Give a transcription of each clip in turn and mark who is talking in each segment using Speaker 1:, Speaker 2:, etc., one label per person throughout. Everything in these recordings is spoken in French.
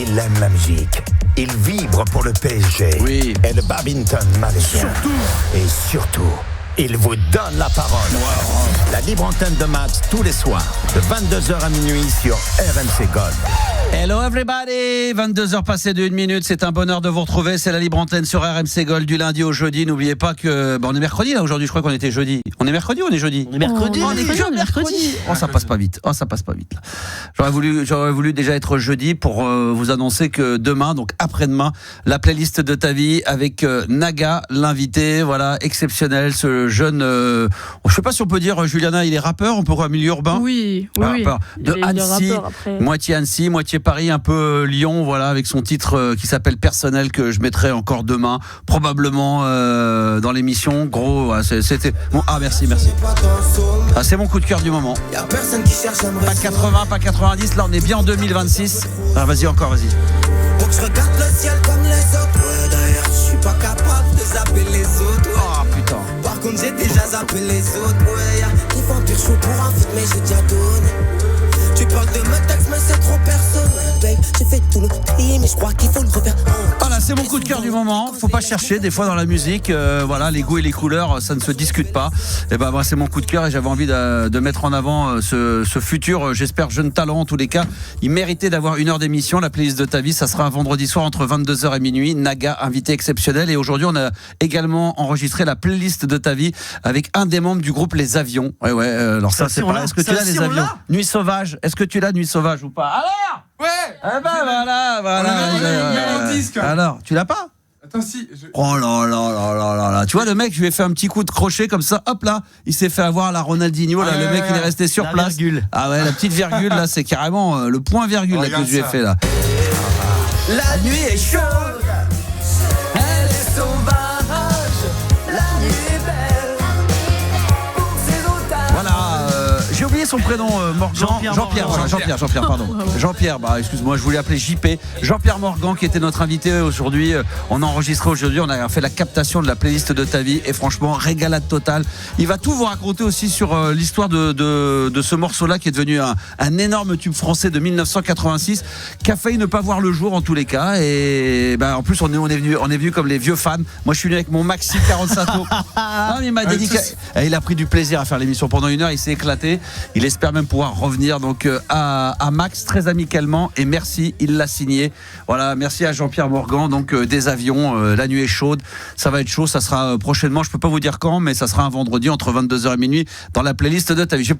Speaker 1: Il aime la musique. Il vibre pour le PSG.
Speaker 2: Oui.
Speaker 1: Et le badminton malaisien. Et surtout, il vous donne la parole. Wow. La libre antenne de Max tous les soirs, de 22h à minuit sur RMC Gold.
Speaker 2: Hello everybody, 22h passées de 1 minute, c'est un bonheur de vous retrouver, c'est la libre antenne sur RMC Gold du lundi au jeudi. N'oubliez pas que, on est mercredi là aujourd'hui, je crois qu'on était jeudi. On est mercredi ou on est jeudi?
Speaker 3: On est mercredi.
Speaker 2: On est que mercredi. Oh ça passe pas vite, là. J'aurais voulu déjà être jeudi pour vous annoncer que demain, donc après-demain, la playlist de ta vie avec Naga, l'invité, voilà, exceptionnel, ce jeune, je sais pas si on peut dire, Juliana, il est rappeur, on peut voir milieu urbain?
Speaker 4: Oui.
Speaker 2: De Annecy, moitié Annecy, moitié Paris, un peu Lyon, voilà, avec son titre qui s'appelle Personnel, que je mettrai encore demain, probablement dans l'émission. Gros, c'était bon. Ah merci. Ah, c'est mon coup de cœur du moment. Pas 80, pas 90, là on est bien en 2026. Ah vas-y.
Speaker 5: Donc je regarde le ciel comme les autres. Ouais, d'ailleurs, je suis pas capable de zapper les autres. Ouais.
Speaker 2: Oh putain.
Speaker 5: Par contre, j'ai déjà zappé les autres. Ouais, qui font pire chaud pour un feat, mais j'ai déjà donné. Tu parles de mes textes, mais c'est trop personnel, babe. J'ai fait tout le tri, mais je crois qu'il faut le refaire.
Speaker 2: Voilà, c'est mon coup de cœur du moment. Faut pas chercher des fois dans la musique. Voilà, les goûts et les couleurs, ça ne se discute pas. Et ben moi, c'est mon coup de cœur et j'avais envie de mettre en avant ce futur, j'espère, jeune talent en tous les cas. Il méritait d'avoir 1 heure d'émission. La playlist de ta vie, ça sera un vendredi soir entre 22h et minuit. Naga, invité exceptionnel. Et aujourd'hui, on a également enregistré la playlist de ta vie avec un des membres du groupe Les Avions. Ouais. Alors ça, c'est pas. Est-ce que tu l'as, Les Avions? Nuit Sauvage. Est-ce que tu l'as, Nuit Sauvage ou pas? Alors?
Speaker 6: Ouais.
Speaker 2: Eh ben voilà.
Speaker 6: Il y a un disque.
Speaker 2: Alors, tu l'as pas?
Speaker 6: Attends, si.
Speaker 2: Oh là. Tu vois, le mec, je lui ai fait un petit coup de crochet comme ça, hop là, il s'est fait avoir la Ronaldinho, là, le mec, il est resté sur
Speaker 3: la
Speaker 2: place.
Speaker 3: Virgule.
Speaker 2: Ah ouais, la petite virgule, là, c'est carrément le point virgule là, que je lui ai fait là.
Speaker 5: La nuit est chaude. Elle est sauvage. La nuit est belle. Pour ses otages.
Speaker 2: Voilà, j'ai oublié son prénom, Morgan. Jean-Pierre, pardon. Jean-Pierre, excuse-moi, je voulais appeler JP. Jean-Pierre Morgan, qui était notre invité aujourd'hui. On a enregistré aujourd'hui, on a fait la captation de la playlist de ta vie. Et franchement, régalade totale. Il va tout vous raconter aussi sur l'histoire de ce morceau-là, qui est devenu un énorme tube français de 1986, qui a failli ne pas voir le jour en tous les cas. Et en plus, on est venu comme les vieux fans. Moi, je suis venu avec mon Maxi 45 tours. Il m'a dédicacé. Il a pris du plaisir à faire l'émission pendant 1 heure. Il s'est éclaté. Il espère même pouvoir revenir donc à Max très amicalement, et merci, il l'a signé. Voilà, merci à Jean-Pierre Morgan, donc des Avions, la nuit est chaude, ça va être chaud, ça sera prochainement, je peux pas vous dire quand, mais ça sera un vendredi entre 22h et minuit dans la playlist de ta vie. Je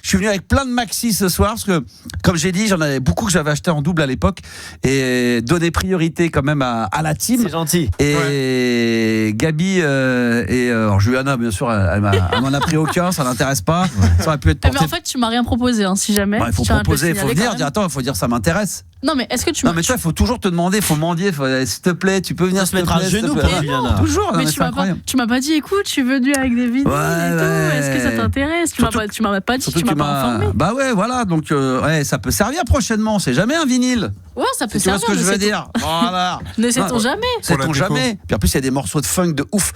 Speaker 2: suis venu avec plein de maxi ce soir parce que, comme j'ai dit, j'en avais beaucoup que j'avais acheté en double à l'époque et donner priorité quand même à la team.
Speaker 3: C'est gentil.
Speaker 2: Et Gabi et Juliana, bien sûr, elle m'en a pris aucun, ça l'intéresse pas. Ça aurait pu être porté.
Speaker 4: Mais en fait, tu m'as rien proposé, si jamais.
Speaker 2: Il faut proposer, il faut venir, dire attends, il faut dire ça m'intéresse.
Speaker 4: Non, mais est-ce que tu
Speaker 2: Non, mais toi, il faut toujours te demander, il faut mendier, s'il te plaît, tu peux venir
Speaker 3: se mettre à genoux pour Juliana.
Speaker 2: Toujours,
Speaker 4: mais tu m'as pas dit, écoute, je suis venu avec des vinyles et tout, est-ce que ça t'intéresse? Tu m'as pas dit, tu m'as pas informé.
Speaker 2: Bah ouais, voilà, donc ça peut servir prochainement, c'est jamais un vinyle.
Speaker 4: Ouais, ça peut
Speaker 2: servir. Tu vois ce que je veux dire?
Speaker 4: Voilà. Ne sait-on jamais.
Speaker 2: Sait-on jamais. Puis en plus, il y a des morceaux de funk de ouf.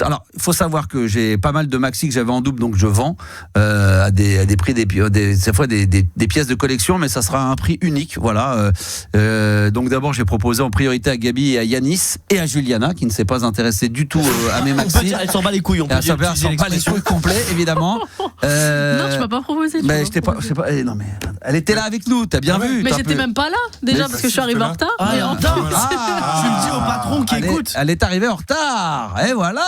Speaker 2: Alors, il faut savoir que j'ai pas mal de maxi que j'avais en double, donc je vends à des prix, cette fois des pièces de collection, mais ça sera à un prix unique, voilà. Donc d'abord, j'ai proposé en priorité à Gabi et à Yanis et à Juliana, qui ne s'est pas intéressée du tout à mes maxi.
Speaker 3: Elle s'en bat les couilles, on peut dire.
Speaker 2: Elle s'en bat les couilles complet, évidemment.
Speaker 4: Non, tu m'as pas proposé.
Speaker 2: Mais non, mais elle était là avec nous, t'as bien vu.
Speaker 4: Mais j'étais même pas là, déjà, parce que je suis arrivé en retard.
Speaker 3: Tu le dis au patron qui écoute.
Speaker 2: Elle est arrivée en retard, et voilà.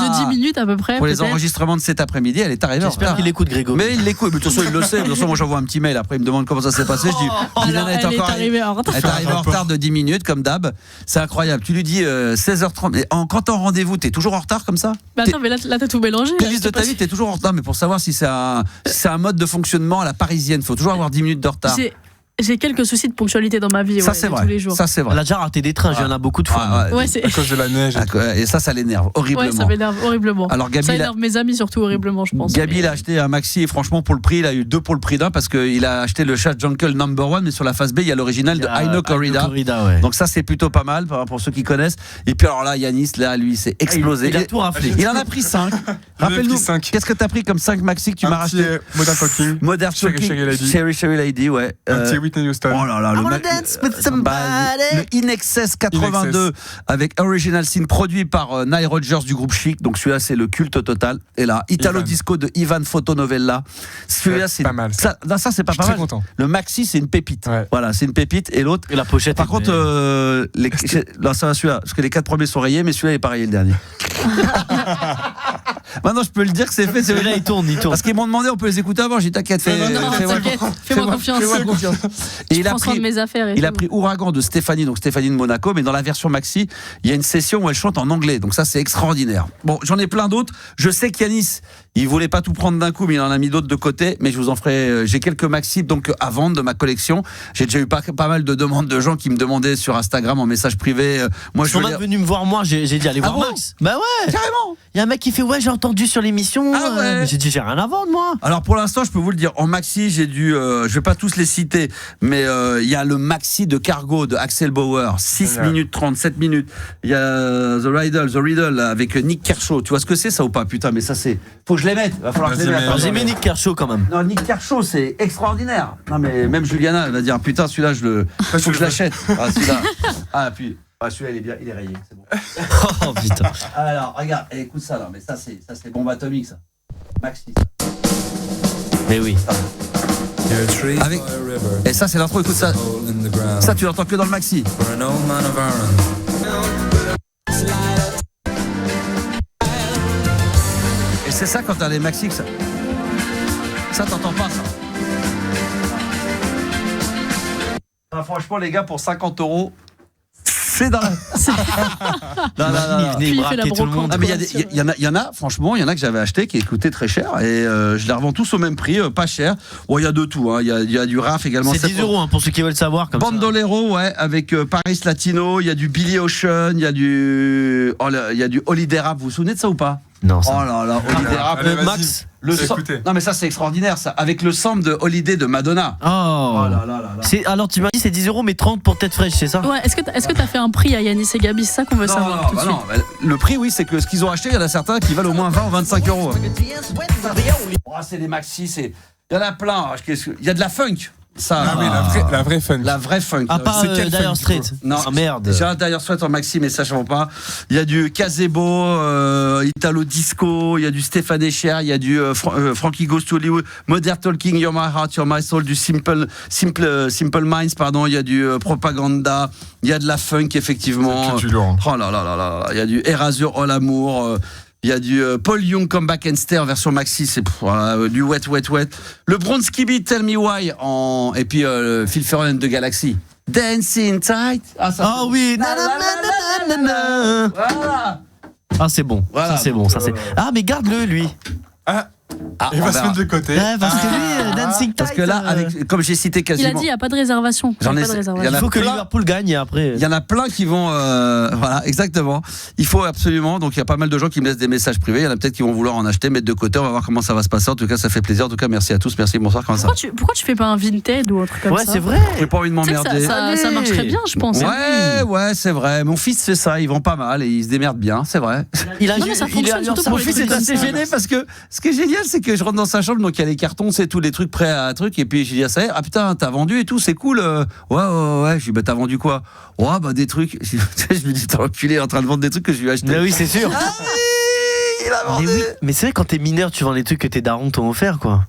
Speaker 4: De 10 minutes à peu près.
Speaker 2: Pour les enregistrements de cet après-midi, elle est arrivée en retard.
Speaker 3: J'espère qu'il écoute, Grégory.
Speaker 2: Mais il l'écoute, de toute façon, il le sait. De toute façon, moi, j'envoie un petit mail. Après, il me demande comment ça s'est passé. Je dis, Juliana est encore arrivée en retard. Elle est arrivée en retard de 10 minutes, comme d'hab. C'est incroyable. Tu lui dis 16h30. Et quand t'es en rendez-vous, t'es toujours en retard comme ça?
Speaker 4: Bah attends, mais là, t'as tout mélangé.
Speaker 2: La liste de ta vie, t'es toujours en retard. Mais pour savoir si c'est un mode de fonctionnement à la parisienne, faut toujours avoir 10 minutes de retard.
Speaker 4: J'ai quelques soucis de ponctualité dans ma vie,
Speaker 2: ça, c'est vrai.
Speaker 4: tous les jours.
Speaker 2: Ça, c'est vrai.
Speaker 3: Elle a déjà raté des trains, j'en ai beaucoup de fois.
Speaker 6: C'est à cause de la neige.
Speaker 2: Et ça l'énerve horriblement.
Speaker 4: Ouais, ça m'énerve horriblement.
Speaker 2: Alors, Gabi,
Speaker 4: ça énerve mes amis surtout horriblement, je pense.
Speaker 2: Gabi, il a acheté un maxi et franchement, pour le prix, il a eu 2 pour le prix d'un parce qu'il a acheté le Chat Jungle No. 1, mais sur la face B, il y a l'original de I Know Corrida.
Speaker 3: Ouais.
Speaker 2: Donc ça, c'est plutôt pas mal pour ceux qui connaissent. Et puis alors là, Yanis, là, lui, c'est explosé.
Speaker 3: Il a tout raflé.
Speaker 2: Il en a pris 5. Rappelle-nous, qu'est-ce que t'as pris comme 5 maxi que tu m'as racheté?
Speaker 6: Modern Talking.
Speaker 2: Modern Talking. Cherry Lady, ouais.
Speaker 6: Un petit Whitney Houston.
Speaker 2: Oh là là, le InXS 82 avec Original Sin produit par Nile Rodgers du groupe Chic. Donc celui-là c'est le culte total. Et là, Italo Disco de Ivan Fotonovella. Celui-là c'est
Speaker 6: pas mal.
Speaker 2: Ça c'est pas mal.
Speaker 6: Très content.
Speaker 2: Le maxi c'est une pépite.
Speaker 6: Ouais.
Speaker 2: Voilà, c'est une pépite. Et l'autre.
Speaker 3: Et la pochette.
Speaker 2: Par contre, là ça va celui-là, parce que les 4 premiers sont rayés, mais celui-là est pas rayé le dernier. Maintenant je peux le dire que c'est fait.
Speaker 3: Celui-là il tourne.
Speaker 2: Parce qu'ils m'ont demandé, on peut les écouter avant. J'ai dit t'inquiète,
Speaker 4: fais-moi confiance.
Speaker 2: Et
Speaker 4: il a pris mes affaires.
Speaker 2: Il a pris Ouragan de Stéphanie, donc Stéphanie de Monaco, mais dans la version maxi, il y a une session où elle chante en anglais, donc ça c'est extraordinaire. Bon, j'en ai plein d'autres. Je sais qu'Yanis, il voulait pas tout prendre d'un coup, mais il en a mis d'autres de côté. Mais je vous en ferai. J'ai quelques maxi donc à vendre de ma collection. J'ai déjà eu pas mal de demandes de gens qui me demandaient sur Instagram en message privé.
Speaker 3: Moi, ils sont même venus me voir moi. J'ai dit allez voir Max. Bah ouais.
Speaker 2: Carrément.
Speaker 3: Il y a un mec qui fait ouais j'ai entendu sur l'émission.
Speaker 2: Ah ouais.
Speaker 3: J'ai dit j'ai rien à vendre moi.
Speaker 2: Alors pour l'instant, je peux vous le dire, en maxi, j'ai dû, je vais pas tous les citer, mais il y a le maxi de Cargo de Axel Bauer, 6 minutes 30, 7 minutes. Il y a The Riddle avec Nick Kershaw. Tu vois ce que c'est ça ou pas? Putain, mais ça c'est. Faut que je les mette. Va falloir que je les mette.
Speaker 3: J'ai mis Nick Kershaw quand même.
Speaker 2: Non, Nick Kershaw, c'est extraordinaire. Non, mais même Juliana, elle va dire putain, celui-là, faut que je l'achète. Ah, celui-là. Ah, puis. Ah, celui-là, il est bien, il est rayé, c'est bon.
Speaker 3: Oh putain.
Speaker 2: Alors, regarde, écoute ça là, mais ça c'est bombe atomique ça. Maxi.
Speaker 3: Mais oui.
Speaker 2: Avec... Et ça c'est l'intro, écoute ça. Ça tu l'entends que dans le maxi. Et c'est ça quand t'as les maxi que ça. Ça t'entends pas ça. Ah, franchement les gars, pour 50 €. C'est dans la...
Speaker 4: Puis il fait la brocante.
Speaker 2: Ah, mais il y en a, franchement, il y en a que j'avais acheté qui coûtaient très cher et je les revends tous au même prix, pas cher. Bon, il y a de tout, il y a du RAF également.
Speaker 3: C'est 10 € pour ceux qui veulent savoir. Comme
Speaker 2: Bandolero, ouais, avec Paris Latino, il y a du Billy Ocean, il y a du Holiday Rap. Vous vous souvenez de ça ou pas?
Speaker 3: Non. Ça...
Speaker 2: Oh là là, Holiday Rap.
Speaker 6: Allez,
Speaker 3: Max.
Speaker 2: Non mais ça c'est extraordinaire ça, avec le sample de Holiday de Madonna.
Speaker 3: Oh là là là. Alors tu m'as dit c'est 10 € mais 30 pour tête fraîche, c'est ça?
Speaker 4: Ouais, est-ce que t'as fait un prix à Yanis et Gabi? C'est ça qu'on veut savoir tout de suite.
Speaker 2: Le prix oui, c'est que ce qu'ils ont acheté, il y en a certains qui valent au moins 20 ou 25 €. Oh, c'est des maxi, il y en a plein. Il y a de la funk. Ça,
Speaker 6: ah oui, la vraie funk.
Speaker 2: La vraie funk.
Speaker 3: Ah, pas Dire Straits. Non, merde.
Speaker 2: J'ai un Dire Straits en maxi, mais ça, je ne sais pas. Il y a du Casebo, Italo Disco, il y a du Stéphane Echer, il y a du Frankie Goes to Hollywood, Modern Talking, You're My Heart, You're My Soul, du Simple Minds, pardon. Il y a du Propaganda, il y a de la funk, effectivement.
Speaker 6: C'est du lourd.
Speaker 2: Oh là là là là. Il y a du Erasure All Amour. Il y a du Paul Young Come Back and Stay en version maxi, c'est du Wet. Le Bronski Beat Tell Me Why et puis Phil Ferrell de Galaxy. Dancing Tight.
Speaker 3: Ah oui.
Speaker 2: Voilà.
Speaker 3: Ah c'est bon. Voilà. Ça c'est bon. Ah mais garde-le lui.
Speaker 6: Il va se mettre de côté.
Speaker 3: Ouais, parce que lui, Dancing Tight.
Speaker 2: Parce que là, comme j'ai cité quasiment.
Speaker 4: Il a dit il n'y a pas de réservation.
Speaker 2: Il
Speaker 3: faut que Liverpool gagne et après.
Speaker 2: Il y en a plein qui vont. Voilà, exactement. Il faut absolument. Donc il y a pas mal de gens qui me laissent des messages privés. Il y en a peut-être qui vont vouloir en acheter, mettre de côté. On va voir comment ça va se passer. En tout cas, ça fait plaisir. En tout cas, merci à tous. Merci, bonsoir. Comment ça?
Speaker 4: Pourquoi tu fais pas un Vinted ou autre comme ça?
Speaker 3: Ouais, c'est vrai.
Speaker 2: J'ai pas envie de m'emmerder.
Speaker 4: Ça marcherait bien, je pense.
Speaker 2: Ouais, c'est vrai. Mon fils fait ça. Il vend pas mal et il se démerde bien. C'est vrai.
Speaker 4: Mon
Speaker 2: fils est assez gêné parce que ce qui est génial, c'est que je rentre dans sa chambre, donc il y a les cartons, c'est tous les trucs prêts à un truc, et puis j'ai dit à ça, ah putain, t'as vendu et tout, c'est cool. Ouais. Je dis, bah t'as vendu quoi? Ouais, bah des trucs. Je me dis, t'as enculé en train de vendre des trucs que je lui ai acheté.
Speaker 3: Mais oui, c'est sûr.
Speaker 2: Ah oui, il a vendu.
Speaker 3: Mais c'est vrai, quand t'es mineur, tu vends les trucs que tes darons t'ont offert, quoi.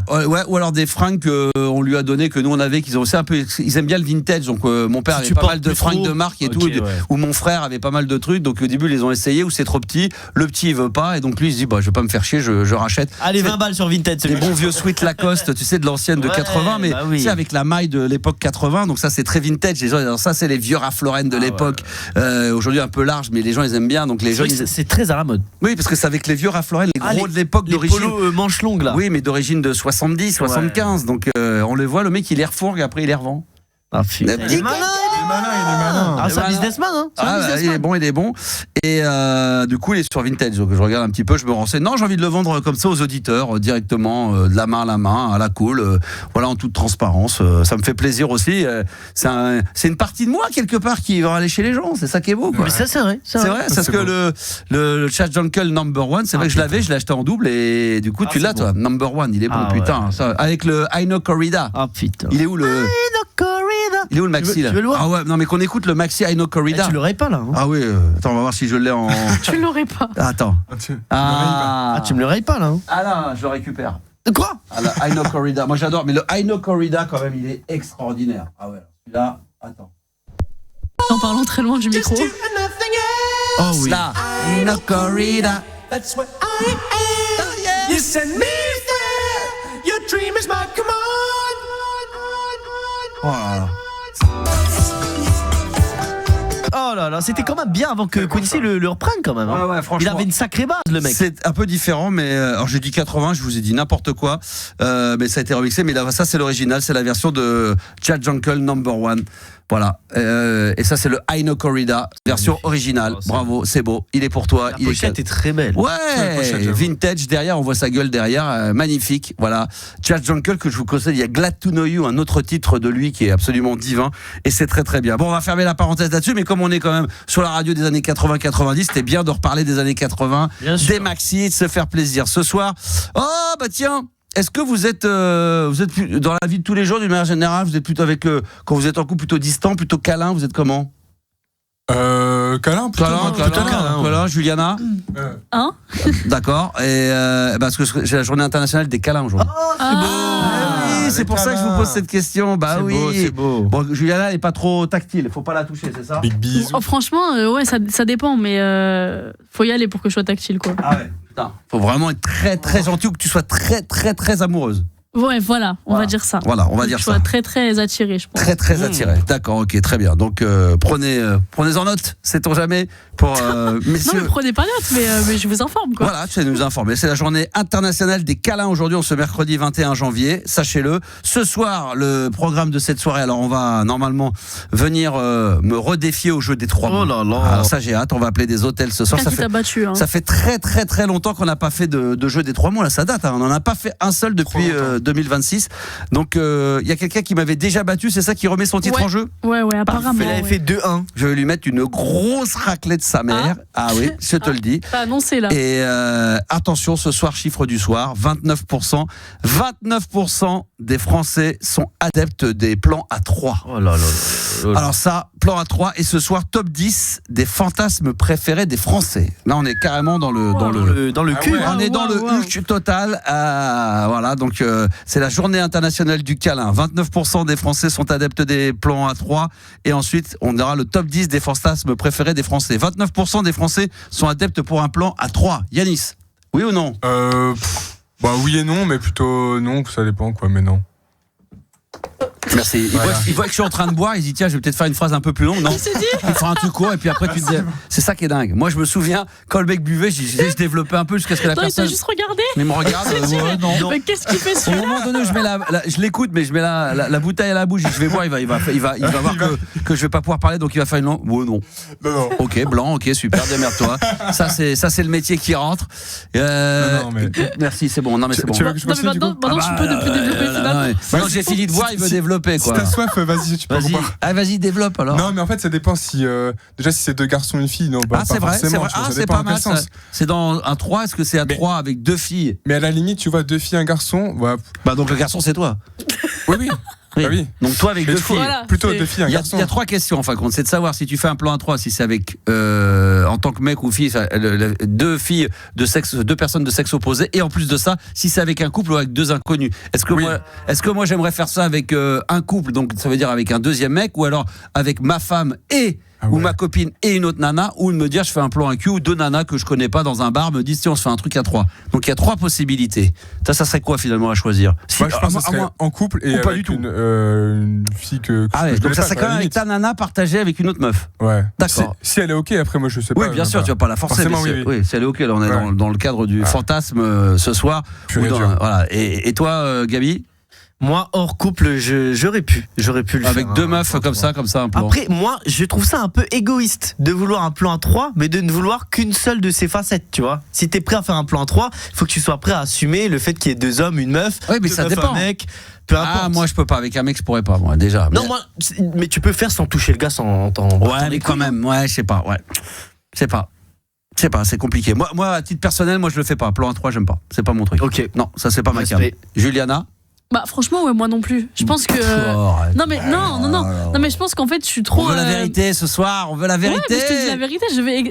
Speaker 2: Ouais, ou alors des fringues qu'on lui a donné, que nous on avait, qu'ils ont aussi un peu. Ils aiment bien le vintage, donc mon père avait pas mal de fringues de marque et tout, ou mon frère avait pas mal de trucs, donc au début ils les ont essayé, ou c'est trop petit, le petit il veut pas, et donc lui il se dit, bah je vais pas me faire chier, je rachète.
Speaker 3: Allez, 20 balles sur Vinted,
Speaker 2: des bons vieux sweats Lacoste, tu sais, de l'ancienne de 80, mais tu sais, avec la maille de l'époque 80, donc ça c'est très vintage. Les gens, alors ça c'est les vieux Ralph Lauren de l'époque, aujourd'hui un peu large, mais les gens ils aiment bien, donc les gens.
Speaker 3: C'est très à la mode.
Speaker 2: Oui, parce que c'est avec les vieux Ralph Lauren, les gros de l'époque d'origine.
Speaker 3: Les polos manches longues là.
Speaker 2: Oui, mais d'origine de 70, 75. Donc on le voit, le mec il les refourgue, après il les revend.
Speaker 3: Ah, putain. Il est malin.
Speaker 6: malin.
Speaker 3: Ah, c'est un businessman, hein.
Speaker 2: Il est bon. Et du coup, il est sur Vintage. Donc je regarde un petit peu, je me renseigne. Non, j'ai envie de le vendre comme ça aux auditeurs, directement, de la main à la main, à la cool, voilà, en toute transparence. Ça me fait plaisir aussi. C'est une partie de moi, quelque part, qui va aller chez les gens. C'est ça qui est beau, quoi.
Speaker 3: Mais ça, c'est vrai.
Speaker 2: C'est vrai, parce que le Chad Jungle number one, c'est vrai que je l'avais, je l'ai acheté en double et du coup tu l'as toi, number one, il est bon, putain. Ça, avec le I Know Corrida.
Speaker 3: Ah putain.
Speaker 2: Il est où le Il est où le maxi là?
Speaker 3: Tu veux le voir?
Speaker 2: Ah ouais, non mais qu'on écoute le maxi I Know Corida.
Speaker 3: Tu l'aurais pas là.
Speaker 2: Ah oui, attends, on va voir si je l'ai en.
Speaker 4: Tu l'aurais pas.
Speaker 2: Attends.
Speaker 3: Tu me le rayes pas là.
Speaker 2: Ah là, je le récupère.
Speaker 3: Quoi?
Speaker 2: Ah, le I Know Corida. Moi j'adore, mais le I Know Corida quand même, il est extraordinaire. Ah ouais, celui-là, attends.
Speaker 4: En parlant très loin du micro.
Speaker 2: Oh oui. Là, I Know Corida.
Speaker 5: That's what I am. You send me there. Your dream is my command.
Speaker 2: Oh là là.
Speaker 3: Oh là là, c'était quand même bien avant que Quincy le reprenne quand même. Hein.
Speaker 2: Ouais, franchement.
Speaker 3: Il avait une sacrée base, le mec.
Speaker 2: C'est un peu différent, mais alors j'ai dit 80, je vous ai dit n'importe quoi, mais ça a été remixé. Mais là, ça c'est l'original, c'est la version de Chad Jungle number one. Voilà, et ça c'est le I Know Corida, version originale. Bravo, c'est beau, il est pour toi.
Speaker 3: La pochette est très belle.
Speaker 2: Ouais, vintage derrière, on voit sa gueule derrière, magnifique. Voilà, Chad Jungle que je vous conseille. Il y a Glad to Know You, un autre titre de lui qui est absolument divin, et c'est très très bien. Bon, on va fermer la parenthèse là-dessus, mais comme on est quand même sur la radio des années 80-90, c'était bien de reparler des années 80, des maxi, de se faire plaisir. Ce soir, oh bah tiens. Est-ce que vous êtes dans la vie de tous les jours d'une manière générale, vous êtes plutôt avec quand vous êtes en couple plutôt distant, plutôt câlin, vous êtes comment?
Speaker 6: Câlin,
Speaker 2: câlin, Juliana.
Speaker 4: Hein?
Speaker 2: D'accord. Et parce que c'est la journée internationale des câlins aujourd'hui.
Speaker 3: Oh, c'est beau.
Speaker 2: Oui, c'est pour ça que je vous pose cette question. Bah oui.
Speaker 3: C'est beau.
Speaker 2: Bon, Juliana n'est pas trop tactile, faut pas la toucher, c'est ça?
Speaker 6: Big bisous.
Speaker 4: Oh, franchement, ouais, ça dépend, mais faut y aller pour que je sois tactile, quoi.
Speaker 2: Ah ouais. Putain, faut vraiment être très très gentil ou que tu sois très très très amoureuse.
Speaker 4: Ouais, voilà, on va dire ça.
Speaker 2: Voilà, on va dire
Speaker 4: je
Speaker 2: ça.
Speaker 4: sois très très attirée, je pense.
Speaker 2: Très très attiré. D'accord, ok, très bien. Donc prenez en note, sait-on jamais pour messieurs.
Speaker 4: Non, mais prenez pas note, mais je vous informe, quoi.
Speaker 2: Voilà, tu sais nous informer. C'est la journée internationale des câlins aujourd'hui, ce mercredi 21 janvier. Sachez-le. Ce soir, le programme de cette soirée. Alors, on va normalement venir me redéfier au jeu des 3 mots.
Speaker 3: Oh là là.
Speaker 2: Alors ça, j'ai hâte. On va appeler des hôtels ce soir.
Speaker 4: Ça battu, hein.
Speaker 2: Ça fait très très très longtemps qu'on n'a pas fait de jeu des 3 mots. Là, ça date. Hein. On n'en a pas fait un seul depuis 2026. Donc, il y a quelqu'un qui m'avait déjà battu. C'est ça qui remet son titre en jeu?
Speaker 4: Ouais, apparemment.
Speaker 3: Il avait fait 2-1.
Speaker 2: Je vais lui mettre une grosse raclée de sa mère. Ah oui, je te le dis.
Speaker 4: T'as annoncé là.
Speaker 2: Et attention, ce soir, chiffre du soir, 29%. 29% des Français sont adeptes des plans à 3.
Speaker 3: Oh là là.
Speaker 2: Alors ça, plan à 3. Et ce soir, top 10 des fantasmes préférés des Français. Là, on est carrément dans le
Speaker 3: cul.
Speaker 6: Ouais.
Speaker 2: On est dans le huc total. Voilà, donc c'est la journée internationale du câlin. 29% des Français sont adeptes des plans à 3. Et ensuite, on aura le top 10 des fantasmes préférés des Français. 29% des Français sont adeptes pour un plan à 3. Yanis, oui ou non?
Speaker 6: Bah oui et non, mais plutôt non, ça dépend quoi, mais non.
Speaker 2: Merci. Il voit que je suis en train de boire, il dit tiens, je vais peut-être faire une phrase un peu plus longue. Non, il fera un truc court et puis après tu te dis. C'est ça qui est dingue. Moi je me souviens quand le mec buvait, je développais un peu jusqu'à ce que la personne.
Speaker 4: Il t'a juste regardé.
Speaker 2: Mais il me regarde. Non.
Speaker 4: Mais qu'est-ce qu'il fait
Speaker 2: Au
Speaker 4: celui-là?
Speaker 2: moment donné, je l'écoute, mais je mets la bouteille à la bouche. Je vais boire, il va voir que je vais pas pouvoir parler, donc il va faire une langue. Non. Ok, blanc, ok, super, démerde-toi. Ça c'est le métier qui rentre.
Speaker 6: Non, mais...
Speaker 2: Merci, c'est bon. Non mais c'est bon.
Speaker 6: Tu veux que je continue du coup?
Speaker 4: Maintenant, tu peux développer finalement.
Speaker 2: Non, j'ai fini de boire, il veut développer quoi.
Speaker 6: Si t'as soif, vas-y, tu peux boire.
Speaker 2: Vas-y, développe alors.
Speaker 6: Non, mais en fait, ça dépend si déjà si c'est 2 garçons et une fille. Non, bah,
Speaker 2: c'est
Speaker 6: pas
Speaker 2: vrai, c'est
Speaker 6: forcément.
Speaker 2: vrai.
Speaker 6: Ça
Speaker 2: C'est
Speaker 6: dépend
Speaker 2: pas
Speaker 6: dans
Speaker 2: mal.
Speaker 6: quel sens.
Speaker 2: C'est dans un 3, est-ce que c'est à 3 avec 2 filles?
Speaker 6: Mais à la limite, tu vois, 2 filles, un garçon.
Speaker 2: Bah donc le garçon c'est toi.
Speaker 6: Oui. Bah oui.
Speaker 2: Donc toi avec
Speaker 6: Mais
Speaker 2: 2 filles.
Speaker 4: Voilà,
Speaker 6: plutôt 2 filles, un
Speaker 2: Il y
Speaker 6: garçon.
Speaker 2: a 3 questions en fin de compte. C'est de savoir si tu fais un plan à 3, si c'est avec en tant que mec ou fille, 2 filles de sexe, 2 personnes de sexe opposé, et en plus de ça, si c'est avec un couple ou avec 2 inconnus. Est-ce que moi j'aimerais faire ça avec un couple, donc ça veut dire avec un deuxième mec, ou alors avec ma femme et ou ma copine et une autre nana, ou de me dire je fais un plan à cul, ou 2 nanas que je connais pas dans un bar me disent tiens on se fait un truc à 3. Donc il y a 3 possibilités. Ça serait quoi finalement à choisir?
Speaker 6: Moi je pense que ça serait en couple et
Speaker 2: pas
Speaker 6: avec
Speaker 2: du tout.
Speaker 6: une fille que
Speaker 2: ah ouais,
Speaker 6: je
Speaker 2: donc
Speaker 6: connais
Speaker 2: ça
Speaker 6: pas,
Speaker 2: serait quand même avec ta nana partagée avec une autre meuf.
Speaker 6: Ouais.
Speaker 2: D'accord.
Speaker 6: Si elle est ok, après moi je sais pas.
Speaker 2: Oui, bien sûr, tu vas pas la forcer.
Speaker 6: Forcément,
Speaker 2: oui, si elle est ok, là on est dans le cadre du fantasme ce soir.
Speaker 6: Voilà.
Speaker 2: Et toi, Gabi?
Speaker 3: Moi, hors couple, j'aurais pu le faire.
Speaker 2: Avec deux meufs comme ça, un plan.
Speaker 3: Après, moi, je trouve ça un peu égoïste de vouloir un plan à 3, mais de ne vouloir qu'une seule de ses facettes, tu vois. Si t'es prêt à faire un plan à 3, il faut que tu sois prêt à assumer le fait qu'il y ait 2 hommes, une meuf,
Speaker 2: oui, mais ça dépend.
Speaker 3: Un mec, peu importe.
Speaker 2: Moi, je peux pas. Avec un mec, je pourrais pas, moi, déjà.
Speaker 3: Non, mais tu peux faire sans toucher le gars, sans t'en.
Speaker 2: Ouais, mais quand même, je sais pas, c'est compliqué. Moi, à titre personnel, moi, je le fais pas. Plan à 3, j'aime pas. C'est pas mon truc.
Speaker 3: Ok.
Speaker 2: Non, ça, c'est pas ma cam. Juliana?
Speaker 4: Bah franchement ouais, moi non plus. Je pense que non mais je pense qu'en fait je suis trop.
Speaker 2: On veut la vérité ce soir. On veut la vérité.
Speaker 4: Ouais, mais je te dis la vérité.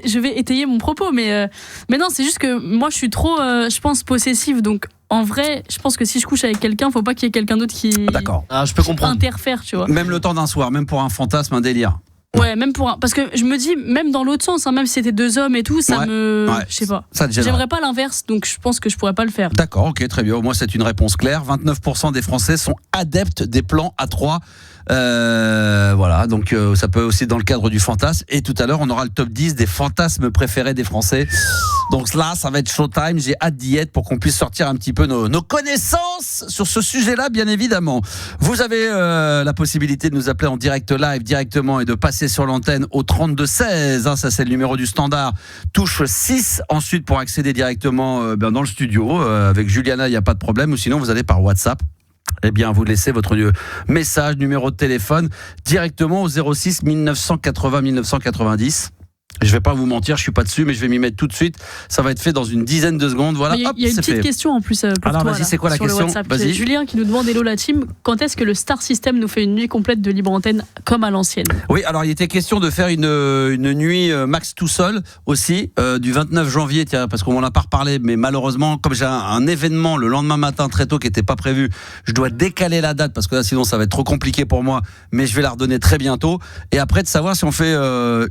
Speaker 4: Je vais étayer mon propos, mais non, c'est juste que moi je suis trop, je pense possessive. Donc en vrai, je pense que si je couche avec quelqu'un, faut pas qu'il y ait quelqu'un d'autre qui.
Speaker 2: D'accord.
Speaker 3: Je peux comprendre.
Speaker 4: Interfère, tu vois.
Speaker 2: Même le temps d'un soir, même pour un fantasme, un délire.
Speaker 4: Ouais, même parce que je me dis, même dans l'autre sens, même si c'était 2 hommes et tout, je sais pas. J'aimerais pas l'inverse, donc je pense que je pourrais pas le faire.
Speaker 2: D'accord, ok, très bien. Au moins, c'est une réponse claire. 29% des Français sont adeptes des plans à 3. Voilà, donc ça peut aussi dans le cadre du fantasme. Et tout à l'heure, on aura le top 10 des fantasmes préférés des Français. Donc là, ça va être showtime. J'ai hâte d'y être pour qu'on puisse sortir un petit peu nos connaissances sur ce sujet-là, bien évidemment. Vous avez la possibilité de nous appeler en direct live directement et de passer sur l'antenne au 3216. Ça, c'est le numéro du standard. Touche 6 ensuite pour accéder directement dans le studio. Avec Juliana, il n'y a pas de problème. Ou sinon, vous allez par WhatsApp. Eh bien, vous laissez votre message, numéro de téléphone directement au 06 1980 1990. Je vais pas vous mentir, je suis pas dessus, mais je vais m'y mettre tout de suite. Ça va être fait dans une dizaine de secondes. Voilà.
Speaker 4: Il y a une petite question en plus pour
Speaker 2: alors,
Speaker 4: toi.
Speaker 2: Vas-y, c'est quoi la question ?
Speaker 4: C'est Julien qui nous demande, hello la team, quand est-ce que le Star System nous fait une nuit complète de libre antenne comme à l'ancienne ?
Speaker 2: Oui, alors il était question de faire une nuit Max tout seul aussi du 29 janvier, tiens, parce qu'on m'en a pas reparlé, mais malheureusement, comme j'ai un événement le lendemain matin très tôt qui était pas prévu, je dois décaler la date parce que là sinon ça va être trop compliqué pour moi, mais je vais la redonner très bientôt. Et après de savoir si on fait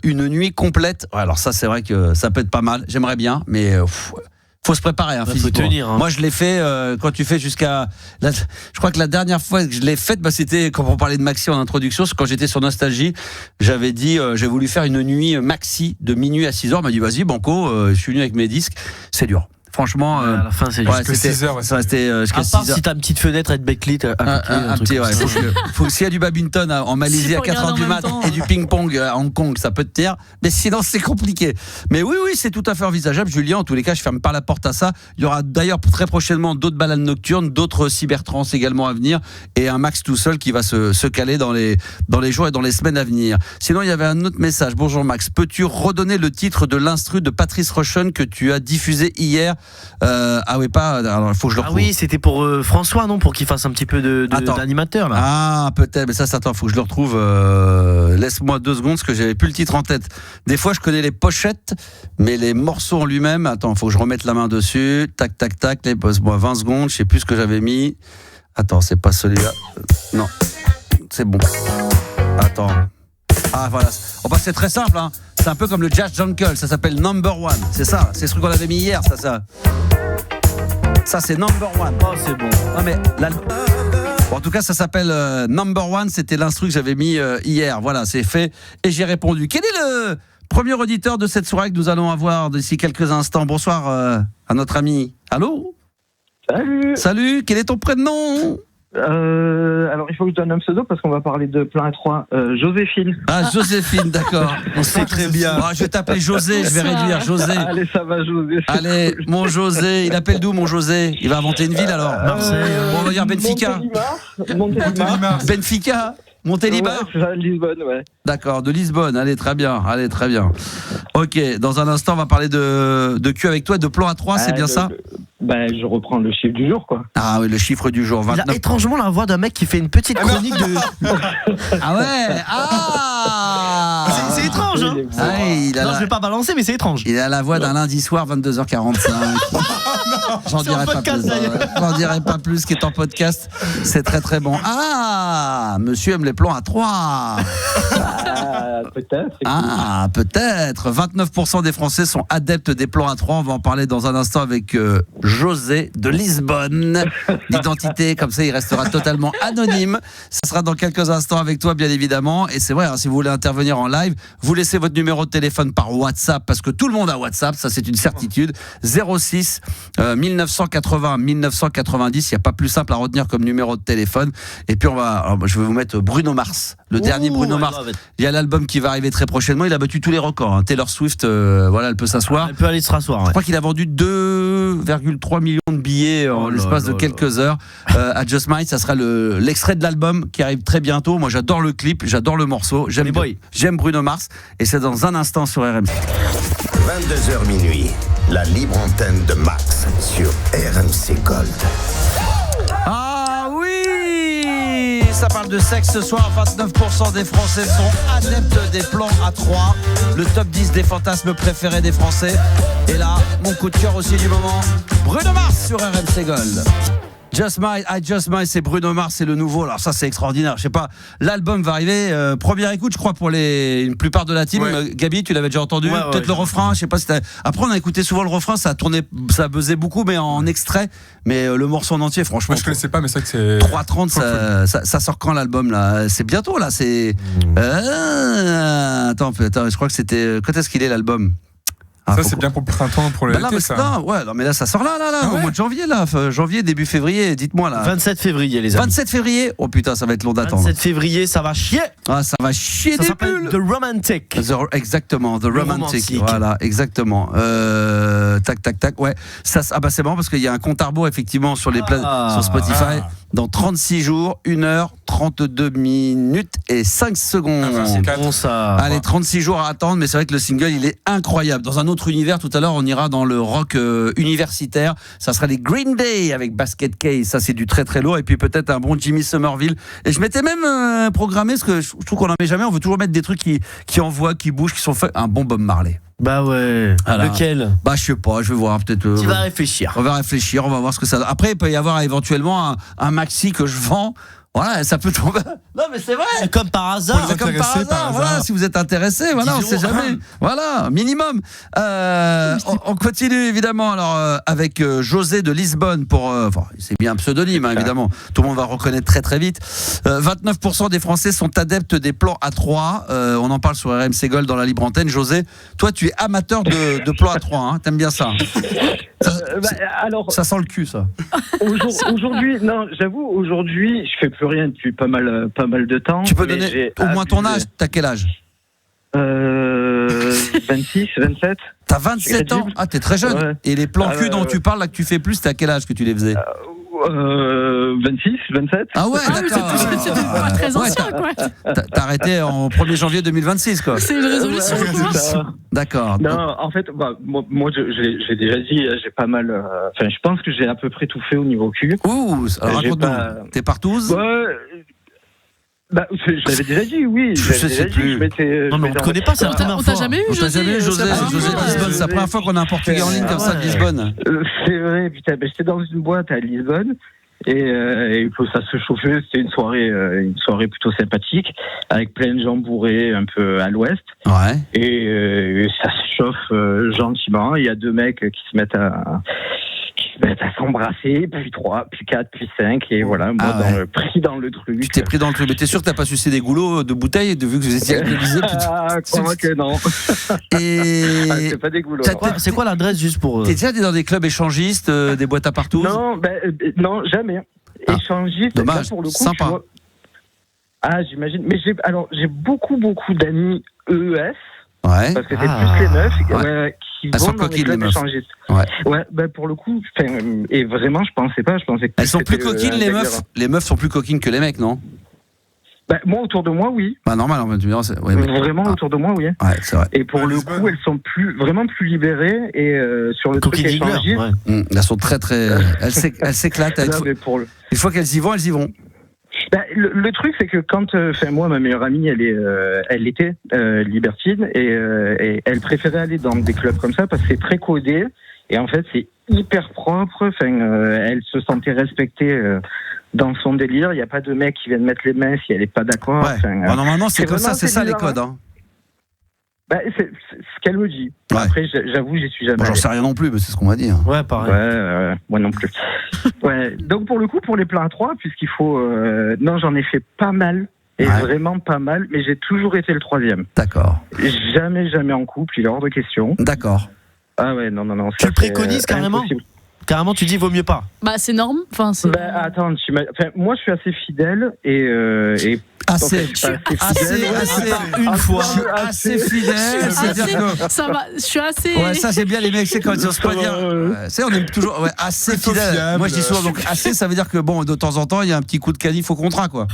Speaker 2: une nuit complète. Ouais, alors ça c'est vrai que ça peut être pas mal, j'aimerais bien, mais faut se préparer physiquement.
Speaker 3: Faut tenir,
Speaker 2: Moi je l'ai fait quand tu fais jusqu'à je crois que la dernière fois que je l'ai faite, c'était quand on parlait de Maxi en introduction, c'est quand j'étais sur Nostalgie, j'avais dit j'ai voulu faire une nuit Maxi de minuit à 6h, on m'a dit vas-y banco, je suis venu avec mes disques, c'est dur. Franchement,
Speaker 3: à la fin, c'est
Speaker 6: jusqu'à 6h.
Speaker 2: Ça restait jusqu'à 6h.
Speaker 3: À part si t'as une petite fenêtre à être backlit,
Speaker 2: un petit, ouais. Faut s'il y a du badminton en Malaisie à 4h du mat et du ping-pong à Hong Kong, ça peut te tenir. Mais sinon, c'est compliqué. Mais oui, c'est tout à fait envisageable, Julien. En tous les cas, je ferme pas la porte à ça. Il y aura d'ailleurs très prochainement d'autres balades nocturnes, d'autres cybertrans également à venir et un Max tout seul qui va se caler dans les jours et dans les semaines à venir. Sinon, il y avait un autre message. Bonjour Max, peux-tu redonner le titre de l'instru de Patrice Rochon que tu as diffusé hier? Alors il faut que je le retrouve.
Speaker 3: Ah oui, c'était pour François, non, pour qu'il fasse un petit peu d'animateur là.
Speaker 2: Ah peut-être, mais ça attends, faut que je le retrouve. Laisse-moi 2 secondes parce que j'avais plus le titre en tête. Des fois je connais les pochettes, mais les morceaux en lui-même. Attends, faut que je remette la main dessus. Tac tac tac. Laisse-moi 20 secondes. Je sais plus ce que j'avais mis. Attends, c'est pas celui-là. Non, c'est bon. Attends. Ah voilà. C'est très simple, hein. C'est un peu comme le Jazz Jungle, ça s'appelle Number One. C'est ça, c'est ce qu'on avait mis hier, ça. Ça c'est Number One.
Speaker 3: Oh c'est bon.
Speaker 2: Ah mais en tout cas ça s'appelle Number One, c'était l'instru que j'avais mis hier. Voilà, c'est fait et j'ai répondu. Quel est le premier auditeur de cette soirée que nous allons avoir d'ici quelques instants? Bonsoir à notre ami. Allô? Salut, quel est ton prénom?
Speaker 7: Alors il faut que je donne un pseudo parce qu'on va parler de plein à 3. Joséphine.
Speaker 2: Ah Joséphine, d'accord. On sait très bien. Je vais t'appeler José, je vais réduire José.
Speaker 7: Allez, ça va José.
Speaker 2: Allez, mon José, il appelle d'où mon José? Il va inventer une ville alors? Marseille. Bon, on va dire Benfica.
Speaker 7: Montélimar.
Speaker 2: Benfica. Montélimar.
Speaker 7: Ouais, c'est ça, Lisbonne, ouais.
Speaker 2: D'accord, de Lisbonne. Allez, très bien. Ok, dans un instant, on va parler de cul avec toi, de plan à 3, c'est bien ça?
Speaker 7: Je reprends le chiffre du jour, quoi.
Speaker 2: Ah oui, le chiffre du jour, 29.
Speaker 3: Il a étrangement la voix d'un mec qui fait une petite chronique de...
Speaker 2: Ah ouais. Ah
Speaker 3: c'est étrange, hein. Je vais pas balancer, mais c'est étrange.
Speaker 2: Il a la voix d'un lundi soir, 22h45. J'en dirai pas plus. J'en dirai pas plus, qui est en podcast. C'est très très bon. Ah, monsieur aime les plans à 3.
Speaker 7: peut-être.
Speaker 2: Ah, peut-être. 29% des Français sont adeptes des plans à 3. On va en parler dans un instant avec José de Lisbonne. L'identité, comme ça, il restera totalement anonyme. Ça sera dans quelques instants avec toi, bien évidemment. Et c'est vrai, si vous voulez intervenir en live, vous laissez votre numéro de téléphone par WhatsApp, parce que tout le monde a WhatsApp, ça c'est une certitude. 06 1980 1990. Il n'y a pas plus simple à retenir comme numéro de téléphone. Et puis je vais vous mettre Bruno Mars, le dernier Bruno Mars. Il y a l'album qui va arriver très prochainement. Il a battu tous les records. Taylor Swift, elle peut s'asseoir.
Speaker 3: Elle peut aller se rasseoir. Ouais.
Speaker 2: Je crois qu'il a vendu 2,3 millions de billets en l'espace de quelques heures. À Just Mine, ça sera l'extrait de l'album qui arrive très bientôt. Moi, j'adore le clip, j'adore le morceau. J'aime Bruno Mars. Et c'est dans un instant sur RMC.
Speaker 1: 22h minuit, la libre antenne de Max sur RMC Gold.
Speaker 2: Ah oui, ça parle de sexe ce soir. 29% des Français sont adeptes des plans à 3. Le top 10 des fantasmes préférés des Français. Et là, mon coup de cœur aussi du moment, Bruno Mars sur RMC Gold. Just Mine, c'est Bruno Mars, c'est le nouveau. Alors ça, c'est extraordinaire. Je sais pas, l'album va arriver. Première écoute, je crois, pour une plupart de la team. Ouais. Gabi, tu l'avais déjà entendu. Peut-être le refrain. Je sais pas si après, on a écouté souvent le refrain. Ça a tourné, ça buzzait beaucoup, mais en extrait. Mais le morceau en entier, franchement.
Speaker 6: Moi, je connaissais pas, mais c'est vrai que c'est
Speaker 2: 3h30. Ça sort quand l'album là? C'est bientôt là. C'est. Attends, je crois que c'était. Quand est-ce qu'il est l'album?
Speaker 6: Ça c'est bien pour le printemps, pour l'été, ça.
Speaker 2: Non, mais là ça sort là, au mois de janvier, janvier, début février, dites-moi là.
Speaker 3: 27 février, les amis.
Speaker 2: 27 février. Oh putain, ça va être long d'attendre.
Speaker 3: 27 févrisé, ça va chier.
Speaker 2: Ah, ça va chier des bulles.
Speaker 3: The Romantic.
Speaker 2: Exactement, The Romantic. Voilà, exactement. Tac, ouais. C'est marrant parce qu'il y a un compte à rebours effectivement sur les sur Spotify. Dans 36 jours, 1h, 32 minutes et 5 secondes.
Speaker 3: C'est bon ça.
Speaker 2: Allez, 36 jours à attendre, mais c'est vrai que le single, il est incroyable. Dans un autre univers, tout à l'heure, on ira dans le rock universitaire. Ça sera les Green Day avec Basket Case. Ça, c'est du très très lourd. Et puis peut-être un bon Jimmy Somerville. Et je m'étais même programmé, parce que je trouve qu'on n'en met jamais. On veut toujours mettre des trucs qui envoient, qui bougent, qui sont faits. Un bon Bob Marley.
Speaker 3: Bah ouais.
Speaker 2: Voilà.
Speaker 3: Lequel?
Speaker 2: Bah je sais pas, je vais voir peut-être.
Speaker 3: Tu vas réfléchir.
Speaker 2: On va réfléchir, on va voir ce que ça. Après, il peut y avoir éventuellement un maxi que je vends. Voilà, ça peut tomber. Non, mais c'est vrai.
Speaker 3: Comme par hasard.
Speaker 2: Comme par hasard. Voilà, si vous êtes intéressé, voilà, on sait jamais. Voilà, minimum. On continue évidemment alors avec José de Lisbonne c'est bien un pseudonyme évidemment. Tout le monde va reconnaître très très vite. 29% des Français sont adeptes des plans à 3. On en parle sur RMC Gold dans la libre antenne. José, toi tu es amateur de plans à 3, hein. T'aimes bien ça?
Speaker 7: Alors,
Speaker 2: ça sent le cul, ça.
Speaker 7: Aujourd'hui, non, j'avoue, aujourd'hui, je fais plus rien depuis pas mal de temps.
Speaker 2: Tu peux donner au moins ton âge? T'as quel âge?
Speaker 7: 26, 27.
Speaker 2: T'as 27 ans? Ah, t'es très jeune. Ouais. Et les plans cul dont tu parles, là, que tu fais plus, t'es à quel âge que tu les faisais?
Speaker 7: 26, 27.
Speaker 2: Ah ouais, d'accord.
Speaker 4: C'était pas très ancien, quoi.
Speaker 2: T'as arrêté en 1er janvier 2026, quoi.
Speaker 4: C'est une résolution, quoi.
Speaker 2: D'accord.
Speaker 7: Non, en fait, moi, j'ai déjà dit, j'ai pas mal. Enfin, je pense que j'ai à peu près tout fait au niveau cul.
Speaker 2: Ouh, alors raconte-nous. T'es partouze?
Speaker 7: Je l'avais déjà dit, oui.
Speaker 2: Je sais plus.
Speaker 3: Non, mais on ne connaît pas, c'est la première fois.
Speaker 4: On t'a jamais eu, José?
Speaker 2: José de Lisbonne. C'est la première fois qu'on a un Portugais en ligne comme ça de Lisbonne.
Speaker 7: C'est vrai, putain. J'étais dans une boîte à Lisbonne. Et ça se chauffait, c'était une soirée plutôt sympathique, avec plein de gens bourrés un peu à l'ouest.
Speaker 2: Ouais.
Speaker 7: Et ça se chauffe gentiment. Il y a deux mecs qui se mettent à s'embrasser, puis 3, puis 4, puis 5, et voilà, moi pris dans le truc.
Speaker 2: Tu t'es pris dans le truc, mais t'es sûr que t'as pas sucé des goulots de bouteilles, vu que vous étiez alcoolisé?
Speaker 7: Crois-moi que non.
Speaker 2: Et
Speaker 7: c'est pas des goulots.
Speaker 3: C'est quoi l'adresse juste pour...
Speaker 2: T'es déjà allé dans des clubs échangistes, des boîtes à partout?
Speaker 7: Non, jamais. Échangiste,
Speaker 2: dommage,
Speaker 7: pour le coup,
Speaker 2: sympa.
Speaker 7: J'imagine. Mais j'ai beaucoup beaucoup d'amis EES.
Speaker 2: Ouais.
Speaker 7: Parce que c'est plus les meufs qui vont dans les clubs échangistes. Ouais, pour le coup, et vraiment, je pensais que
Speaker 2: elles sont plus coquines, les meufs. Les meufs sont plus coquines que les mecs, non?
Speaker 7: Moi, autour de moi, oui.
Speaker 2: Normal,
Speaker 7: vraiment, autour de moi, oui.
Speaker 2: Ouais, c'est vrai.
Speaker 7: Et pour le coup, elles sont vraiment plus libérées, et sur le truc échangiste.
Speaker 2: Elles sont très, très. Elles s'éclatent. Une fois qu'elles y vont, elles y vont.
Speaker 7: Le truc, c'est que quand, moi, ma meilleure amie, elle était libertine, et elle préférait aller dans des clubs comme ça parce que c'est très codé, et en fait, c'est hyper propre. Elle se sentait respectée dans son délire. Il n'y a pas de mec qui vienne mettre les mains si elle n'est pas d'accord.
Speaker 2: Ouais. Normalement, c'est comme ça, c'est ça les codes. Hein.
Speaker 7: Bah, c'est ce qu'elle me dit.
Speaker 2: Ouais.
Speaker 7: Après, j'avoue, j'y suis jamais
Speaker 2: Moi, j'en
Speaker 7: allé.
Speaker 2: sais rien non plus, mais c'est ce qu'on m'a dit.
Speaker 3: Ouais, pareil.
Speaker 7: Ouais, moi non plus. Ouais. Donc pour le coup, pour les plats à 3, puisqu'il faut... Non, j'en ai fait pas mal, et vraiment pas mal, mais j'ai toujours été le 3e.
Speaker 2: D'accord.
Speaker 7: Jamais en couple, il est hors de question.
Speaker 2: D'accord.
Speaker 7: Ah ouais, non.
Speaker 3: Tu le préconises carrément
Speaker 7: impossible.
Speaker 3: Carrément, tu dis vaut mieux pas.
Speaker 4: Bah, c'est norme. Enfin, c'est.
Speaker 7: Bah, attends, moi je suis assez fidèle et
Speaker 2: Assez.
Speaker 7: en fait, je suis pas fidèle.
Speaker 2: Assez.
Speaker 3: Une fois.
Speaker 2: Assez fidèle. C'est-à-dire que.
Speaker 4: Ça va, je suis assez.
Speaker 2: Ouais, ça c'est bien les mecs, c'est quand ils osent pas dire. On est toujours assez
Speaker 6: Plutôt
Speaker 2: fidèle.
Speaker 6: fiable.
Speaker 2: Moi je dis souvent donc assez, ça veut dire que bon, de temps en temps, il y a un petit coup de canif au contrat quoi.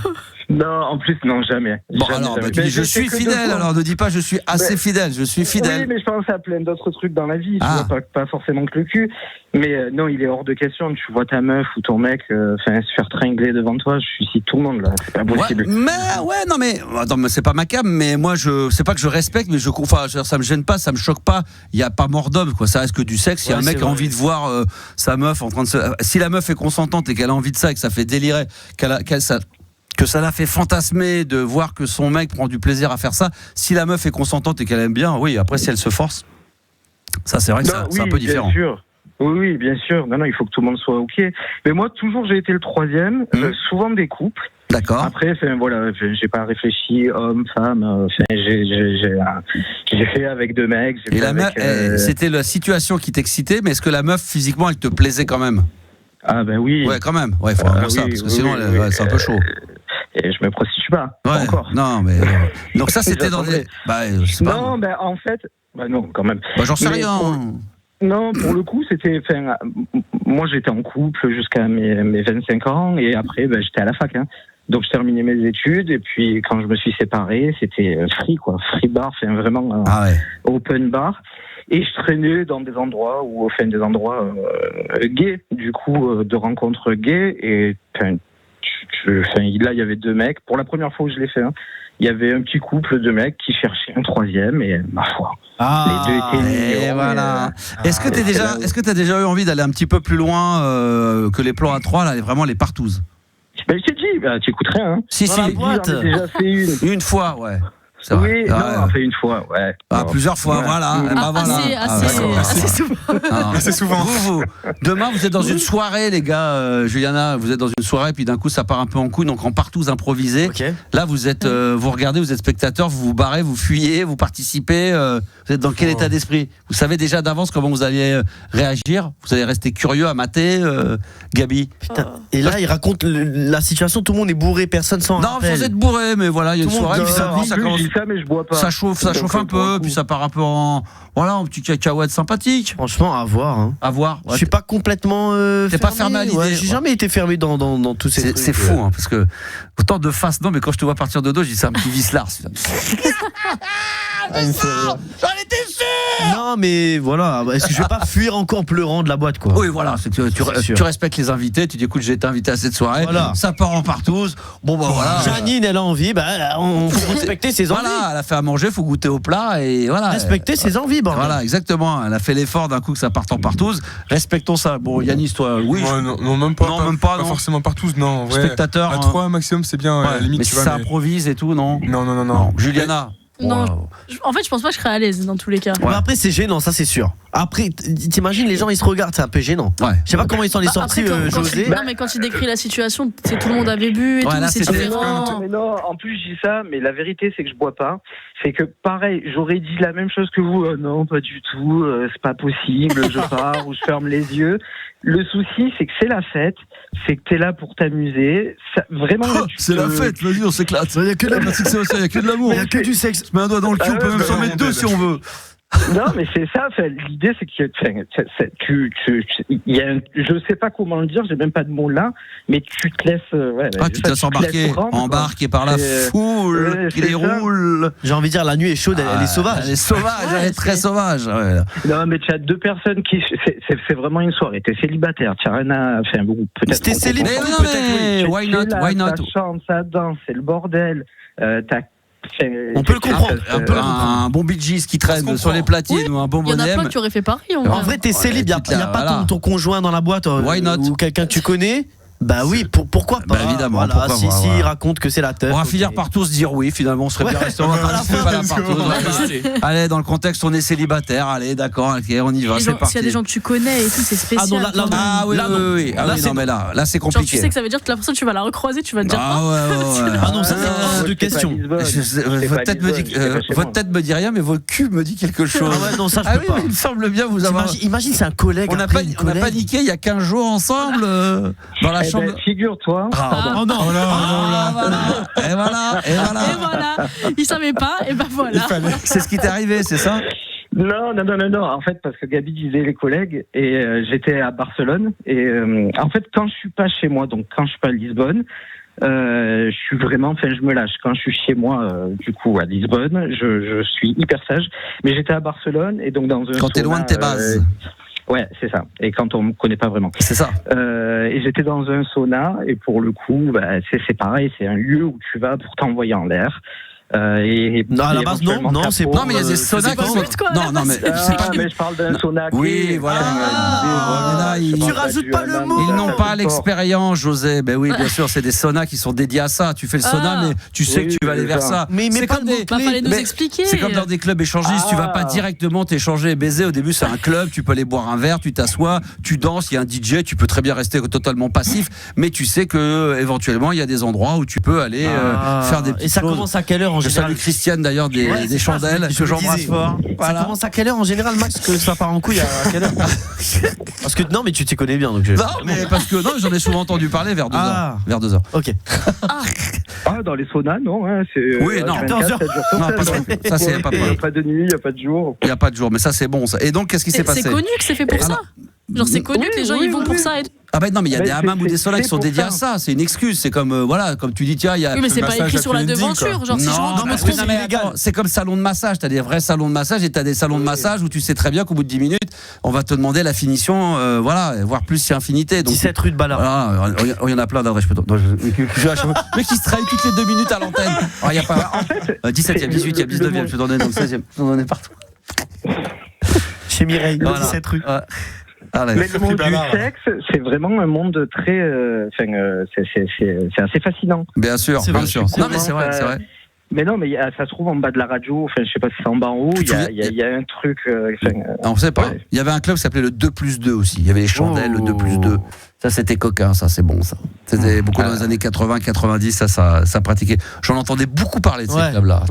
Speaker 7: Non, en plus, non, jamais.
Speaker 2: Bon
Speaker 7: Jamais,
Speaker 2: alors,
Speaker 7: jamais.
Speaker 2: bah, tu dis
Speaker 7: Mais
Speaker 2: je
Speaker 7: sais
Speaker 2: suis
Speaker 7: que deux
Speaker 2: fidèle.
Speaker 7: fois.
Speaker 2: Alors ne dis pas je suis assez fidèle. Je suis
Speaker 7: Oui,
Speaker 2: fidèle.
Speaker 7: mais je pense à plein d'autres trucs dans la vie. Tu
Speaker 2: Ah.
Speaker 7: vois, pas forcément que le cul. Mais non, il est hors de question. Tu vois ta meuf ou ton mec se faire tringler devant toi. Je suicide tout le monde, là. C'est pas possible.
Speaker 2: Non mais attends, mais c'est pas ma cam, mais moi c'est pas que je respecte, mais ça me gêne pas, ça me choque pas. Il y a pas mort d'homme quoi. Ça reste que du sexe. Si un mec a envie de voir sa meuf en train de si la meuf est consentante et qu'elle a envie de ça et que ça fait délirer, que ça l'a fait fantasmer de voir que son mec prend du plaisir à faire ça. Si la meuf est consentante et qu'elle aime bien, oui. Après, si elle se force, ça c'est vrai que c'est un peu différent.
Speaker 7: Bien sûr. Oui, bien sûr. Non, il faut que tout le monde soit ok. Mais moi, toujours, j'ai été le 3e. Souvent des couples.
Speaker 2: D'accord.
Speaker 7: Après, voilà, j'ai pas réfléchi homme, femme. J'ai fait avec 2 mecs.
Speaker 2: Et la meuf, c'était la situation qui t'excitait, mais est-ce que la meuf physiquement, elle te plaisait quand même?
Speaker 7: Ah ben oui.
Speaker 2: Ouais, quand même. Ouais, faut avoir ça, parce que sinon, c'est un peu chaud.
Speaker 7: Et je me prostitue pas. Pas encore.
Speaker 2: Non, mais donc ça, c'était dans des.
Speaker 7: Non, ben en fait, non, quand même.
Speaker 2: J'en sais rien.
Speaker 7: Non, pour le coup, c'était. Moi, j'étais en couple jusqu'à mes 25 ans, et après, j'étais à la fac. Hein. Donc, je terminais mes études, et puis quand je me suis séparé, c'était free bar, vraiment open bar. Et je traînais dans des endroits gays, du coup, de rencontres gays, et là, il y avait 2 mecs. Pour la première fois où je l'ai fait, il y avait un petit couple de mecs qui cherchaient un 3e, et ma foi. Les 2 étaient mignons.
Speaker 2: Et voilà. Est-ce que tu as déjà eu envie d'aller un petit peu plus loin que les plans à 3, là, vraiment les partouzes?
Speaker 7: Je t'ai dit, tu écoutes rien. Hein.
Speaker 2: Si.
Speaker 7: J'en ai déjà fait une.
Speaker 2: Une fois, ouais.
Speaker 7: Oui, on fait une fois, ouais.
Speaker 2: Plusieurs fois, voilà.
Speaker 4: Assez souvent.
Speaker 6: Assez souvent.
Speaker 2: Demain, vous êtes dans une soirée, les gars. Juliana, vous êtes dans une soirée, puis d'un coup, ça part un peu en couille, donc en partouze improvisée.
Speaker 3: Okay.
Speaker 2: Là, vous êtes, vous regardez, vous êtes spectateur, vous vous barrez, vous fuyez, vous participez. Vous êtes dans quel état d'esprit? Vous savez déjà d'avance comment vous allez réagir? Vous allez rester curieux à mater, Gabi?
Speaker 3: Putain. Et là, il raconte la situation, tout le monde est bourré, personne s'en rappelle.
Speaker 2: Non, sans être bourré, mais voilà, il y a une soirée, puis ça commence.
Speaker 7: Ça, mais je bois pas.
Speaker 2: Ça chauffe un peu, puis ça part un peu en petit cacahuète sympathique.
Speaker 3: Franchement, à voir. Hein.
Speaker 2: À voir.
Speaker 3: Je suis pas complètement.
Speaker 2: T'es pas fermé à l'idée.
Speaker 3: J'ai jamais été fermé dans tous ces trucs.
Speaker 2: C'est fou, hein, parce que autant de face, non, mais quand je te vois partir de dos, je dis c'est un petit vicelard. J'en étais sûr.
Speaker 3: Non, mais voilà. Est-ce que je vais pas fuir encore en pleurant de la boîte, quoi?
Speaker 2: Oui, voilà. C'est que tu respectes les invités. Tu dis, écoute, j'ai été invité à cette soirée. Voilà. Ça part en partouze. Bon, voilà.
Speaker 3: Janine, elle a envie. On faut respecter ses envies.
Speaker 2: Voilà, elle a fait à manger, faut goûter au plat et voilà.
Speaker 3: Respecter ses envies, bordel.
Speaker 2: Voilà, exactement. Elle a fait l'effort d'un coup que ça parte en partouze. Respectons ça. Bon, Yanis, toi, oui.
Speaker 6: Non, même pas.
Speaker 2: Non, même pas.
Speaker 6: Pas forcément partouze, non. Ouais.
Speaker 2: Spectateur.
Speaker 6: À 3 maximum, c'est bien. À la limite,
Speaker 2: mais
Speaker 6: tu
Speaker 2: si
Speaker 6: vois,
Speaker 2: ça improvise et tout, non.
Speaker 6: Non.
Speaker 2: Juliana.
Speaker 4: Non, en fait, je pense pas que je serais à l'aise dans tous les cas.
Speaker 3: Ouais. Mais après, c'est gênant, ça c'est sûr. Après, t'imagines, les gens ils se regardent, c'est un peu gênant.
Speaker 2: Ouais.
Speaker 3: Je sais pas comment ils s'en sont sortis, José.
Speaker 4: Non, mais quand il décrit la situation, tout le monde avait bu et tout, c'est différent.
Speaker 7: Mais non, en plus, je dis ça, mais la vérité, c'est que je bois pas. C'est que pareil, j'aurais dit la même chose que vous. Non, pas du tout, c'est pas possible, je pars ou je ferme les yeux. Le souci, c'est que c'est la fête, c'est que t'es là pour t'amuser. Ça, vraiment,
Speaker 2: c'est la fête, vas-y, on s'éclate. Il y a que de la musique, il y a que de l'amour.
Speaker 3: Il y a que du sexe.
Speaker 2: Je mets un doigt dans le cul, on peut même s'en mettre 2 si on veut.
Speaker 7: Non, mais c'est ça. L'idée, c'est que je sais pas comment le dire. J'ai même pas de mots là. Mais tu te laisses.
Speaker 2: Tu te laisses embarquer par la foule qui déroule.
Speaker 3: J'ai envie de dire, la nuit est chaude, elle est sauvage.
Speaker 2: Elle est sauvage, elle est très sauvage. Ouais.
Speaker 7: Non, mais tu as 2 personnes qui. C'est vraiment une soirée. T'es célibataire. Tu n'as rien à. Enfin, peut-être.
Speaker 3: C'était célibataire.
Speaker 2: Mais why not?
Speaker 7: Ça chante, ça danse, c'est le bordel.
Speaker 3: On peut le comprendre.
Speaker 2: Un bon Bee Gees qui traîne sur les platines ou un bon Bonhomme.
Speaker 4: Il y en a plein qui auraient fait pareil.
Speaker 3: En vrai, t'es célib, il n'y a pas ton conjoint dans la boîte ou quelqu'un que tu connais. Bah oui, pourquoi pas.
Speaker 2: Bah évidemment,
Speaker 3: voilà,
Speaker 2: pourquoi pas,
Speaker 3: s'il
Speaker 2: voilà.
Speaker 3: raconte que c'est la teuf.
Speaker 2: On va finir par tous dire oui, finalement, on serait bien resté. On va pas rester pas là partout. Allez, dans le contexte, on est célibataire. Allez, d'accord, ok, on y va,
Speaker 4: Les
Speaker 2: c'est
Speaker 4: gens-
Speaker 2: parti.
Speaker 4: S'il y a des gens que tu connais et tout, c'est spécial.
Speaker 2: Ah oui,
Speaker 3: Là,
Speaker 2: oui,
Speaker 3: non.
Speaker 2: oui. Ah
Speaker 3: Là,
Speaker 2: oui,
Speaker 3: c'est
Speaker 2: non, mais là, c'est
Speaker 4: Genre,
Speaker 2: compliqué.
Speaker 4: tu sais que ça veut dire que la personne, tu vas la recroiser, tu vas te dire.
Speaker 2: Ah ouais.
Speaker 3: Ah non, ça c'est hors de question.
Speaker 2: Votre tête me dit rien, mais votre cul me dit quelque chose.
Speaker 3: Ah ouais, non, ça je
Speaker 2: Ah
Speaker 3: peux
Speaker 2: oui,
Speaker 3: pas.
Speaker 2: mais il me semble bien vous avoir.
Speaker 3: Imagine, c'est un collègue.
Speaker 2: On a paniqué il y a 15 jours ensemble dans la chambre.
Speaker 7: Figure-toi.
Speaker 3: Oh non.
Speaker 2: Et voilà.
Speaker 4: Et voilà, il savait pas, et ben voilà.
Speaker 2: C'est ce qui t'est arrivé, c'est ça?
Speaker 7: Non. En fait, parce que Gabi disait les collègues, et j'étais à Barcelone. Et en fait, quand je suis pas chez moi, donc quand je suis pas à Lisbonne, je suis vraiment, je me lâche. Quand je suis chez moi, du coup, à Lisbonne, je suis hyper sage. Mais j'étais à Barcelone, et donc dans un
Speaker 2: Quand t'es loin de tes bases.
Speaker 7: Ouais, c'est ça. Et quand on me connaît pas vraiment.
Speaker 2: C'est ça.
Speaker 7: Et j'étais dans un sauna, et pour le coup, c'est pareil, c'est un lieu où tu vas pour t'envoyer en l'air.
Speaker 3: Non, à la base, non, c'est pas.
Speaker 2: Non, mais il y a des saunas qui sont. Non, mais c'est pas.
Speaker 7: Mais je parle d'un sauna.
Speaker 2: Oui, voilà.
Speaker 3: Tu rajoutes pas le mot.
Speaker 2: Ils n'ont pas l'expérience, José. Ben oui, bien sûr, c'est des saunas qui sont dédiés à ça. Tu fais le sauna, mais tu sais que tu vas aller vers ça.
Speaker 3: Mais
Speaker 2: c'est comme des.
Speaker 4: Fallait nous expliquer.
Speaker 2: C'est comme dans des clubs échangistes. Tu vas pas directement t'échanger et baiser. Au début, c'est un club. Tu peux aller boire un verre, tu t'assois, tu danses. Il y a un DJ. Tu peux très bien rester totalement passif, mais tu sais que éventuellement, il y a des endroits où tu peux aller faire des petites choses.
Speaker 3: Et ça commence à quelle heure en
Speaker 2: Je
Speaker 3: général?
Speaker 2: salue Christiane d'ailleurs des chandelles que j'embrasse fort.
Speaker 3: Ça commence à quelle heure en général, Max, que ça part en couille à quelle heure? Parce que non, mais tu t'y connais bien donc.
Speaker 2: Non, mais parce que non, j'en ai souvent entendu parler vers 2h. Vers 2h.
Speaker 3: Ok.
Speaker 7: Dans les saunas, non. C'est,
Speaker 2: oui, non.
Speaker 7: 24, 7 jours sur 7.
Speaker 2: Ça, c'est pas de
Speaker 7: Il n'y a pas de nuit, il n'y a pas de jour.
Speaker 2: Il n'y a pas de jour, mais ça, c'est bon. Ça. Et donc, qu'est-ce qui s'est passé?
Speaker 4: C'est connu que c'est fait pour ça. Genre, c'est connu que les gens ils vont pour ça.
Speaker 2: Ah ben non, mais il y a des hammams ou des saunas qui sont dédiés à ça. C'est une excuse. C'est comme comme tu dis, tiens, il y a.
Speaker 4: Oui, mais c'est pas écrit sur la devanture. Genre, si je rentre, je me trompe.
Speaker 2: C'est comme salon de massage. T'as des vrais salons de massage et t'as des salons de massage où tu sais très bien qu'au bout de 10 minutes, on va te demander la finition, voire plus si infinité. Donc
Speaker 3: 17 rue de Ballard.
Speaker 2: Voilà, il y en a plein d'adresses. Mais qui se trahit toutes les 2 minutes à l'antenne. Il y a pas. 17e, 18e, 19e. Je te donnais dans le 16e. Je te donnais partout.
Speaker 3: Chez Mireille, 17 rue.
Speaker 7: Mais le monde du sexe, c'est vraiment un monde très. C'est assez fascinant.
Speaker 2: Bien sûr, bien sûr. Non, mais c'est vrai, c'est vrai.
Speaker 7: Mais non, mais ça se trouve en bas de la radio. Enfin, je sais pas si c'est en bas en haut. Il y a un truc.
Speaker 2: On sait pas. Il y avait un club qui s'appelait le 2+2 aussi. Il y avait les chandelles, le 2+2. Ça, c'était coquin, ça, c'est bon, ça. C'était beaucoup dans les années 80, 90, ça pratiquait. J'en entendais beaucoup parler de ces clubs-là.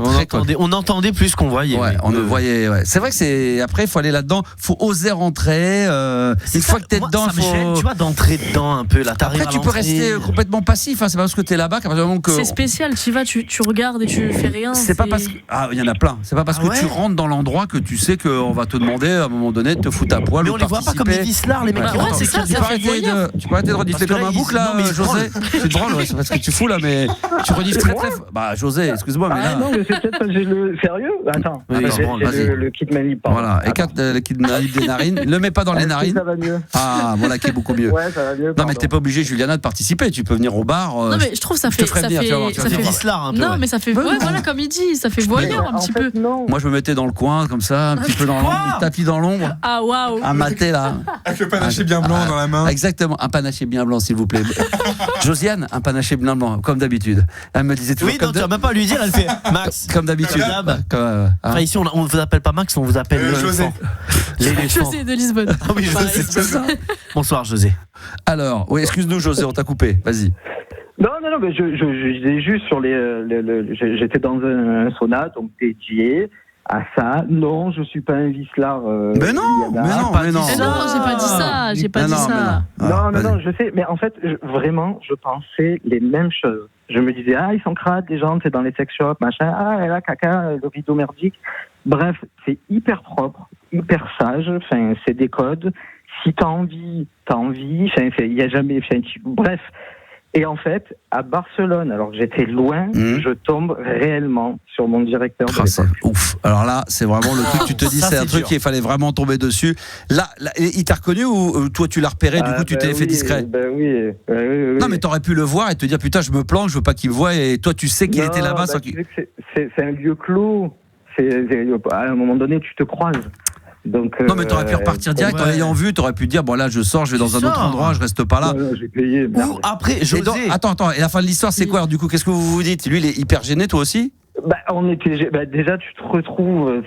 Speaker 3: On entendait plus qu'on voyait.
Speaker 2: Ouais, on le voyait, ouais. C'est vrai que c'est. Après, il faut aller là-dedans, faut oser rentrer. Une fois que t'es dedans,
Speaker 3: ça me gêne, tu vois, d'entrer dedans un peu. Là,
Speaker 2: après, tu peux rester complètement passif, hein. C'est pas parce que t'es là-bas qu'à partir du moment que.
Speaker 4: C'est spécial, tu vas, tu regardes et tu fais rien.
Speaker 2: C'est pas parce que. Ah, il y en a plein. C'est pas parce que tu rentres dans l'endroit que tu sais qu'on va te demander à un moment donné de te foutre à poil.
Speaker 3: Mais on les voit pas comme des vislards, les mecs.
Speaker 4: Ouais, c'est ça, ça fait voyeur.
Speaker 2: Tu peux arrêter de rediffer comme un bouc là, José. Tu te branles, c'est parce que tu fous là, mais tu rediffes très très. Bah, José, excuse-moi, mais là.
Speaker 7: Non, mais c'est peut-être j'ai le. Sérieux? Attends, j'ai le kit manip.
Speaker 2: Voilà, écarte le kit manip des narines. Le mets pas dans les narines.
Speaker 7: Ça va mieux.
Speaker 2: Ah, voilà qui est beaucoup mieux.
Speaker 7: Ouais, ça va mieux.
Speaker 2: Non, mais t'es pas obligé, Juliana, de participer. Tu peux venir au bar.
Speaker 4: Non, mais je trouve ça fait. Ça fait
Speaker 3: vislards un peu.
Speaker 4: Non, mais ça fait. Ouais, voilà, comme il dit, ça fait voyeur un petit peu.
Speaker 2: Moi, je me mettais dans le coin, comme ça, un petit peu dans l'ombre, tapis dans l'ombre.
Speaker 4: Ah, waouh.
Speaker 2: Un maté là.
Speaker 6: Avec le panaché bien blanc dans la main.
Speaker 2: Exactement, un panaché bien blanc, s'il vous plaît. Josiane, un panaché bien blanc, comme d'habitude. Elle me disait toujours.
Speaker 3: Oui, non, tu vas même pas lui dire, elle fait Max.
Speaker 2: Comme d'habitude.
Speaker 3: Enfin, ici, on vous appelle pas Max, on vous appelle
Speaker 6: José.
Speaker 4: José de Lisbonne.
Speaker 3: Ah oui, José, c'est ça. Bonsoir, José.
Speaker 2: Alors, oui, excuse-nous, José, on t'a coupé. Vas-y.
Speaker 7: Non, mais je disais juste sur j'étais dans un sauna, donc dédié à ça. Non, je suis pas un vislard.
Speaker 2: Mais non.
Speaker 4: Non, j'ai pas dit ça. J'ai pas dit ça.
Speaker 7: Non, je sais. Mais en fait, vraiment, je pensais les mêmes choses. Je me disais, ils sont crades, les gens, c'est dans les sex shops, machin. Elle a caca, le rideau merdique. Bref, c'est hyper propre, hyper sage. Enfin, c'est des codes. Si t'as envie. Enfin, il y a jamais. Bref. Et en fait, à Barcelone, alors que j'étais loin, je tombe réellement sur mon directeur de l'époque.
Speaker 2: Ouf. Alors là, c'est vraiment le truc, tu te dis, c'est un truc qu'il fallait vraiment tomber dessus. Là, il t'a reconnu ou toi tu l'as repéré, du coup tu t'es fait discret?
Speaker 7: Oui.
Speaker 2: Non, mais t'aurais pu le voir et te dire, putain, je me planque, je veux pas qu'il me voie, et toi tu sais qu'il était là-bas sans qu'il.
Speaker 7: C'est un lieu clos. À un moment donné, tu te croises. Donc,
Speaker 2: Non, mais t'aurais pu repartir direct en l'ayant vu. T'aurais pu dire, bon là, je sors, je vais dans un autre endroit, je reste pas là.
Speaker 7: Non, j'ai payé. Merde.
Speaker 3: Ou après,
Speaker 2: Et
Speaker 3: José.
Speaker 2: donc, attends, et la fin de l'histoire, c'est quoi alors, du coup? Qu'est-ce que vous vous dites? Lui, il est hyper gêné, toi aussi?
Speaker 7: Déjà, tu te retrouves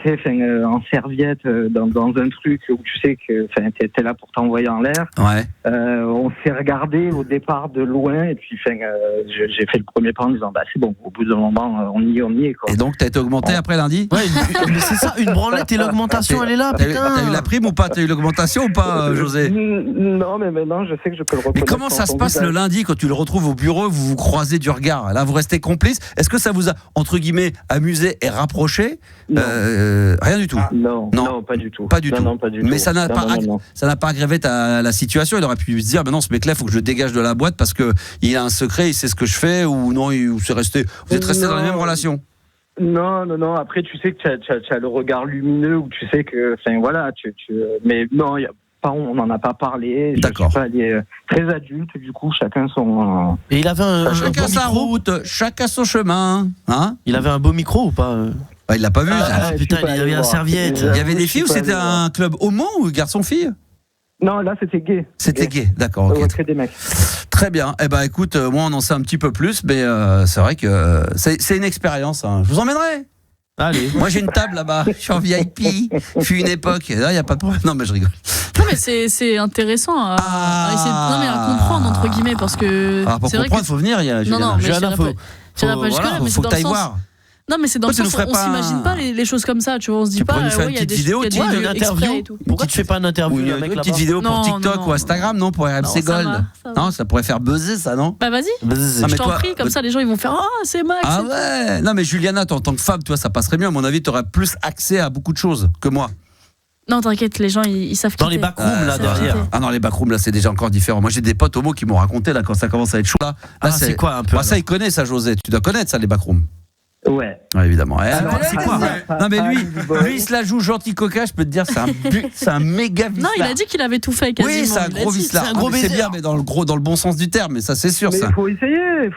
Speaker 7: en serviette dans un truc où tu sais que t'es là pour t'envoyer en l'air.
Speaker 2: Ouais.
Speaker 7: On s'est regardé au départ de loin et puis j'ai fait le premier pas en disant c'est bon, au bout d'un moment on y est quoi.
Speaker 2: Et donc, t'as été augmenté après lundi?
Speaker 3: Ouais, mais c'est ça, une branlette et l'augmentation, elle est là,
Speaker 2: T'as
Speaker 3: putain.
Speaker 2: eu la prime ou pas? T'as eu l'augmentation ou pas, José?
Speaker 7: Non, mais maintenant je sais que je peux le reconnaître.
Speaker 2: Mais comment ça se passe le lundi quand tu le retrouves au bureau, vous vous croisez du regard? Là, vous restez complices. Est-ce que ça vous a, entre guillemets, amusé et rapproché? Rien du tout.
Speaker 7: Non, pas du tout.
Speaker 2: Pas du tout.
Speaker 7: Non, pas du
Speaker 2: Mais
Speaker 7: tout.
Speaker 2: ça n'a pas aggravé la situation. Il aurait pu se dire, non, ce mec-là, il faut que je le dégage de la boîte parce que il a un secret, il sait ce que je fais, ou non, vous êtes resté dans la même relation.
Speaker 7: Non. Après, tu sais que tu as le regard lumineux où tu sais que, mais non, on n'en a pas parlé.
Speaker 2: D'accord.
Speaker 7: Je suis pas allé très adulte, du coup, chacun son.
Speaker 3: Et il avait un
Speaker 2: Chacun
Speaker 3: beau
Speaker 2: sa
Speaker 3: micro.
Speaker 2: route, chacun son chemin. Hein?
Speaker 3: Il avait un beau micro ou pas?
Speaker 2: Il l'a pas vu.
Speaker 3: Ah, putain, il avait un serviette.
Speaker 2: Il y avait des filles ou c'était un club homo ou garçon-fille?
Speaker 7: Non, là, c'était gay.
Speaker 2: C'était gay, d'accord.
Speaker 7: Au
Speaker 2: Ok.
Speaker 7: retrait des mecs.
Speaker 2: Très bien. Eh ben, écoute, moi, on en sait un petit peu plus, mais c'est vrai que c'est une expérience. Hein. Je vous emmènerai.
Speaker 3: Allez.
Speaker 2: Moi, j'ai une table là-bas. Je suis en VIP. Fut une époque. Là, il n'y a pas de problème. Non, mais je rigole.
Speaker 4: Non, mais c'est intéressant à essayer à comprendre, entre guillemets, parce que.
Speaker 2: Alors, pour
Speaker 4: c'est vrai
Speaker 2: comprendre, il faut venir.
Speaker 4: Non, mais
Speaker 3: J'irai
Speaker 4: j'irai pas jusque-là, mais c'est
Speaker 2: faut
Speaker 4: dans
Speaker 2: que
Speaker 4: le
Speaker 2: t'ailles
Speaker 4: sens.
Speaker 2: voir.
Speaker 4: Non, mais c'est dans le
Speaker 2: Pourquoi tu
Speaker 4: sens
Speaker 2: nous
Speaker 4: où on
Speaker 2: ferais pas
Speaker 4: s'imagine pas les choses comme ça, tu vois. On se dit
Speaker 2: Tu
Speaker 4: pas,
Speaker 2: pourrais nous faire
Speaker 4: il y a
Speaker 2: une
Speaker 4: des
Speaker 2: petite vidéo,
Speaker 4: il y a
Speaker 3: Ouais,
Speaker 4: des
Speaker 3: une
Speaker 4: exprès
Speaker 3: interview.
Speaker 4: et tout.
Speaker 3: Pourquoi tu fais pas une
Speaker 2: Ou
Speaker 3: interview
Speaker 2: une
Speaker 3: d'un mec
Speaker 2: petite
Speaker 3: là-bas?
Speaker 2: vidéo pour
Speaker 4: Non,
Speaker 2: TikTok
Speaker 4: non.
Speaker 2: ou Instagram, non? Pour RMC
Speaker 4: ça
Speaker 2: Gold.
Speaker 4: va.
Speaker 2: Non, ça pourrait faire buzzer, ça, non?
Speaker 4: Bah vas-y,
Speaker 2: Non,
Speaker 4: je
Speaker 2: mais
Speaker 4: t'en
Speaker 2: toi-
Speaker 4: prie, comme ça les gens ils vont faire c'est Max.
Speaker 2: Ah ouais. Non, mais Juliana, toi, en tant que femme, toi, ça passerait mieux. À mon avis, tu aurais plus accès à beaucoup de choses que moi.
Speaker 4: Non, t'inquiète, les gens ils savent
Speaker 3: Dans
Speaker 4: quitter.
Speaker 3: les backrooms là
Speaker 4: ça
Speaker 3: derrière.
Speaker 4: va.
Speaker 2: Ah non, les backrooms, là, c'est déjà encore différent. Moi, j'ai des potes homo qui m'ont raconté, là, quand ça commence à être chaud, là.
Speaker 3: Ah, c'est quoi un peu?
Speaker 2: Bah, ça, il connaît, ça, José. Tu dois connaître, ça, les backrooms.
Speaker 7: Ouais.
Speaker 2: Ouais, évidemment.
Speaker 3: c'est quoi?
Speaker 2: Non, mais lui, il se la joue gentil coca, je peux te dire, c'est un méga vislard.
Speaker 4: Non, il a dit qu'il avait tout fait quasiment.
Speaker 2: Oui, c'est un
Speaker 4: il a
Speaker 2: gros
Speaker 4: dit.
Speaker 2: vislard.
Speaker 3: c'est un gros
Speaker 2: Ah, mais c'est
Speaker 3: baiser.
Speaker 2: bien, mais dans le bon sens du terme, mais ça, c'est sûr,
Speaker 7: Mais
Speaker 2: ça.
Speaker 7: il faut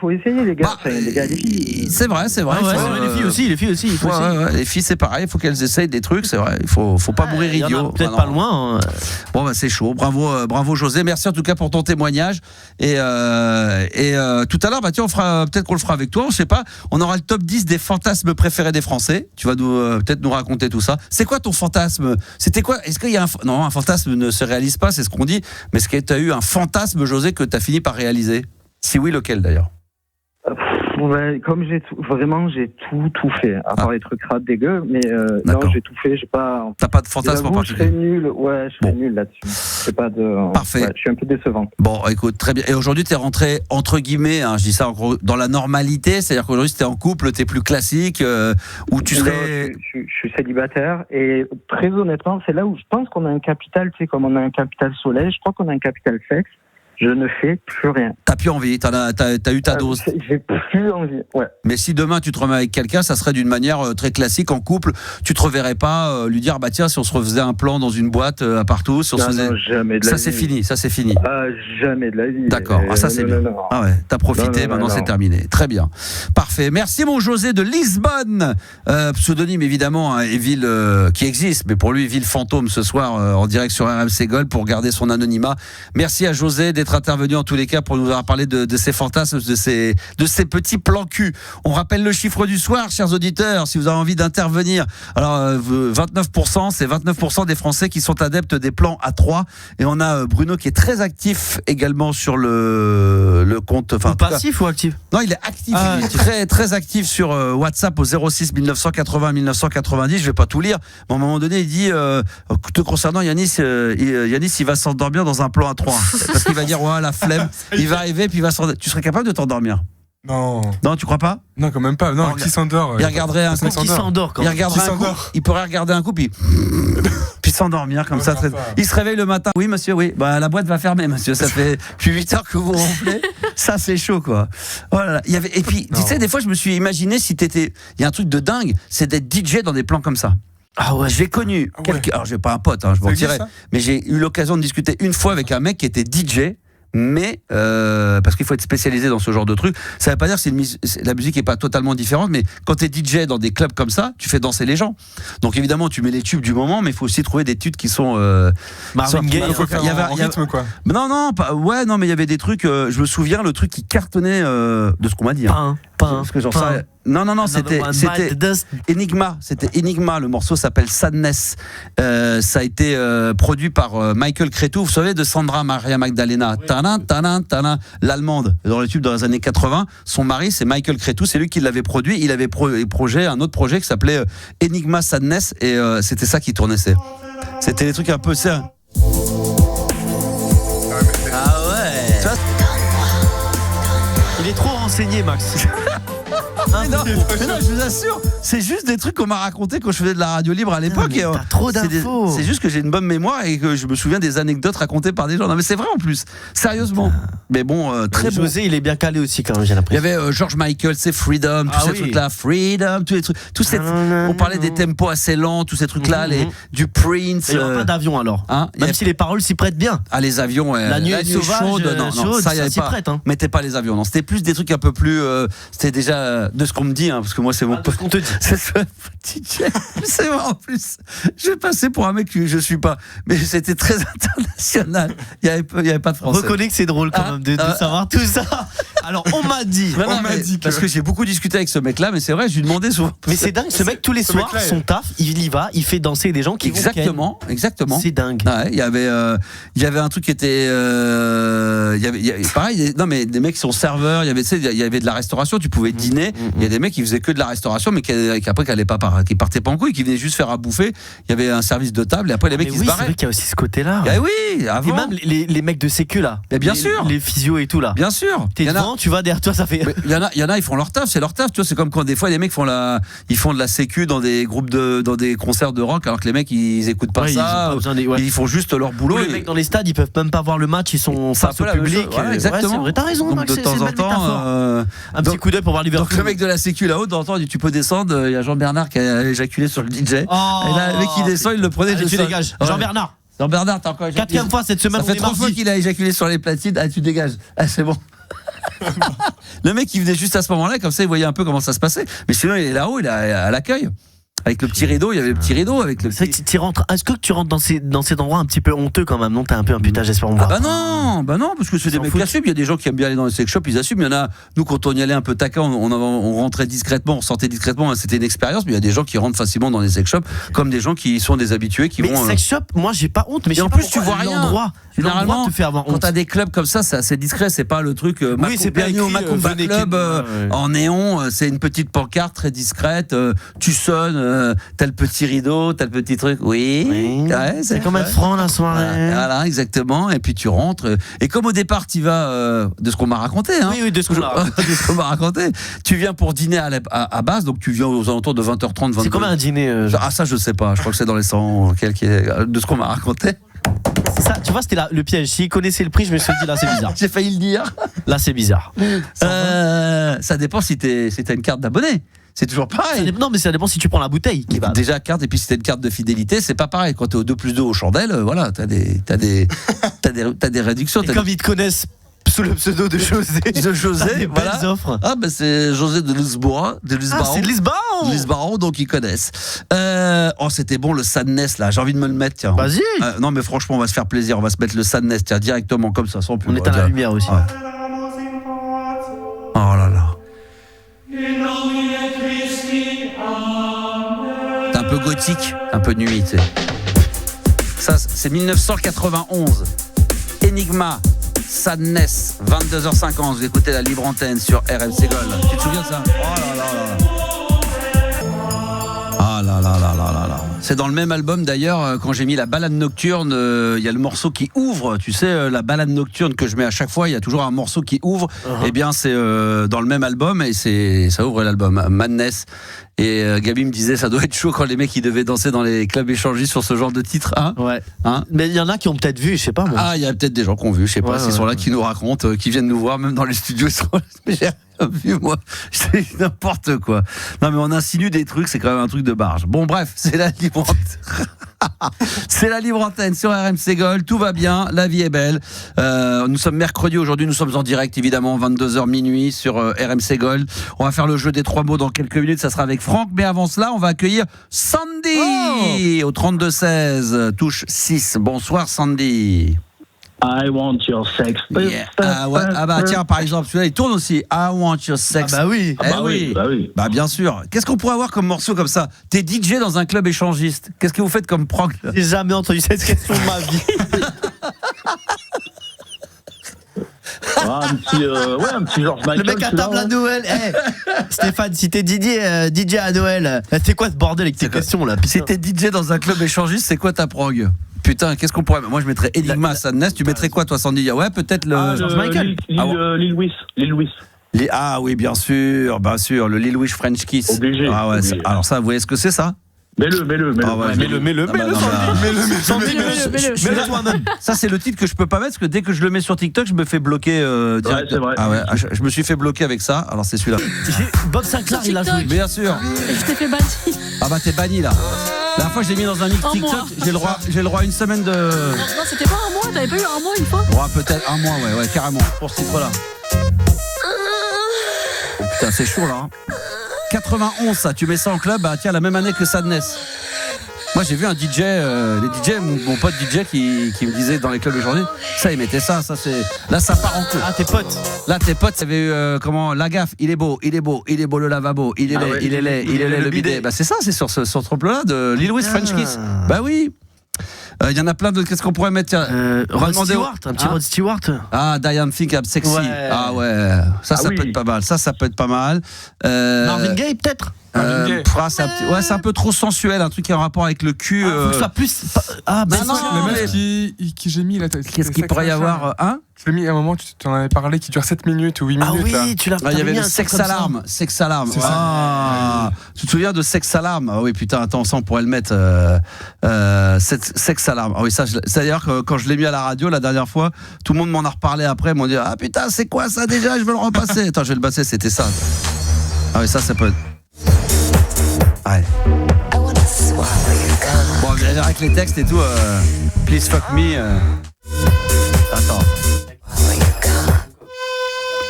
Speaker 7: essayer, les gars.
Speaker 2: Bah,
Speaker 7: Les gars, les filles.
Speaker 2: c'est vrai.
Speaker 3: Ah ouais,
Speaker 2: faut,
Speaker 3: c'est vrai, les filles aussi, il faut
Speaker 2: Ouais,
Speaker 3: aussi.
Speaker 2: ouais, les filles, c'est pareil, il faut qu'elles essayent des trucs, c'est vrai. Il faut pas mourir
Speaker 3: Il y en a
Speaker 2: idiot.
Speaker 3: peut-être
Speaker 2: Ah,
Speaker 3: pas
Speaker 2: non.
Speaker 3: loin. Hein.
Speaker 2: Bon, bah, c'est chaud. Bravo, José. Merci en tout cas pour ton témoignage. Et tout à l'heure, bah, tiens, peut-être qu'on le fera avec toi, on sait pas. On aura le top 10 des fantasmes préférés des Français. Tu vas peut-être nous raconter tout ça. C'est quoi ton fantasme? C'était quoi? Est-ce qu'il y a non, un fantasme ne se réalise pas, c'est ce qu'on dit. Mais est-ce que tu as eu un fantasme, José, que tu as fini par réaliser? Si oui, lequel d'ailleurs?
Speaker 7: Ouais, comme j'ai tout fait, à part les trucs rats dégueux, mais non,
Speaker 2: D'accord.
Speaker 7: j'ai tout fait, j'ai pas.
Speaker 2: T'as pas de fantasme en
Speaker 7: J'avoue, je serais
Speaker 2: particulier?
Speaker 7: nul, nul là-dessus. C'est pas de.
Speaker 2: Parfait.
Speaker 7: Ouais, je suis un peu décevant.
Speaker 2: Bon, écoute, très bien. Et aujourd'hui, t'es rentré, entre guillemets, hein, je dis ça en gros, dans la normalité, c'est-à-dire qu'aujourd'hui, si t'es en couple, t'es plus classique, où tu serais...
Speaker 7: Non, je suis célibataire et très honnêtement, c'est là où je pense qu'on a un capital, tu sais, comme on a un capital soleil, je crois qu'on a un capital sexe. Je ne fais plus rien.
Speaker 2: T'as plus envie, t'as eu ta dose.
Speaker 7: J'ai plus envie, ouais.
Speaker 2: Mais si demain tu te remets avec quelqu'un, ça serait d'une manière très classique en couple. Tu te reverrais pas lui dire bah tiens si on se refaisait un plan dans une boîte à partout, si on se faisait...
Speaker 7: Non, jamais de la
Speaker 2: Ça
Speaker 7: vie.
Speaker 2: c'est fini.
Speaker 7: Jamais de la vie.
Speaker 2: D'accord, ça c'est bien.
Speaker 7: Non.
Speaker 2: Ah ouais, t'as profité,
Speaker 7: Non,
Speaker 2: maintenant
Speaker 7: non.
Speaker 2: c'est terminé. Très bien, parfait. Merci mon José de Lisbonne, pseudonyme évidemment, hein, et ville qui existe, mais pour lui ville fantôme ce soir en direct sur RMC Gold pour garder son anonymat. Merci à José d'être intervenu en tous les cas pour nous avoir parlé de ses fantasmes, de ses petits plans cul. On rappelle le chiffre du soir, chers auditeurs, si vous avez envie d'intervenir. Alors 29%, c'est 29% des Français qui sont adeptes des plans à 3 et on a Bruno qui est très actif également sur le compte. Enfin, en tout cas,
Speaker 3: Passif ou actif?
Speaker 2: non, il est actif,
Speaker 3: Ah,
Speaker 2: il est très très actif sur WhatsApp au 06 1980 1990. Je vais pas tout lire, mais à un moment donné, il dit te concernant Yanis, il va s'endormir dans un plan à 3 parce qu'il va dire ouais la flemme, il va arriver puis il va s'endormir. Tu serais capable de t'endormir?
Speaker 6: Non,
Speaker 2: Non, tu crois pas?
Speaker 6: non, quand même pas. Non,
Speaker 2: Non,
Speaker 6: qui s'endort?
Speaker 2: Il regarderait un
Speaker 6: Personne
Speaker 2: coup,
Speaker 3: Qui s'endort quand
Speaker 2: il
Speaker 3: même.
Speaker 2: regarderait
Speaker 6: Qui
Speaker 2: un coup,
Speaker 6: s'endort.
Speaker 2: il pourrait regarder un coup puis s'endormir comme
Speaker 6: Ouais,
Speaker 2: ça.
Speaker 6: enfin.
Speaker 2: Il se réveille le matin. Oui, monsieur, oui. Bah la boîte va fermer, monsieur. Ça fait plus 8 heures que vous ronflez. Ça c'est chaud quoi. Voilà. Et puis tu sais des fois je me suis imaginé si t'étais. Il y a un truc de dingue, c'est d'être DJ dans des plans comme ça.
Speaker 3: Ah ouais.
Speaker 2: J'ai connu
Speaker 6: Ah ouais.
Speaker 2: alors j'ai pas un pote, hein, je
Speaker 6: Ça
Speaker 2: m'en
Speaker 6: existe,
Speaker 2: tirais,
Speaker 6: ça
Speaker 2: mais j'ai eu l'occasion de discuter une fois avec un mec qui était DJ. mais parce qu'il faut être spécialisé dans ce genre de truc. Ça veut pas dire que la musique est pas totalement différente, mais quand t'es DJ dans des clubs comme ça, tu fais danser les gens. Donc évidemment, tu mets les tubes du moment, mais il faut aussi trouver des tubes qui sont
Speaker 3: Marvin Gaye,
Speaker 6: Il y avait un rythme, quoi.
Speaker 2: Non, mais il y avait des trucs. Je me souviens le truc qui cartonnait de ce qu'on m'a dit. Parce que non, c'était Enigma. C'était Enigma. Le morceau s'appelle Sadness. Ça a été produit par Michael Cretu. Vous savez, de Sandra Maria Magdalena. L'allemande. Dans les tubes dans les années 80. Son mari, c'est Michael Cretu. C'est lui qui l'avait produit. Il avait un autre projet qui s'appelait Enigma Sadness. Et c'était ça qui tournait. C'était des trucs un peu ça.
Speaker 3: Il est trop renseigné, Max.
Speaker 2: Mais non, je vous assure, c'est juste des trucs qu'on m'a raconté quand je faisais de la radio libre à l'époque.
Speaker 3: T'as trop d'infos.
Speaker 2: C'est juste que j'ai une bonne mémoire et que je me souviens des anecdotes racontées par des gens. Non, mais c'est vrai en plus, sérieusement. Mais bon, très bon.
Speaker 3: José, il est bien calé aussi quand même, j'ai l'impression.
Speaker 2: Il y avait George Michael, c'est Freedom, tous ces trucs-là, Freedom, tous les trucs. On parlait des tempos assez lents, tous ces trucs-là, du Prince.
Speaker 3: Il n'y a pas d'avion alors. Même si les paroles s'y prêtent bien.
Speaker 2: Ah, les avions,
Speaker 3: la nuit sauvage,
Speaker 2: chaude, non, ça y avait pas.
Speaker 3: Prête, hein.
Speaker 2: Mettez pas les avions, non. C'était plus des trucs un peu plus. C'était déjà de ce qu'on me dit, parce que moi c'est mon
Speaker 3: pote. Ce qu'on te dit.
Speaker 2: C'est c'est vrai en plus. Je vais passer pour un mec que je suis pas, mais c'était très international. Il y avait pas de français.
Speaker 3: Reconnais que c'est drôle quand même de savoir tout ça. Alors on m'a dit.
Speaker 2: Parce que j'ai beaucoup discuté avec ce mec-là, mais c'est vrai, je lui demandais souvent.
Speaker 3: Mais c'est dingue, ce mec tous les soirs, son taf, il y va, il fait danser des gens qui
Speaker 2: exactement.
Speaker 3: C'est dingue.
Speaker 2: Ouais, il y avait un truc qui était, pareil, mais des mecs qui sont serveurs. Il y avait de la restauration. Tu pouvais dîner. Il y a des mecs qui faisaient que de la restauration, mais qui partaient pas en couille, qui venaient juste faire à bouffer. Il y avait un service de table et après les mecs qui se barraient.
Speaker 3: C'est vrai qu'il y a aussi ce côté-là.
Speaker 2: Oui, avant.
Speaker 3: Et même les mecs de sécu là.
Speaker 2: Mais bien sûr.
Speaker 3: Les physios et tout là.
Speaker 2: Bien sûr.
Speaker 3: T'es devant, tu vas derrière toi, ça fait.
Speaker 2: Il y en a, ils font leur taf, c'est leur taf. Tu vois, c'est comme quand des fois les mecs font de la sécu dans des groupes dans des concerts de rock, alors que les mecs ils écoutent pas ça. Ils font juste leur boulot.
Speaker 3: Les mecs dans les stades, ils peuvent même pas voir le match, ils sont face au public.
Speaker 2: Exactement.
Speaker 3: C'est vrai, t'as raison.
Speaker 2: Donc de temps en temps,
Speaker 3: un petit coup d'œil pour voir Liverpool.
Speaker 2: Donc le mec de la sécu là-haut, d'entendre, tu peux descendre. Il y a Jean-Bernard qui a éjaculé sur le DJ. Et là, le mec qui descend, il le prenait.
Speaker 3: Tu dégages. Jean-Bernard,
Speaker 2: t'as encore éjaculé.
Speaker 3: 4e fois cette semaine.
Speaker 2: Ça fait 3 fois qu'il a éjaculé sur les platines. Tu dégages. C'est bon. Le mec il venait juste à ce moment-là, comme ça il voyait un peu comment ça se passait. Mais sinon il est là-haut, il est à l'accueil. Avec le petit rideau, il y avait le petit rideau avec le.
Speaker 3: C'est vrai que tu rentres. Est-ce que tu rentres dans cet endroit un petit peu honteux quand même? Non, t'as un peu un putain, j'espère on voit.
Speaker 2: Bah non, parce que c'est des mecs qui assument. Il y a des gens qui aiment bien aller dans les sex shops, ils assument. Il y en a. Nous, quand on y allait un peu taquin, on rentrait discrètement, on sortait discrètement. C'était une expérience. Mais il y a des gens qui rentrent facilement dans les sex shops, comme des gens qui sont des habitués, qui vont.
Speaker 3: Sex shop, moi j'ai pas honte, mais
Speaker 2: en plus tu vois rien.
Speaker 3: Généralement,
Speaker 2: quand t'as des clubs comme ça, c'est assez discret. C'est pas le truc.
Speaker 3: Oui, c'est pas écrit
Speaker 2: Macumba Club en néon. C'est une petite pancarte très discrète. Tu sonnes, t'as le petit rideau, t'as le petit truc. Oui. Ouais,
Speaker 3: c'est comme être franc la soirée.
Speaker 2: Voilà, exactement. Et puis tu rentres. Et comme au départ, tu vas de ce qu'on m'a raconté.
Speaker 3: Oui, de ce qu'on
Speaker 2: m'a raconté. Tu viens pour dîner à base, donc tu viens aux alentours de 20h30, 22h.
Speaker 3: C'est comme un dîner.
Speaker 2: Ça, je sais pas. Je crois que c'est dans les 100 de ce qu'on m'a raconté.
Speaker 3: Ça, tu vois, c'était le piège. S'il connaissait le prix, je me suis dit là, c'est bizarre.
Speaker 2: J'ai failli le dire.
Speaker 3: Là, c'est bizarre.
Speaker 2: Ça dépend si t'as une carte d'abonné. C'est toujours pareil.
Speaker 3: Non, mais ça dépend si tu prends la bouteille.
Speaker 2: Déjà carte, et puis si t'as une carte de fidélité, c'est pas pareil. Quand t'es au 2+2 aux chandelles, voilà, t'as des réductions.
Speaker 3: Et comme ils te connaissent sous le pseudo de José.
Speaker 2: Voilà.
Speaker 3: Offres.
Speaker 2: C'est José de Lisboa.
Speaker 3: C'est de
Speaker 2: Lisbaron, donc ils connaissent. C'était bon le Sadness là. J'ai envie de me le mettre, tiens.
Speaker 3: Vas-y.
Speaker 2: Non, mais franchement, on va se faire plaisir. On va se mettre le Sadness, tiens, directement comme ça, sans pub.
Speaker 3: On est à la lumière aussi.
Speaker 2: Ouais. Oh là là. C'est un peu gothique, un peu nuit, tu sais. Ça, c'est 1991. Enigma. Sadness, 22h50, vous écoutez la libre antenne sur RMC Gold. Tu te souviens de ça? Oh là là là. Ah là là là là là là. C'est dans le même album d'ailleurs, quand j'ai mis la balade nocturne, il y a le morceau qui ouvre, tu sais, la balade nocturne que je mets à chaque fois, il y a toujours un morceau qui ouvre. Et bien c'est dans le même album et ça ouvre l'album Madness. Et Gabi me disait ça doit être chaud quand les mecs ils devaient danser dans les clubs écchangistes sur ce genre de titre, hein? Ouais. Hein? Mais il y en a qui ont peut-être vu, je sais pas moi. Ah, il y a peut-être des gens qui ont vu, je sais pas, s'ils sont là, qui nous racontent, qui viennent nous voir, même dans les studios. Mais j'ai rien vu moi, c'est n'importe quoi. Non mais on insinue des trucs, c'est quand même un truc de barge. Bon bref, c'est la libre antenne. C'est la libre antenne sur RMC Gold, tout va bien, la vie est belle. Nous sommes mercredi aujourd'hui, nous sommes en direct évidemment, 22h minuit sur RMC Gold. On va faire le jeu des 3 mots dans quelques minutes, ça sera avec Franck, mais avant cela, on va accueillir Sandy au 32-16, touche 6. Bonsoir Sandy.
Speaker 8: I want your sex.
Speaker 2: Yeah. Ah bah tiens, par exemple, celui-là il tourne aussi. I want your sex.
Speaker 3: Ah bah oui.
Speaker 2: Oui. Bah bien sûr. Qu'est-ce qu'on pourrait avoir comme morceau comme ça? T'es DJ dans un club échangiste. Qu'est-ce que vous faites comme prog?
Speaker 3: J'ai jamais entendu cette question de ma vie.
Speaker 8: Un petit George Michael.
Speaker 3: Le mec à table à Noël. Stéphane, si t'es DJ à Noël, c'est quoi ce bordel avec tes questions là?
Speaker 2: Si t'es DJ dans un club échangiste, c'est quoi ta prog? Putain, qu'est-ce qu'on pourrait... Moi, je mettrais Enigma, Sadness. Tu mettrais quoi, toi, Sandy? Ouais, peut-être le...
Speaker 8: George Michael. Lil Louis.
Speaker 2: Ah oui, bien sûr, le Lil Louis French Kiss.
Speaker 8: Obligé.
Speaker 2: Ah ouais,
Speaker 8: obligé.
Speaker 2: Alors ça, vous voyez ce que c'est, ça?
Speaker 8: Mets-le.
Speaker 2: Ah ouais, mets-le,
Speaker 3: toi-même.
Speaker 2: Ça, c'est le titre que je peux pas mettre, parce que dès que je le mets sur TikTok, je me fais bloquer direct.
Speaker 8: C'est vrai.
Speaker 2: Ah ouais, je me suis fait bloquer avec ça. Alors, c'est celui-là.
Speaker 3: Bob Sinclair, il a joué.
Speaker 2: Bien sûr.
Speaker 4: Et je t'ai fait banni.
Speaker 2: Ah bah, t'es banni, là. La dernière fois, je l'ai mis dans un mix
Speaker 4: Un
Speaker 2: TikTok.
Speaker 4: mois.
Speaker 2: J'ai le droit à une semaine de...
Speaker 4: Non, c'était pas un mois, t'avais pas eu un mois une fois?
Speaker 2: Ouais, peut-être un mois, ouais, carrément. Pour ce titre-là. Oh putain, c'est chaud, là. 91, ça, tu mets ça en club, bah tiens, la même année que Sadness. Moi, j'ai vu un DJ, mon pote DJ qui me disait dans les clubs aujourd'hui, ça, il mettait ça c'est... Là, ça part en couille.
Speaker 3: Ah, tes potes.
Speaker 2: Là, tes potes, ça avait eu, la gaffe, il est beau le lavabo, il est laid, le bidet. Bah, c'est ça, c'est sur ce trompe-là de Lil Louis French Kiss. Bah oui. Il y en a plein d'autres. Qu'est-ce qu'on pourrait mettre?
Speaker 3: Rod Stewart, un petit Rod Stewart.
Speaker 2: Ah, Diane Think I'm Sexy.
Speaker 3: Ouais.
Speaker 2: Ah ouais, ça peut être pas mal. Ça peut être pas mal.
Speaker 3: Marvin Gaye, peut-être.
Speaker 2: C'est un peu trop sensuel, un truc qui a un rapport avec le cul.
Speaker 3: Faut que ce soit plus. Ah,
Speaker 2: non,
Speaker 6: Le mec qui j'ai mis là.
Speaker 2: Qu'est-ce qu'il pourrait y avoir?
Speaker 6: Je l'ai mis à un moment, tu en avais parlé, qui dure 7 minutes ou 8 minutes.
Speaker 3: Ah oui,
Speaker 6: là.
Speaker 3: tu l'as
Speaker 2: il y avait le Sex Alarm. Sex Alarm.
Speaker 6: C'est ça.
Speaker 2: Tu te souviens de Sex Alarm? Ah oui, putain, attends, ça on pourrait le mettre. Sex Alarm. Ah oui, ça, c'est-à-dire que quand je l'ai mis à la radio la dernière fois, tout le monde m'en a reparlé après, m'ont dit ah putain, c'est quoi ça déjà? Je veux le repasser. Attends, je vais le passer, c'était ça. Ah oui, ça peut être. Ouais. Bon, je vais avec les textes et tout. Please fuck me. Attends.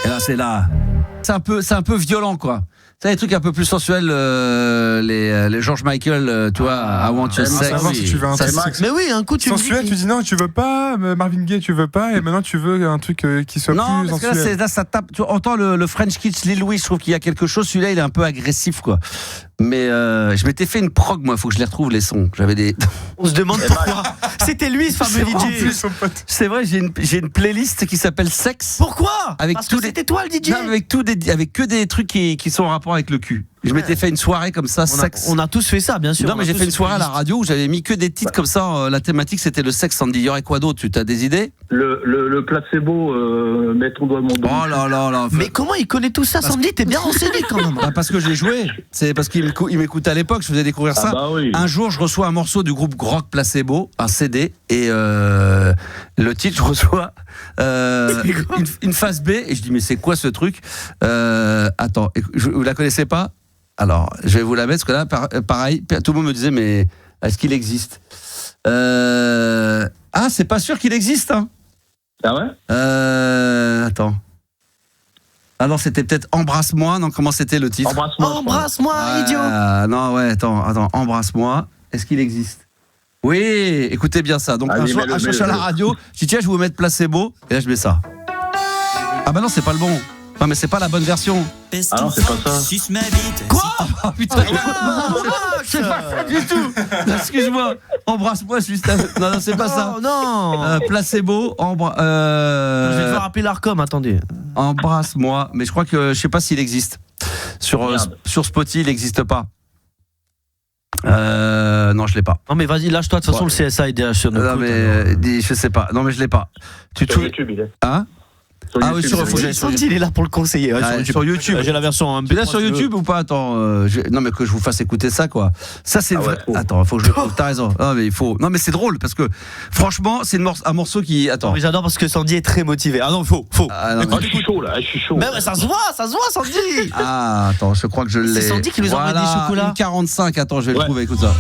Speaker 2: Et là, c'est là. C'est un peu violent, quoi. C'est des trucs un peu plus sensuels, les George Michael, tu vois, I want your sex.
Speaker 6: Si tu veux un truc
Speaker 3: Mais oui, un coup, tu me dis.
Speaker 6: sensuel, tu dis non, tu veux pas, Marvin Gaye, tu veux pas, et maintenant tu veux un truc qui soit
Speaker 2: non,
Speaker 6: plus
Speaker 2: parce que
Speaker 6: sensuel.
Speaker 2: là, ça tape. Tu entends le French Kiss, Lil Louis, je trouve qu'il y a quelque chose. Celui-là, il est un peu agressif, quoi. Mais je m'étais fait une prog, moi, faut que je les retrouve, les sons. J'avais des.
Speaker 3: On se demande pourquoi. C'était lui, ce fameux DJ.
Speaker 2: C'est vrai, j'ai une playlist qui s'appelle Sex.
Speaker 3: Pourquoi?
Speaker 2: Avec
Speaker 3: Parce
Speaker 2: tous
Speaker 3: que
Speaker 2: les-
Speaker 3: c'était toi le DJ.
Speaker 2: Non, avec que des trucs qui sont en rapport avec le cul. Je m'étais fait une soirée comme ça, sexe.
Speaker 3: On a tous fait ça, bien sûr.
Speaker 2: Non, mais j'ai fait une soirée à la radio où j'avais mis que des titres comme ça. La thématique, c'était le sexe. Sandy, il y aurait quoi d'autre? Tu as des idées?
Speaker 8: Le placebo, mets ton doigt mon doigt.
Speaker 2: Oh là là là.
Speaker 3: Mais comment il connaît tout ça, Sandy? T'es bien renseigné quand même.
Speaker 2: Bah, parce que j'ai joué. C'est parce qu'il m'écoutait à l'époque. Je faisais découvrir ça.
Speaker 8: Bah oui.
Speaker 2: Un jour, je reçois un morceau du groupe Rock Placebo, un CD, et le titre, je reçois une face B, et je dis mais c'est quoi ce truc? Attends, vous la connaissez pas? Alors, je vais vous la mettre, parce que là, pareil, tout le monde me disait, mais est-ce qu'il existe? Ah, c'est pas sûr qu'il existe, hein.
Speaker 8: Ah ouais?
Speaker 2: Attends. Ah non, c'était peut-être Embrasse-moi. Non, comment c'était le titre?
Speaker 3: Embrasse-moi, idiot.
Speaker 2: Non, ouais, attends, Embrasse-moi. Est-ce qu'il existe? Oui, écoutez bien ça. Donc, un soir, je cherche à la radio, je dis tiens, je vais vous mettre Placebo, et là, je mets ça. Ah bah non, c'est pas le bon. Non, mais c'est pas la bonne version.
Speaker 8: Ah non, c'est pas ça.
Speaker 2: Quoi? Oh putain, c'est pas ça du tout. Excuse-moi. Embrasse-moi, juste. Non, c'est pas ça.
Speaker 3: Oh non.
Speaker 2: Placebo,
Speaker 3: Je vais devoir appeler l'Arcom, attendez.
Speaker 2: Embrasse-moi. Mais je crois que je sais pas s'il existe. Sur Spotify, il n'existe pas. Non, je l'ai pas.
Speaker 3: Non mais vas-y, lâche-toi, de toute façon le CSA est derrière sur nos
Speaker 2: Non,
Speaker 3: comptes,
Speaker 2: mais je sais pas. Non, mais je l'ai pas.
Speaker 8: Sur YouTube, il est.
Speaker 2: Hein? Ah oui, sur
Speaker 3: Sandy, il est là pour le conseiller.
Speaker 2: sur YouTube.
Speaker 3: J'ai la version en MP3.
Speaker 2: Tu l'as sur YouTube ou pas? Attends, non mais que je vous fasse écouter ça, quoi. Ça c'est vrai. Attends, faut que je le trouve. T'as raison. Non mais il faut. Non mais c'est drôle parce que franchement, c'est un morceau qui. Attends.
Speaker 3: Mais j'adore parce que Sandy est très motivé. Ah non, faux.
Speaker 2: Ah, non,
Speaker 8: Ah, je suis chaud là, je suis chaud.
Speaker 3: Mais ouais, ça se voit, Sandy.
Speaker 2: Ah, attends, je crois que je l'ai.
Speaker 3: C'est Sandy qui nous a envoyé des chocolats.
Speaker 2: 45. Attends, je vais le trouver. Écoute ça.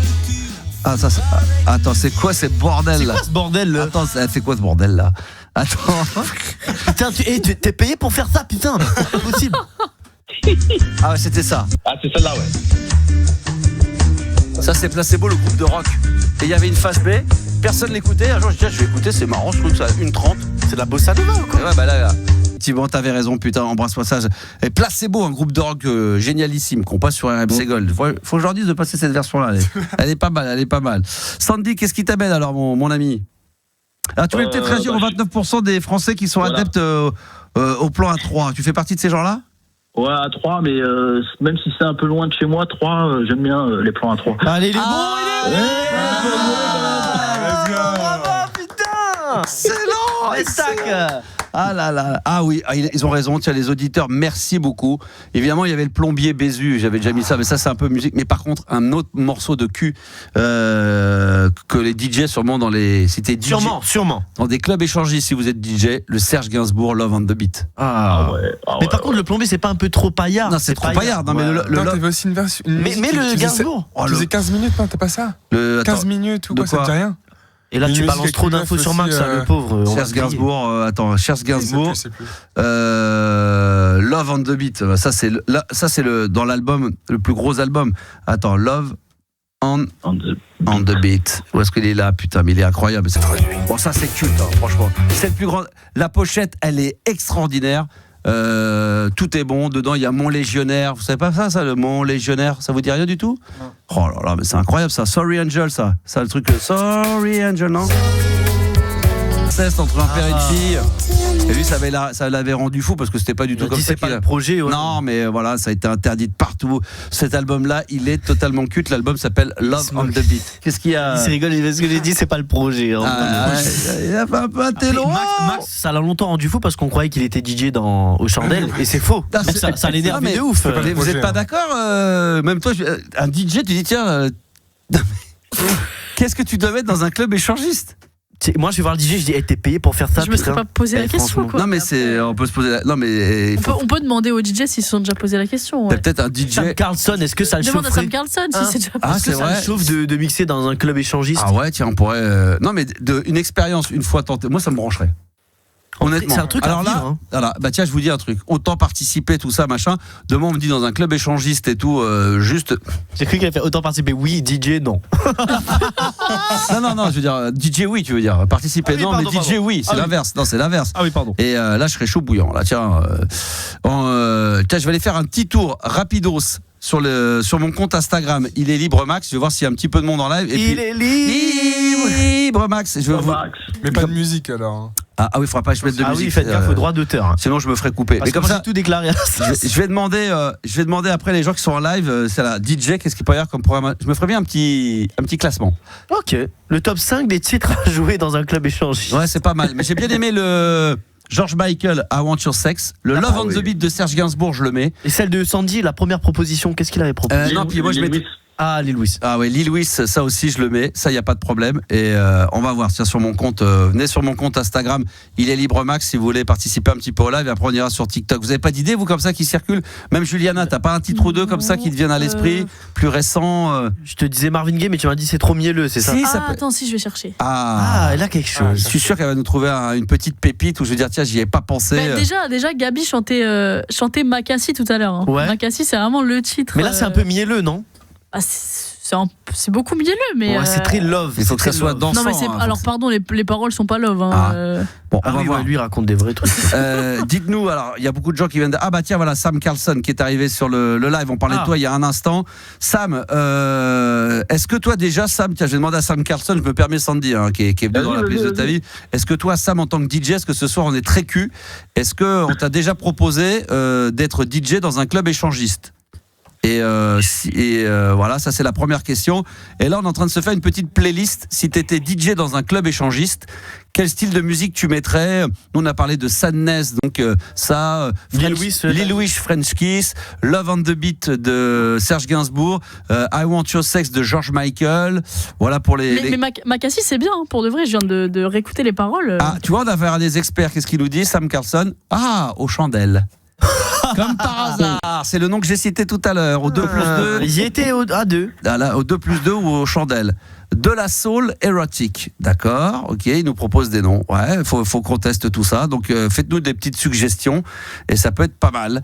Speaker 2: Attends, c'est quoi ce bordel là?
Speaker 3: C'est quoi ce bordel là?
Speaker 2: Attends, elle fait quoi ce bordel là? Attends.
Speaker 3: Putain, t'es payé pour faire ça, putain. C'est pas possible.
Speaker 2: Ah ouais, c'était ça.
Speaker 8: Ah, c'est celle-là, ouais.
Speaker 2: Ça, c'est Placebo, le groupe de rock. Et il y avait une phase B, personne l'écoutait. Un jour, je dis, je vais écouter, c'est marrant, je trouve que ça a 1:30.
Speaker 3: C'est de la bossa nova ou quoi?
Speaker 2: Et ouais, bah là. Thibaut, t'avais raison, putain, embrasse-moi ça. Et Placebo, un groupe de rock génialissime qu'on passe sur RMC Gold. Faut que je leur dise de passer cette version-là. Elle est pas mal. Sandy, qu'est-ce qui t'amène alors, mon ami? Alors, tu voulais peut-être réagir aux 29% des Français qui sont adeptes au plan A3. Tu fais partie de ces gens-là?
Speaker 8: Ouais, à 3, mais même si c'est un peu loin de chez moi, 3, j'aime bien les plans à 3.
Speaker 3: Allez, il est bon, il est bon. Putain.
Speaker 2: Excellent.
Speaker 3: Tac.
Speaker 2: Ah là là. Ah oui, ils ont raison. Tiens, les auditeurs, merci beaucoup. Évidemment, il y avait le plombier Bézu. J'avais déjà mis ça, mais ça, c'est un peu musique. Mais par contre, un autre morceau de cul que les DJ, sûrement dans les. Si t'es DJ,
Speaker 3: Sûrement.
Speaker 2: dans des clubs échangistes, si vous êtes DJ, le Serge Gainsbourg, Love on the Beat.
Speaker 3: Mais par contre, le plombier, c'est pas un peu trop paillard?
Speaker 2: Non, c'est trop paillard. Non, mais
Speaker 6: Non, t'avais aussi une version.
Speaker 3: Mais le Gainsbourg.
Speaker 6: Tu faisais 15 minutes, non, t'as pas ça? 15 minutes ou quoi, ça te dit rien?
Speaker 3: Et là, tu balances trop d'infos sur Max, le pauvre.
Speaker 2: Serge Gainsbourg, Serge Gainsbour,
Speaker 6: Je sais plus.
Speaker 2: Love on the Beat. Ça, c'est dans l'album, le plus gros album. Attends, Love on the Beat. Où est-ce qu'il est là? Putain, mais il est incroyable. Bon, ça, c'est culte, hein, franchement. C'est le plus grand. La pochette, elle est extraordinaire. Tout est bon. Dedans, il y a Mon Légionnaire. Vous savez pas ça, le Mon Légionnaire? Ça vous dit rien du tout? Non. Oh là là, mais c'est incroyable ça. Sorry Angel, ça le truc. Sorry Angel, non? Inceste entre un père et une fille. Et lui, ça l'avait rendu fou parce que c'était pas du tout comme ça.
Speaker 3: C'est pas le projet. Ouais.
Speaker 2: Non, mais voilà, ça a été interdit de partout. Cet album-là, il est totalement culte. L'album s'appelle Love on the Beat. Qu'est-ce qu'il y a?
Speaker 3: Il se rigole, parce que j'ai dit, c'est pas le projet.
Speaker 2: Il a pas un peu intello.
Speaker 3: Max, ça l'a longtemps rendu fou parce qu'on croyait qu'il était DJ au Chandelle et c'est faux. Ça l'énerve de ouf.
Speaker 2: Vous êtes pas d'accord? Même toi, un DJ, tu dis tiens, qu'est-ce que tu dois mettre dans un club échangiste?
Speaker 3: Moi, je vais voir le DJ, je dis, t'es payé pour faire ça.
Speaker 4: Je me serais pas posé la question, quoi.
Speaker 2: Non, mais on peut se poser. Non, mais
Speaker 4: on peut demander aux DJ s'ils se sont déjà posé la question.
Speaker 2: Ouais. Peut-être un DJ.
Speaker 3: Sam Carlson, est-ce que ça le chauffe?
Speaker 4: Demande à Sam Carlson si c'est déjà.
Speaker 3: Est-ce que ça le chauffe de mixer dans un club échangiste?
Speaker 2: Ah ouais, tiens, on pourrait. Non, mais une expérience une fois tentée. Moi, ça me brancherait. Honnêtement.
Speaker 3: C'est un truc.
Speaker 2: Alors
Speaker 3: à
Speaker 2: là,
Speaker 3: vivre, hein.
Speaker 2: voilà, bah tiens, je vous dis un truc. Autant participer, tout ça, machin. Demain, on me dit dans un club échangiste et tout, juste.
Speaker 3: J'ai cru qu'il avait fait autant participer. Oui, DJ, non.
Speaker 2: non, je veux dire, DJ, oui, tu veux dire. Participer, non,
Speaker 3: pardon,
Speaker 2: mais DJ, oui, c'est l'inverse. Non, c'est l'inverse.
Speaker 3: Ah oui, pardon.
Speaker 2: Et là, je serais chaud bouillant. Là, tiens, je vais aller faire un petit tour rapidos sur mon compte Instagram. Il est libre Max. Je vais voir s'il y a un petit peu de monde en live. Et
Speaker 3: il est libre
Speaker 2: Max. Je veux
Speaker 6: Mais pas de musique alors.
Speaker 2: Ah oui, il faudra pas que je mette de musique.
Speaker 3: Oui, faites gaffe aux droits d'auteur.
Speaker 2: Sinon, je me ferai couper.
Speaker 3: Parce
Speaker 2: mais comme ça,
Speaker 3: tout déclaré.
Speaker 2: je vais demander après les gens qui sont en live, c'est la DJ, qu'est-ce qu'il peut y avoir comme programme? Je me ferai bien un petit classement.
Speaker 3: Ok. Le top 5 des titres à jouer dans un club échange.
Speaker 2: Ouais, c'est pas mal. Mais j'ai bien aimé le George Michael, I Want Your Sex. Le Love on the Beat de Serge Gainsbourg, je le mets.
Speaker 3: Et celle de Sandy, la première proposition, qu'est-ce qu'il avait proposé?
Speaker 2: Non, puis moi je mets.
Speaker 3: Ah, Lil Louis.
Speaker 2: Ah ouais, Lil Louis, ça aussi je le mets, ça y a pas de problème. Et on va voir, tiens, sur mon compte, venez sur mon compte Instagram, il est libre Max si vous voulez participer un petit peu au live. Et après on ira sur TikTok. Vous avez pas d'idée vous comme ça qui circule? Même Juliana, t'as pas un titre ou deux comme ça qui te viennent à l'esprit, plus récent?
Speaker 3: Je te disais Marvin Gaye, mais tu m'as dit c'est trop mielleux, c'est ça?
Speaker 2: Si,
Speaker 4: Attends, si je vais chercher.
Speaker 3: Elle a quelque chose.
Speaker 2: Je suis sûr qu'elle va nous trouver une petite pépite où je vais dire tiens, j'y ai pas pensé.
Speaker 4: Déjà Gabi chantait Makassi tout à l'heure. Hein.
Speaker 3: Ouais.
Speaker 4: Makassi, c'est vraiment le titre.
Speaker 3: Mais là c'est un peu mielleux, non?
Speaker 4: C'est beaucoup mielleux, mais.
Speaker 3: Ouais, c'est très love.
Speaker 2: Il faut que ça soit dansant.
Speaker 4: Non, mais alors pardon, les paroles sont pas love. Hein.
Speaker 2: Bon, on va voir.
Speaker 3: Lui raconte des vrais trucs.
Speaker 2: Dites-nous, alors, il y a beaucoup de gens qui viennent de. Ah bah tiens, voilà, Sam Carlson qui est arrivé sur le live. On parlait de toi il y a un instant. Sam, est-ce que toi déjà, Sam, tiens, je vais demander à Sam Carlson, je me permets Sandy, qui est venu dans la playlist de ta vie. Est-ce que toi, Sam, en tant que DJ, est-ce que ce soir on est très cul? Est-ce qu'on t'a déjà proposé d'être DJ dans un club échangiste? Et voilà, ça c'est la première question. Et là, on est en train de se faire une petite playlist. Si tu étais DJ dans un club échangiste, quel style de musique tu mettrais? Nous, on a parlé de Sadness, donc Lil Louis, French Kiss, Love on the Beat de Serge Gainsbourg, I Want Your Sex de George Michael. Voilà pour les.
Speaker 4: Mais Makassi, c'est bien, hein, pour de vrai. Je viens de réécouter les paroles.
Speaker 2: Ah, tu vois, on a affaire à des experts. Qu'est-ce qu'ils nous disent, Sam Carlson? Ah, aux chandelles. Comme par hasard, c'est le nom que j'ai cité tout à l'heure, au 2+2.
Speaker 3: Ils y étaient à 2.
Speaker 2: Au 2+2 ou aux chandelles. De la soul érotique, d'accord, ok, il nous propose des noms, ouais, faut qu'on teste tout ça, donc faites-nous des petites suggestions, et ça peut être pas mal.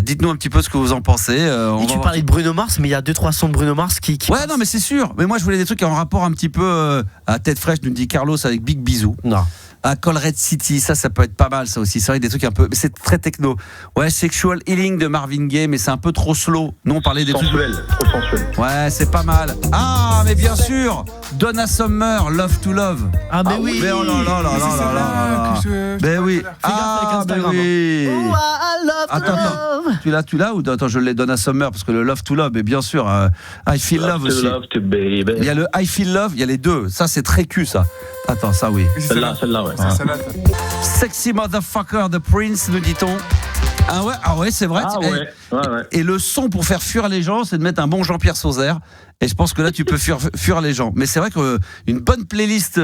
Speaker 2: Dites-nous un petit peu ce que vous en pensez.
Speaker 3: Et tu parlais de Bruno Mars, mais il y a 2-3 sons de Bruno Mars qui
Speaker 2: ouais, non, mais c'est sûr, mais moi je voulais des trucs en rapport un petit peu à tête fraîche, nous dit Carlos, avec Big Bisou.
Speaker 3: Non.
Speaker 2: À Colruyt City, ça peut être pas mal, ça aussi. C'est vrai, des trucs un peu, mais c'est très techno. Ouais, Sexual Healing de Marvin Gaye, mais c'est un peu trop slow. Nous, on parlait des
Speaker 8: sensuel, trop sensuel.
Speaker 2: Ouais, c'est pas mal. Ah, mais bien sûr, Donna Summer, Love to Love.
Speaker 3: Ah, mais oui.
Speaker 2: Mais oh là là là là là là. Ben oui. Ah, ben oui.
Speaker 3: Oh, I love
Speaker 2: Attends, tu l'as ou attends, je l'ai Donna Summer parce que le Love to Love, mais bien sûr, I Feel Love aussi.
Speaker 8: Love to baby.
Speaker 2: Il y a le I Feel Love, il y a les deux. Ça, c'est très cul, ça. Attends, ça oui.
Speaker 8: Celle-là, ouais.
Speaker 2: Sexy Motherfucker de Prince, nous dit-on. Ah ouais, c'est vrai.
Speaker 8: Ah ouais.
Speaker 2: Et le son pour faire fuir les gens, c'est de mettre un bon Jean-Pierre Sauzère. Et je pense que là, tu peux fuir les gens. Mais c'est vrai qu'une bonne playlist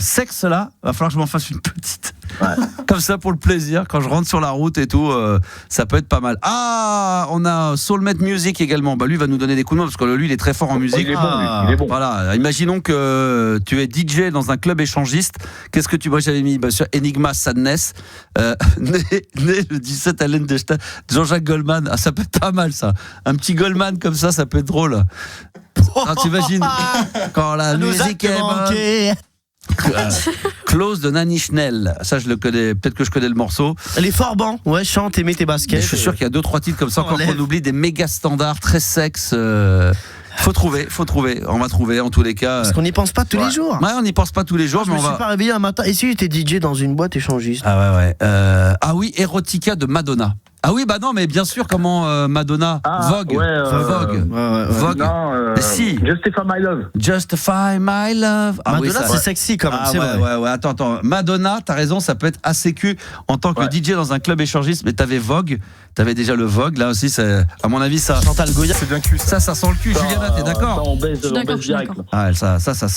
Speaker 2: sexe, là, va falloir que je m'en fasse une petite. Ouais. Comme ça, pour le plaisir, quand je rentre sur la route et tout, ça peut être pas mal. Ah, on a Soulmate Music également. Bah, lui va nous donner des coups de main parce que lui, il est très fort en musique.
Speaker 8: Il est bon, lui. Il est bon.
Speaker 2: Voilà. Imaginons que tu es DJ dans un club échangiste. Qu'est-ce que moi j'avais mis sur Enigma Sadness, né le 17 à l'Endestein, Jean-Jacques Goldman. Ah, ça peut être pas mal, ça. Un petit Goldman comme ça peut être drôle. Ah, t'imagines quand la musique est bonne. Close de Nani Schnell, ça je le connais, peut-être que je connais le morceau.
Speaker 3: Les Forbans, ouais, chante et mets tes baskets.
Speaker 2: Mais je suis sûr qu'il y a 2-3 titres comme ça encore qu'on oublie, des méga standards très sexes. Faut trouver, on va trouver en tous les cas.
Speaker 3: Parce qu'on n'y pense pas tous les jours.
Speaker 2: Ouais, on n'y pense pas tous les jours.
Speaker 3: Je me suis pas réveillé un matin. Et si j'étais DJ dans une boîte échangiste?
Speaker 2: Ah ouais. Ah oui, Erotica de Madonna. Ah oui, bah non, mais bien sûr, comment Madonna, Vogue. Vogue.
Speaker 8: Non,
Speaker 2: si.
Speaker 8: Justify My Love.
Speaker 2: Justify My Love.
Speaker 3: Ah Madonna, oui, c'est sexy quand même, c'est vrai.
Speaker 2: Ouais, attends. Madonna, t'as raison, ça peut être assez cul en tant que DJ dans un club échangiste, mais t'avais Vogue. T'avais déjà le Vogue, là aussi, c'est, à mon avis, ça.
Speaker 3: Chantal Goya,
Speaker 6: c'est bien cul.
Speaker 2: Ça sent le cul, Juliana, t'es d'accord?
Speaker 8: Ça, on baise direct.
Speaker 2: Ah, ça sent.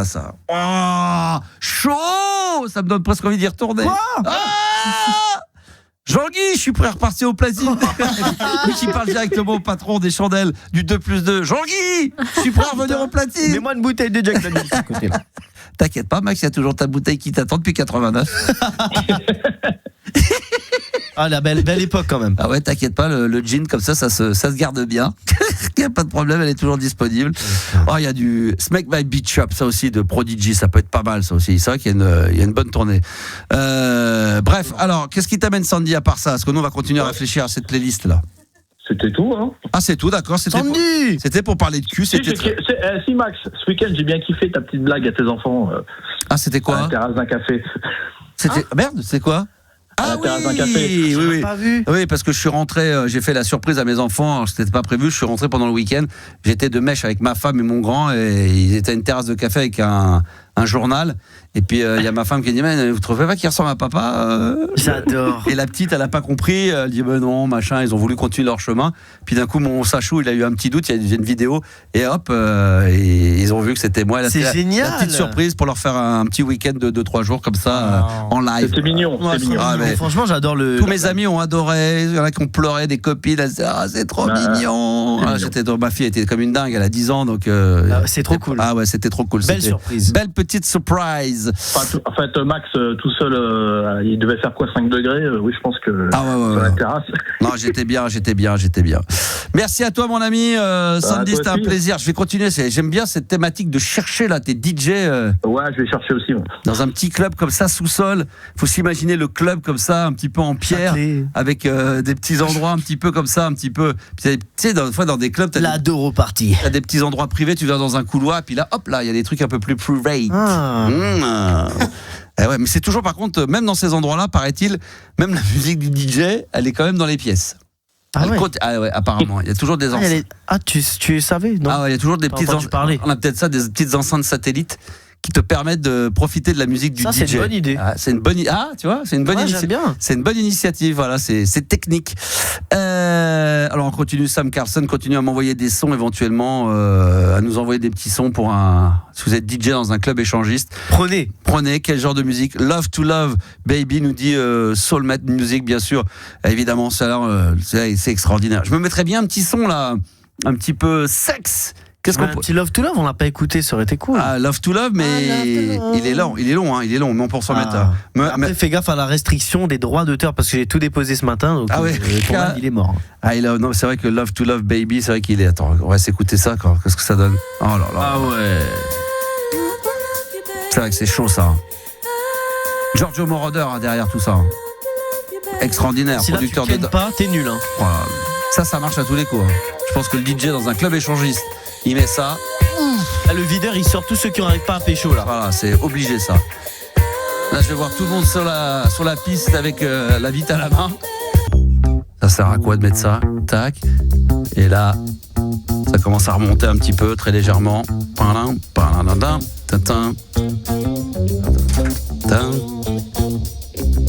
Speaker 2: Ça. Oh, chaud! Ça me donne presque envie d'y retourner. Jean-Guy, je suis prêt à repartir au platine. Lui qui parle directement au patron des chandelles du 2+2. Jean-Guy, je suis prêt à revenir au platine.
Speaker 3: Mets-moi une bouteille de Jack Daniels à côté là.
Speaker 2: T'inquiète pas, Max, il y a toujours ta bouteille qui t'attend depuis 89.
Speaker 3: Ah, la belle époque quand même.
Speaker 2: Ah ouais, t'inquiète pas, le gin comme ça se garde bien. Il n'y a pas de problème, elle est toujours disponible. Oh, il y a du Smack My Beach Up, ça aussi, de Prodigy, ça peut être pas mal, ça aussi. C'est vrai qu'il y a une bonne tournée. Bref, alors, qu'est-ce qui t'amène, Sandy, à part ça? Parce que nous, on va continuer à réfléchir à cette playlist-là.
Speaker 8: C'était tout, hein.
Speaker 2: Ah, c'est tout, d'accord. C'était pour parler de cul.
Speaker 8: Si Max, ce week-end, j'ai bien kiffé ta petite blague à tes enfants.
Speaker 2: Ah, c'était quoi?
Speaker 8: À la terrasse d'un café.
Speaker 2: Merde, c'est quoi? Ah
Speaker 8: oui,
Speaker 2: oui.
Speaker 3: Pas vu.
Speaker 2: Oui, parce que je suis rentré, j'ai fait la surprise à mes enfants, c'était pas prévu, je suis rentré pendant le week-end, j'étais de mèche avec ma femme et mon grand, et ils étaient à une terrasse de café avec un journal, et puis il y a ma femme qui dit, mais vous trouvez pas qu'il ressemble à papa?
Speaker 3: J'adore.
Speaker 2: Et la petite, elle a pas compris, elle dit, non, machin, ils ont voulu continuer leur chemin, puis d'un coup, mon Sachou, il a eu un petit doute, il y a une vidéo, et hop, et ils ont vu que c'était moi.
Speaker 3: C'est génial.
Speaker 2: La petite surprise pour leur faire un petit week-end de 2-3 jours comme ça, en live.
Speaker 8: C'était mignon.
Speaker 3: Franchement, j'adore le.
Speaker 2: Tous mes amis ont adoré. Il y en a qui ont pleuré, des copines. Elles disaient, c'est trop mignon. Ma fille était comme une dingue, elle a 10 ans. Donc,
Speaker 3: c'est trop cool.
Speaker 2: Ah ouais, c'était trop cool.
Speaker 3: Belle surprise.
Speaker 2: Belle petite surprise.
Speaker 8: En fait, Max, tout seul, il devait faire quoi, 5 degrés? Oui, je pense que sur la terrasse.
Speaker 2: Non, j'étais bien. Merci à toi, mon ami. Sandy, c'était un plaisir. Je vais continuer. J'aime bien cette thématique de chercher là, tes DJ.
Speaker 8: Ouais, je vais chercher aussi. Ouais.
Speaker 2: Dans un petit club comme ça, sous-sol. Faut s'imaginer le club comme ça, un petit peu en pierre, avec des petits endroits un petit peu comme ça, un petit peu. Tu sais, des fois dans des clubs, t'as
Speaker 3: l'adoro party.
Speaker 2: T'as des petits endroits privés, tu vas dans un couloir, puis là, hop, là, il y a des trucs un peu plus private. Ouais, mais c'est toujours, par contre, même dans ces endroits-là, paraît-il, même la musique du DJ, elle est quand même dans les pièces. Ah ouais, apparemment. Il y a toujours des enceintes.
Speaker 3: Tu savais, non?
Speaker 2: Ah ouais, il y a toujours des petites enceintes. On a peut-être ça, des petites enceintes satellites qui te permettent de profiter de la musique du DJ.
Speaker 3: Ça, c'est une bonne idée.
Speaker 2: C'est une bonne tu vois, c'est une bonne initiative.
Speaker 3: J'aime bien.
Speaker 2: C'est une bonne initiative, voilà, c'est technique. Alors on continue, Sam Carlson continue à m'envoyer des sons éventuellement, à nous envoyer des petits sons pour si vous êtes DJ dans un club échangiste. Prenez, quel genre de musique? Love to Love Baby nous dit Soulmate Music, bien sûr. Évidemment, ça c'est extraordinaire. Je me mettrais bien un petit son là, un petit peu sexe.
Speaker 3: Un petit Love to Love, on l'a pas écouté, ça aurait été cool.
Speaker 2: Love to Love, mais il est long, mais on peut s'en mettre.
Speaker 3: Après, fais gaffe à la restriction des droits d'auteur parce que j'ai tout déposé ce matin, donc il est mort.
Speaker 2: Non, c'est vrai que Love to Love Baby, c'est vrai qu'il est. Attends, on va s'écouter ça, qu'est-ce que ça donne? Oh là là.
Speaker 3: Ah ouais.
Speaker 2: C'est vrai que c'est chaud ça. Giorgio Moroder derrière tout ça. Extraordinaire,
Speaker 3: si
Speaker 2: producteur
Speaker 3: là, tu pas, t'es nul.
Speaker 2: Voilà. Ça marche à tous les coups. Je pense que le DJ dans un club échangiste, il met ça.
Speaker 3: Le videur, il sort tous ceux qui n'arrivent pas à pécho là.
Speaker 2: Voilà, c'est obligé ça. Là, je vais voir tout le monde sur la piste avec la bite à la main. Ça sert à quoi de mettre ça? Tac. Et là, ça commence à remonter un petit peu, très légèrement.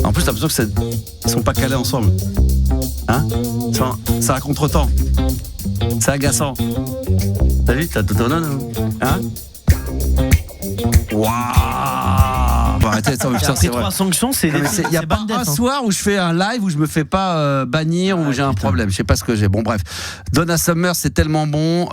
Speaker 2: En plus, t'as l'impression qu'ils sont pas calés ensemble. Hein? C'est à contre-temps. C'est agaçant. T'as vu? Hein? Waouh! Bon, arrêtez,
Speaker 3: après 3 sanctions, c'est
Speaker 2: il n'y a pas un soir où je fais un live où je me fais pas bannir, où j'ai un problème. Je sais pas ce que j'ai. Bon, bref. Donna Summer, c'est tellement bon.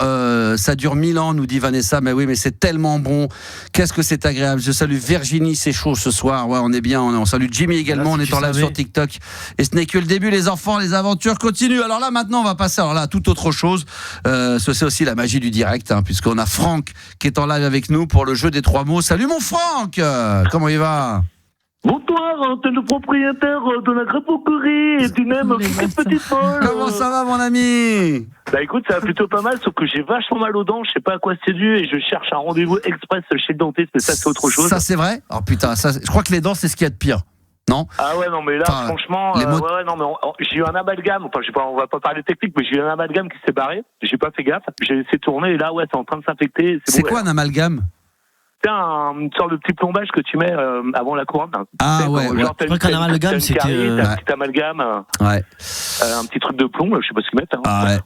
Speaker 2: Ça dure 1000 ans, nous dit Vanessa. Mais oui, mais c'est tellement bon. Qu'est-ce que c'est agréable. Je salue Virginie, c'est chaud ce soir. Ouais, on est bien. On salue Jimmy également. On est en live sur TikTok. Et ce n'est que le début, les enfants, les aventures continuent. Alors là, maintenant, on va passer à toute autre chose. C'est aussi la magie du direct, puisqu'on a Franck qui est en live avec nous pour le jeu des 3 mots. Salut mon Franck! Comment il va?
Speaker 9: Bonsoir, t'es le propriétaire de la grappe au curry et d'une petite folle.
Speaker 2: Comment ça va, mon ami?
Speaker 9: Bah écoute, ça va plutôt pas mal, sauf que j'ai vachement mal aux dents, je sais pas à quoi c'est dû et je cherche un rendez-vous express chez le dentiste, mais ça c'est autre chose.
Speaker 2: Ça c'est vrai? Oh putain, je crois que les dents c'est ce qu'il y a de pire. Non?
Speaker 9: Ah ouais, non, mais là, franchement, j'ai eu un amalgame, on va pas parler technique, mais j'ai eu un amalgame qui s'est barré, j'ai pas fait gaffe, j'ai laissé tourner et là, ouais, c'est en train de s'infecter.
Speaker 2: C'est quoi un amalgame?
Speaker 9: C'est une sorte de petit plombage que tu mets avant la couronne.
Speaker 2: Ah ouais,
Speaker 3: je crois qu'un amalgame, c'était
Speaker 9: un petit amalgame, un petit truc de plomb, je sais pas ce qu'ils mettent,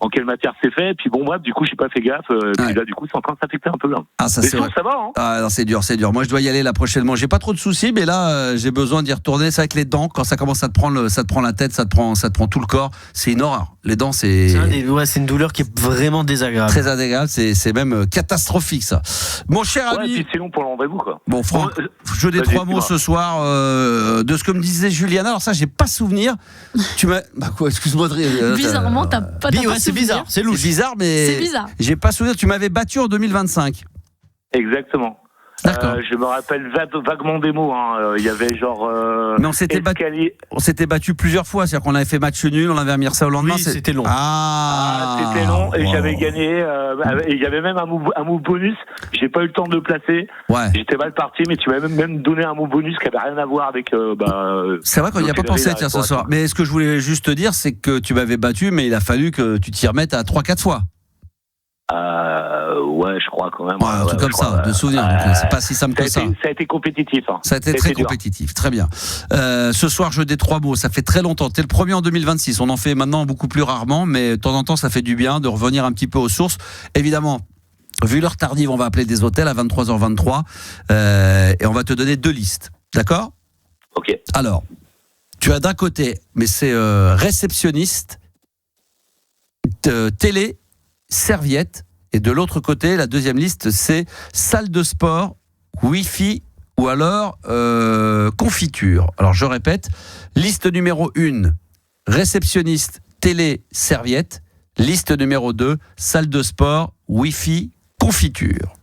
Speaker 9: en quelle matière c'est fait, et puis bon, bref, du coup, j'ai pas fait gaffe, puis là, du coup, c'est en train de s'affecter un peu là.
Speaker 2: Ah, ça c'est vrai.
Speaker 9: Ça va, hein.
Speaker 2: Ah non, c'est dur. Moi, je dois y aller là prochainement. J'ai pas trop de soucis, mais là, j'ai besoin d'y retourner. C'est avec les dents, quand ça commence à te prendre la tête, ça te prend tout le corps. C'est une horreur. Les dents, c'est
Speaker 3: une douleur qui est vraiment désagréable.
Speaker 2: Très désagréable, c'est même catastrophique ça. Mon cher ami.
Speaker 9: Et puis c'est long pour le rendez-vous quoi.
Speaker 2: Bon Franck, jeu des 3 mots ce soir de ce que me disait Juliana. Alors ça, j'ai pas souvenir. Tu m'as quoi? Excuse-moi de rire.
Speaker 4: Bizarrement, t'as pas
Speaker 3: c'est bizarre, c'est louche.
Speaker 2: C'est bizarre, mais
Speaker 4: c'est bizarre.
Speaker 2: J'ai pas souvenir. Tu m'avais battu en 2025.
Speaker 9: Exactement. Je me rappelle vaguement des mots. Il y avait genre.
Speaker 2: Mais on s'était battu plusieurs fois. C'est-à-dire qu'on avait fait match nul, on avait remis ça au lendemain.
Speaker 3: Oui, c'était long.
Speaker 9: C'était long et j'avais gagné. Il y avait même un move bonus. J'ai pas eu le temps de le placer.
Speaker 2: Ouais.
Speaker 9: J'étais mal parti, mais tu m'avais même donné un move bonus qui avait rien à voir avec.
Speaker 2: C'est vrai qu'on n'y a pas pensé ce soir. Mais ce que je voulais juste te dire, c'est que tu m'avais battu, mais il a fallu que tu t'y remettes à 3-4 fois.
Speaker 9: Ouais, je crois quand même.
Speaker 2: Ouais, un truc comme ça, de souvenir. C'est pas si simple que ça.
Speaker 9: Ça a été compétitif.
Speaker 2: Ça a été très compétitif, très bien. Ce soir, jeu des 3 mots. Ça fait très longtemps. T'es le premier en 2026. On en fait maintenant beaucoup plus rarement, mais de temps en temps, ça fait du bien de revenir un petit peu aux sources. Évidemment, vu l'heure tardive, on va appeler des hôtels à 23h23 et on va te donner 2 listes. D'accord?
Speaker 9: Ok.
Speaker 2: Alors, tu as d'un côté, mais c'est réceptionniste, télé, serviette. Et de l'autre côté, la deuxième liste, c'est salle de sport, Wi-Fi ou alors confiture. Alors je répète, liste numéro 1, réceptionniste, télé, serviette. Liste numéro 2, salle de sport, Wi-Fi, confiture.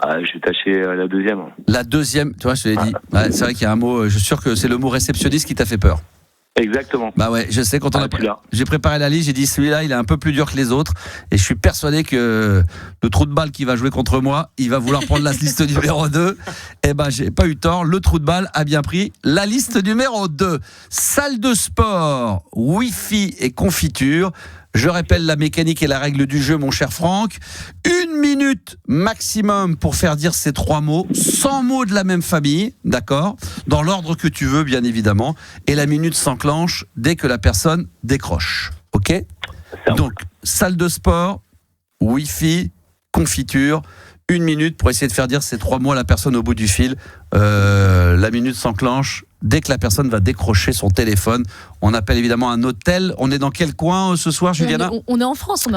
Speaker 9: Je vais tâcher la deuxième.
Speaker 2: La deuxième, tu vois, je te l'ai dit. Ouais, c'est vrai qu'il y a un mot, je suis sûr que c'est le mot réceptionniste qui t'a fait peur.
Speaker 9: Exactement.
Speaker 2: Bah ouais, je sais, quand j'ai préparé la liste, j'ai dit celui-là, il est un peu plus dur que les autres. Et je suis persuadé que le trou de balle qui va jouer contre moi, il va vouloir prendre la liste numéro 2. Et ben, j'ai pas eu tort. Le trou de balle a bien pris la liste numéro 2. Salle de sport, Wi-Fi et confiture. Je rappelle la mécanique et la règle du jeu, mon cher Franck. 1 minute maximum pour faire dire ces 3 mots, 100 mots de la même famille, d'accord ? Dans l'ordre que tu veux, bien évidemment. Et la minute s'enclenche dès que la personne décroche. Ok ? Donc, salle de sport, Wi-Fi, confiture. 1 minute pour essayer de faire dire ces 3 mots à la personne au bout du fil. La minute s'enclenche dès que la personne va décrocher son téléphone. On appelle évidemment un hôtel. On est dans quel coin ce soir, Juliana ?
Speaker 4: On est en France,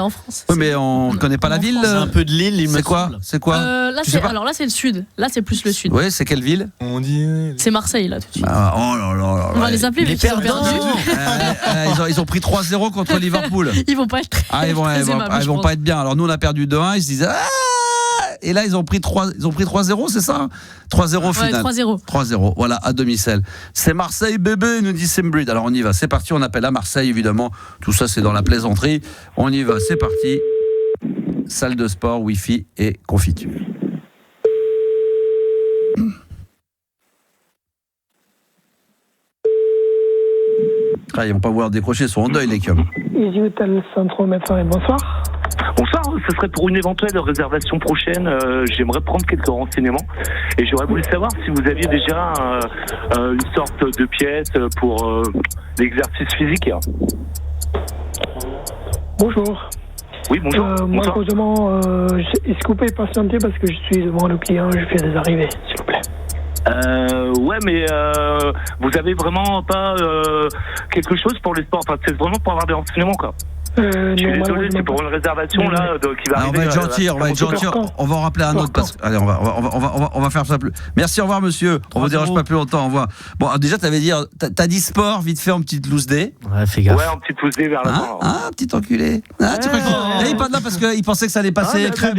Speaker 2: Oui, mais on ne connaît pas la ville.
Speaker 3: C'est un peu de l'île, il me semble.
Speaker 2: C'est quoi
Speaker 4: Alors là, c'est le sud. Là, c'est plus le sud.
Speaker 2: Oui, c'est quelle ville ?
Speaker 6: On dit.
Speaker 4: C'est Marseille, là, tout de suite.
Speaker 2: Oh là là.
Speaker 4: On va les appeler, mais ils sont perdus.
Speaker 2: Ils ont pris 3-0 contre Liverpool.
Speaker 4: Ils vont pas être très
Speaker 2: Ils vont pas être bien. Alors nous, on a perdu 2-1. Ils se disent et là, ils ont pris 3-0, c'est ça ? 3-0 au final.
Speaker 4: 3-0.
Speaker 2: 3-0, voilà, à domicile. C'est Marseille, bébé, nous dit Simbrid. Alors on y va, c'est parti, on appelle à Marseille, évidemment. Tout ça, c'est dans la plaisanterie. On y va, c'est parti. Salle de sport, Wi-Fi et confiture. Ils vont pas vouloir décrocher, ils sont en deuil, les cums.
Speaker 10: Easy Hotel Centro Médecin, bonsoir.
Speaker 9: Bonsoir, ce serait pour une éventuelle réservation prochaine. J'aimerais prendre quelques renseignements et j'aurais voulu savoir si vous aviez déjà une sorte de pièce pour l'exercice physique.
Speaker 10: Bonjour.
Speaker 9: Oui, bonjour.
Speaker 10: Moi, heureusement, est-ce que vous pouvez patienter parce que je suis devant le client, je fais des arrivées, s'il vous plaît.
Speaker 9: Ouais, mais vous avez vraiment pas quelque chose pour les sports. Enfin, c'est vraiment pour avoir des renseignements, quoi. Je suis désolé, c'est pour une réservation là qui va arriver.
Speaker 2: On va être gentil, on va en rappeler un autre. Allez, on va faire ça plus. Merci, au revoir monsieur. On vous dérange pas plus longtemps. Au revoir. Bon, déjà t'as dit sport vite fait en petite loose day.
Speaker 3: Ouais, fais gaffe.
Speaker 9: Ouais, en petite loose day vers la fin.
Speaker 2: Petit enculé. Il est pas là parce qu'il pensait que ça allait passer crème.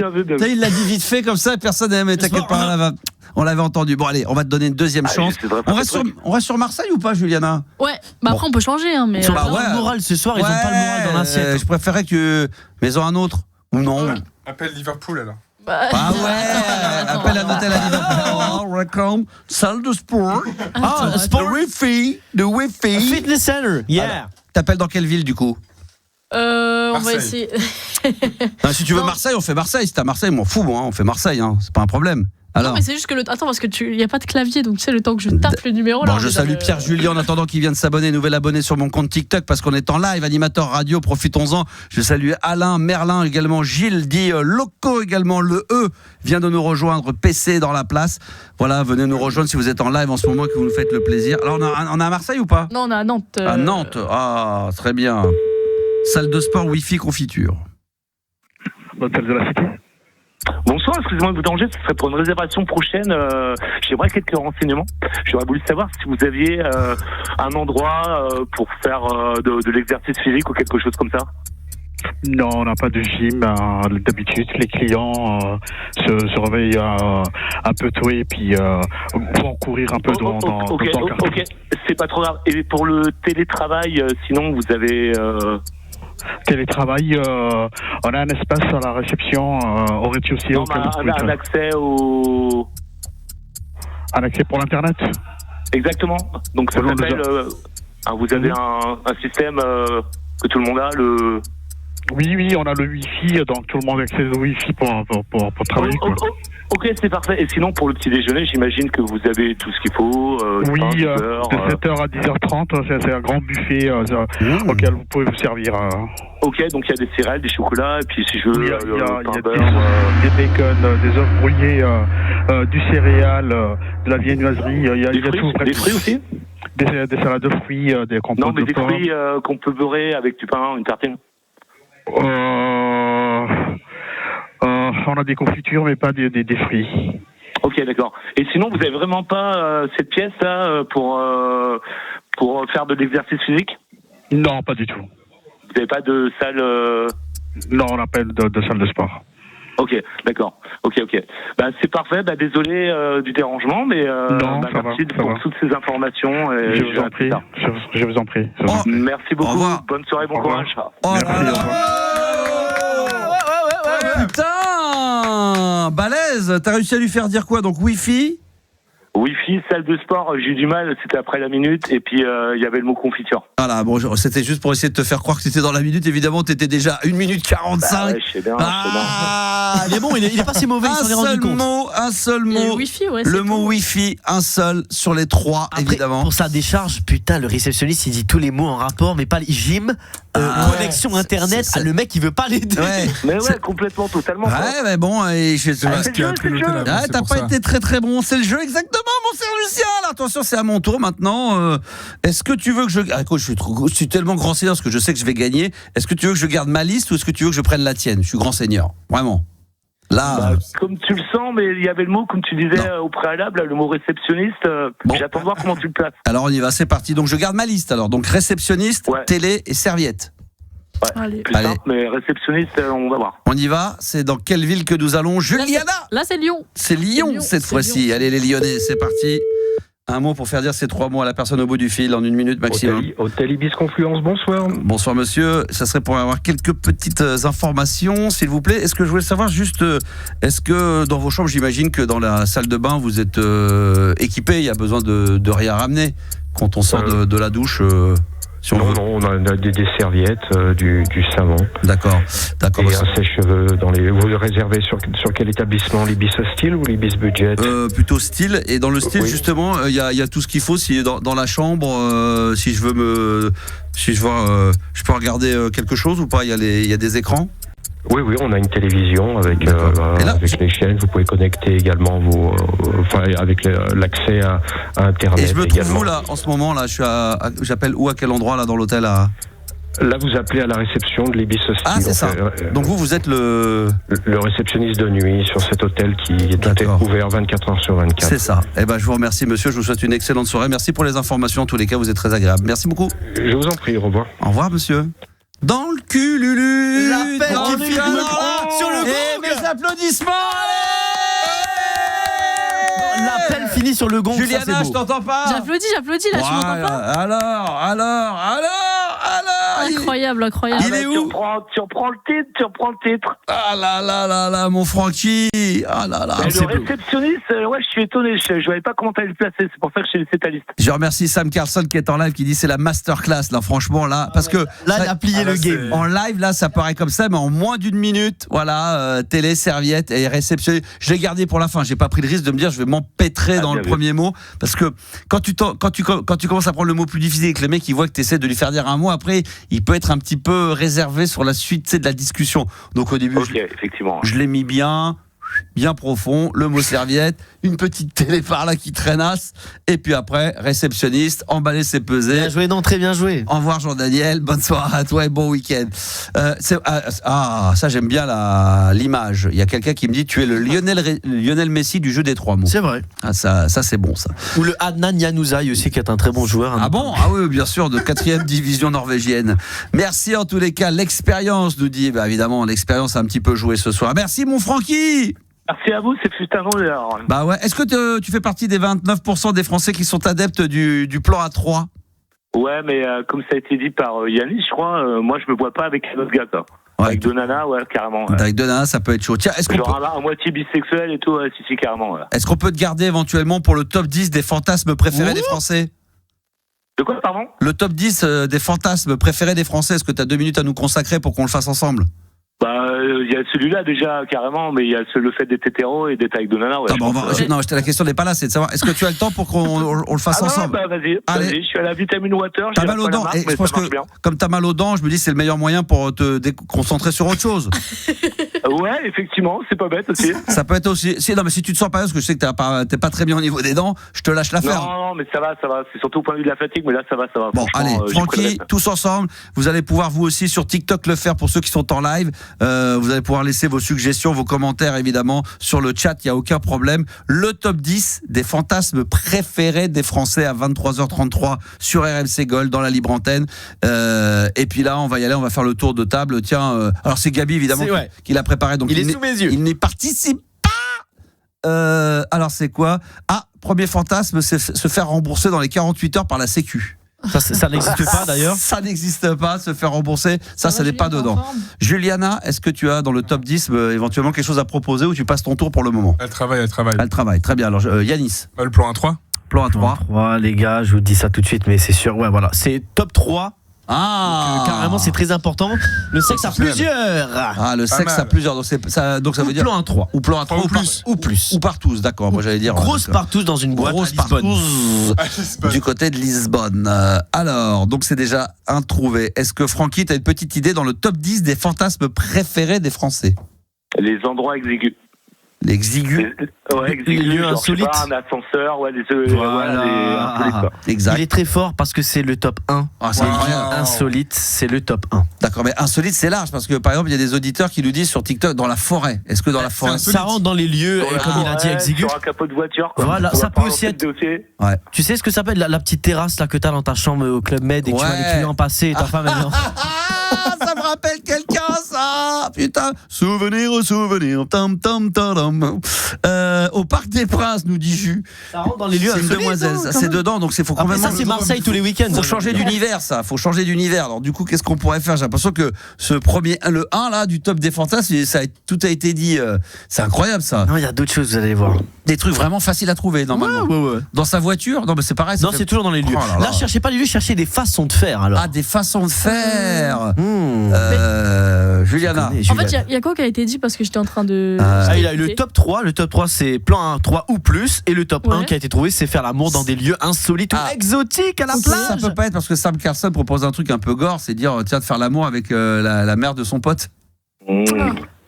Speaker 2: Il l'a dit vite fait comme ça, personne n'aimait. T'inquiète pas, là, on l'avait entendu. Bon, allez, on va te donner une deuxième chance. On reste sur Marseille ou pas, Juliana ?
Speaker 4: Ouais, après on peut changer. Mais
Speaker 3: ils ont pas le moral ce soir, ils ont pas le moral dans l'assiette.
Speaker 2: Je préférais que. Mais ils ont un autre. Ou non ?
Speaker 6: Appelle Liverpool alors.
Speaker 2: Appelle un hôtel à Liverpool. Welcome. Salle de sport.
Speaker 3: Sport.
Speaker 2: The Wi-Fi.
Speaker 3: Fitness center. Yeah.
Speaker 2: T'appelles dans quelle ville du coup ?
Speaker 4: On va essayer.
Speaker 2: Si tu veux Marseille, on fait Marseille. Si t'as Marseille, m'en fous, on fait Marseille. C'est pas un problème. Alors.
Speaker 4: Non mais c'est juste que attends parce que il y a pas de clavier donc tu sais le temps que je tape le numéro là.
Speaker 2: Bon, je salue Pierre Julien en attendant qu'il vienne s'abonner, nouvel abonné sur mon compte TikTok parce qu'on est en live, animateur radio, profitons-en. Je salue Alain, Merlin également, Gilles dit Loco également, le E vient de nous rejoindre, PC dans la place. Voilà, venez nous rejoindre si vous êtes en live en ce moment et que vous nous faites le plaisir. Alors on a à Marseille ou pas ?
Speaker 4: Non, on a à Nantes.
Speaker 2: À Nantes. Très bien. Salle de sport, Wi-Fi, confiture.
Speaker 8: L'hôtel de la Cité.
Speaker 9: Bonsoir, excusez-moi de vous déranger, ce serait pour une réservation prochaine. J'aimerais quelques renseignements. J'aurais voulu savoir si vous aviez un endroit pour faire de l'exercice physique ou quelque chose comme ça.
Speaker 8: Non, on n'a pas de gym. D'habitude, les clients se réveillent un peu tôt et puis vont courir un peu dans
Speaker 9: le quartier. Ok, c'est pas trop grave. Et pour le télétravail, sinon vous avez...
Speaker 8: Télétravail, on a un espace à la réception au rez-de-chaussée.
Speaker 9: Un accès au...
Speaker 8: Un accès pour l'internet.
Speaker 9: Exactement. Donc ça s'appelle... vous avez un système que tout le monde a, le...
Speaker 8: Oui, on a le Wi-Fi, donc tout le monde a accès au Wi-Fi pour travailler.
Speaker 9: Ok, c'est parfait. Et sinon, pour le petit déjeuner, j'imagine que vous avez tout ce qu'il faut.
Speaker 8: Oui, de 7h à 10h30, c'est un grand buffet auquel vous pouvez vous servir.
Speaker 9: Ok, donc il y a des céréales, des chocolats, et puis si je veux,
Speaker 8: il y a des bacon, des œufs brouillés, du céréal, de la viennoiserie, il y a tout.
Speaker 9: Des fruits aussi ?
Speaker 8: Des salades de fruits, des compotes.
Speaker 9: Non, mais des fruits qu'on peut beurrer avec du pain, une tartine.
Speaker 8: On a des confitures, mais pas des fruits.
Speaker 9: Ok, d'accord. Et sinon, vous avez vraiment pas cette pièce là pour faire de l'exercice physique ?
Speaker 8: Non, pas du tout.
Speaker 9: Vous n'avez pas de salle
Speaker 8: Non, on appelle de salle de sport.
Speaker 9: Ok, d'accord. Ok. C'est parfait. Désolé du dérangement, mais merci pour toutes ces informations. Et
Speaker 8: je vous en prie.
Speaker 9: Merci beaucoup. Bonne soirée, bon courage.
Speaker 8: Merci.
Speaker 2: Putain, balèze. T'as réussi à lui faire dire quoi ? Donc Wi-Fi,
Speaker 9: Wi-Fi, salle de sport, j'ai eu du mal, c'était après la minute, et puis il y avait le mot confiture.
Speaker 2: Voilà, bon, c'était juste pour essayer de te faire croire que tu étais dans la minute. Évidemment, tu étais déjà 1 minute 45.
Speaker 9: Bah ouais, je sais bien.
Speaker 3: Il est bon, il est pas si mauvais, il s'en est rendu compte.
Speaker 2: Un seul mot.
Speaker 4: Le Wi-Fi, ouais,
Speaker 2: Le mot Wi-Fi, un seul sur les 3,
Speaker 3: Après,
Speaker 2: évidemment.
Speaker 3: pour sa décharge, putain, le réceptionniste, il dit tous les mots en rapport, mais pas les gym, connexion internet. Le mec, il veut pas les deux.
Speaker 2: Ouais.
Speaker 9: Mais ouais, complètement, totalement.
Speaker 2: Ouais, mais bon, et je sais pas.
Speaker 9: c'est le jeu, c'est le jeu.
Speaker 2: Ah, t'as pas été très très bon, c'est le jeu, exactement, mon cher Lucien. Là, attention, c'est à mon tour maintenant. Est-ce que tu veux que je. Ah, écoute, je suis tellement grand seigneur parce que je sais que je vais gagner. Est-ce que tu veux que je garde ma liste ou est-ce que tu veux que je prenne la tienne? Je suis grand seigneur, vraiment. Là.
Speaker 9: Comme tu le sens, mais il y avait le mot, comme tu disais au préalable, là, le mot réceptionniste.
Speaker 2: Bon.
Speaker 9: J'attends de voir comment tu le places.
Speaker 2: Alors on y va, c'est parti. Donc je garde ma liste alors. Donc réceptionniste, télé et serviette.
Speaker 9: Ouais,
Speaker 4: Allez.
Speaker 9: plus simple, mais réceptionniste, on va voir.
Speaker 2: On y va. C'est dans quelle ville que nous allons? Juliana.
Speaker 4: Là, c'est Lyon.
Speaker 2: C'est Lyon cette fois-ci. Allez les Lyonnais, c'est parti. Un mot pour faire dire ces 3 mots à la personne au bout du fil en 1 minute maximum.
Speaker 11: Hôtel Ibis Confluence, bonsoir.
Speaker 2: Bonsoir monsieur, ça serait pour avoir quelques petites informations s'il vous plaît. Est-ce que je voulais savoir juste, est-ce que dans vos chambres, j'imagine que dans la salle de bain vous êtes équipé, il y a besoin de rien ramener quand on sort de la douche
Speaker 11: Non, on a des serviettes, du savon.
Speaker 2: D'accord.
Speaker 11: Et un sèche-cheveux vous le réservez sur quel établissement? L'Ibis Style ou l'Ibis Budget?
Speaker 2: Plutôt style. Et dans le style, justement, il y a tout ce qu'il faut. Si dans la chambre, si je veux je peux regarder quelque chose ou pas? Il y a des écrans?
Speaker 11: Oui, on a une télévision avec les chaînes. Vous pouvez connecter également avec l'accès à Internet.
Speaker 2: Et je me trouve
Speaker 11: également.
Speaker 2: où là en ce moment là? J'appelle où, à quel endroit là dans l'hôtel là?
Speaker 11: Là, vous appelez à la réception de l'Ibis Style.
Speaker 2: Ah, c'est ça. Donc vous êtes le
Speaker 11: réceptionniste de nuit sur cet hôtel qui est ouvert 24 heures sur 24.
Speaker 2: C'est ça. Eh ben, je vous remercie, monsieur. Je vous souhaite une excellente soirée. Merci pour les informations. En tous les cas, vous êtes très agréable. Merci beaucoup.
Speaker 11: Je vous en prie. Au revoir.
Speaker 2: Au revoir, monsieur. Dans le cul, Lulu.
Speaker 3: L'appel qui filme sur le gong.
Speaker 2: Mes applaudissements.
Speaker 3: L'appel finit sur le gong.
Speaker 2: Juliana, je t'entends pas.
Speaker 4: J'applaudis, là, tu m'entends pas?
Speaker 2: Alors.
Speaker 4: Incroyable.
Speaker 2: Il est où?
Speaker 9: Tu reprends le titre.
Speaker 2: Ah là, mon Francky. Ah là.
Speaker 9: Le réceptionniste, je suis étonné. Je ne savais pas comment t'allais le placer. C'est pour ça que j'ai laissé ta liste.
Speaker 2: Je remercie Sam Carlson qui est en live, qui dit c'est la masterclass là, franchement là, parce que
Speaker 3: là il a plié le game.
Speaker 2: En live là, ça paraît comme ça, mais en moins d'1 minute, voilà, télé, serviette et réceptionniste. Je l'ai gardé pour la fin. J'ai pas pris le risque de me dire je vais m'empêtrer dans le premier mot, parce que quand tu commences à prendre le mot plus difficile et que le mec il voit que tu essaies de lui faire dire un mot, après il peut être un petit peu réservé sur la suite de la discussion. Donc au début,
Speaker 9: effectivement.
Speaker 2: Je l'ai mis bien profond, le mot serviette, une petite télé par là qui traînasse, et puis après, réceptionniste, emballer ses pesées.
Speaker 3: Bien joué, non, très bien joué.
Speaker 2: Au revoir Jean-Daniel, bonne soirée à toi et bon week-end. Ça j'aime bien l'image. Il y a quelqu'un qui me dit tu es le Lionel Messi du jeu des 3 mots.
Speaker 3: C'est vrai.
Speaker 2: Ah, ça c'est bon ça.
Speaker 3: Ou le Adnan Januzaj aussi qui est un très bon joueur.
Speaker 2: Ah bon? Ah oui, bien sûr, de 4e division norvégienne. Merci en tous les cas, l'expérience nous dit, évidemment, l'expérience a un petit peu joué ce soir. Merci mon Francky.
Speaker 9: Merci à vous, c'est fut un honneur.
Speaker 2: Bah ouais, est-ce que tu fais partie des 29% des Français qui sont adeptes du plan A3?
Speaker 9: Ouais, mais comme ça a été dit par Yannis, je crois, moi je me vois pas avec un autre gars, quoi.
Speaker 2: Ouais,
Speaker 9: avec Donana, carrément.
Speaker 2: Avec Donana, ça peut être chaud. Tiens, est-ce qu'on
Speaker 9: genre à moitié bisexuel et tout, si, carrément. Ouais.
Speaker 2: Est-ce qu'on peut te garder éventuellement pour le top 10 des fantasmes préférés des Français?
Speaker 9: De quoi, pardon?
Speaker 2: Le top 10 des fantasmes préférés des Français, est-ce que tu as 2 minutes à nous consacrer pour qu'on le fasse ensemble?
Speaker 9: Il y a celui-là déjà carrément, mais il y a le fait d'être hétéro et d'être avec Donana. Ouais,
Speaker 2: la question n'est pas là, c'est de savoir est-ce que tu as le temps pour qu'on le fasse ensemble?
Speaker 9: Vas-y, je suis à la vitamine water.
Speaker 2: T'as mal aux dents, et je pense que comme t'as mal aux dents, je me dis c'est le meilleur moyen pour te concentrer sur autre chose.
Speaker 9: Ouais, effectivement, c'est pas bête aussi.
Speaker 2: Ça peut être aussi. Non, mais si tu te sens pas bien, parce que je sais que t'es pas très bien au niveau des dents, je te lâche l'affaire.
Speaker 9: Non, mais ça va. C'est surtout au point de vue de la fatigue, mais là ça va.
Speaker 2: Bon, allez, Francky, tous ensemble, vous allez pouvoir vous aussi sur TikTok le faire pour ceux qui sont en live. Vous allez pouvoir laisser vos suggestions, vos commentaires évidemment sur le chat, il n'y a aucun problème. Le top 10 des fantasmes préférés des Français à 23h33 sur RMC Gold dans la libre antenne. Et puis là, on va y aller, on va faire le tour de table. Tiens, alors c'est Gabi évidemment qui l'a préparé. Donc
Speaker 3: il est sous mes yeux.
Speaker 2: Il n'y participe pas. Alors c'est quoi? Premier fantasme, c'est se faire rembourser dans les 48 heures par la Sécu.
Speaker 3: Ça n'existe pas d'ailleurs.
Speaker 2: Ça n'existe pas, se faire rembourser, ça n'est pas dedans. Juliana, est-ce que tu as dans le top 10 éventuellement quelque chose à proposer ou tu passes ton tour pour le moment?
Speaker 6: Elle travaille.
Speaker 2: Elle travaille, très bien. Alors Yanis.
Speaker 6: Le plan A3.
Speaker 2: Plan A3.
Speaker 3: Les gars, je vous dis ça tout de suite, mais c'est sûr. Ouais, voilà. C'est top 3.
Speaker 2: Ah,
Speaker 3: carrément, c'est très important. Le sexe à plusieurs.
Speaker 2: Ah, le sexe à plusieurs. Donc ça veut dire.
Speaker 3: Plan A3.
Speaker 2: Ou plan A3
Speaker 6: ou
Speaker 2: plus. Ou partous, d'accord. Moi j'allais dire.
Speaker 3: Grosse partous dans une boîte.
Speaker 2: Grosse partous du côté de Lisbonne. Alors, donc c'est déjà un trouvé. Est-ce que Francky, tu as une petite idée dans le top 10 des fantasmes préférés des Français?
Speaker 9: Les endroits exigus.
Speaker 2: Exigus.
Speaker 9: Ouais, exigus.
Speaker 3: Les lieux insolites.
Speaker 9: Un ascenseur,
Speaker 3: Voilà.
Speaker 2: Exact.
Speaker 3: Il est très fort parce que c'est le top 1.
Speaker 2: Ah, c'est incroyable.
Speaker 3: Insolite, c'est le top 1.
Speaker 2: D'accord, mais insolite, c'est large parce que par exemple, il y a des auditeurs qui nous disent sur TikTok dans la forêt. Est-ce que dans la forêt,
Speaker 3: ça rentre dans les lieux, comme il a dit, exigus?
Speaker 9: Sur un capot de voiture, quoi.
Speaker 3: Voilà, ça peut aussi être.
Speaker 2: Ouais.
Speaker 3: Tu sais ce que ça s'appelle la petite terrasse là que t'as dans ta chambre au Club Med et que tu vois les clients passer et ta femme elle
Speaker 2: ça me rappelle quelqu'un, ça. Putain, souvenir, tam tam tam. Au Parc des Princes, nous dit Jus.
Speaker 3: Ça rentre dans les lieux.
Speaker 2: C'est une demoiselle, c'est dedans, donc faut quand même.
Speaker 3: Ça c'est Marseille tous les week-ends.
Speaker 2: Faut changer d'univers, ça. Faut changer d'univers. Alors du coup, qu'est-ce qu'on pourrait faire? J'ai l'impression que ce premier, le 1 là du top des fantasmes, tout a été dit. C'est incroyable ça.
Speaker 3: Non, il y a d'autres choses, vous allez voir.
Speaker 2: Des trucs vraiment faciles à trouver normalement.
Speaker 3: Ouais.
Speaker 2: Dans sa voiture? Non, mais c'est pareil.
Speaker 3: Non, c'est toujours dans les lieux. Là, cherchez pas les lieux, cherchez des façons de faire alors.
Speaker 2: Ah, des façons de faire. Juliana.
Speaker 4: En fait, il y a quoi qui a été dit parce que j'étais en train de.
Speaker 3: Il a eu le top 3. Le top 3, c'est plan 1, 3 ou plus. Et le top 1 qui a été trouvé, c'est faire l'amour dans des lieux insolites ou exotiques à la plage.
Speaker 2: Ça peut pas être parce que Sam Carlson propose un truc un peu gore, c'est dire tiens, de faire l'amour avec la mère de son pote.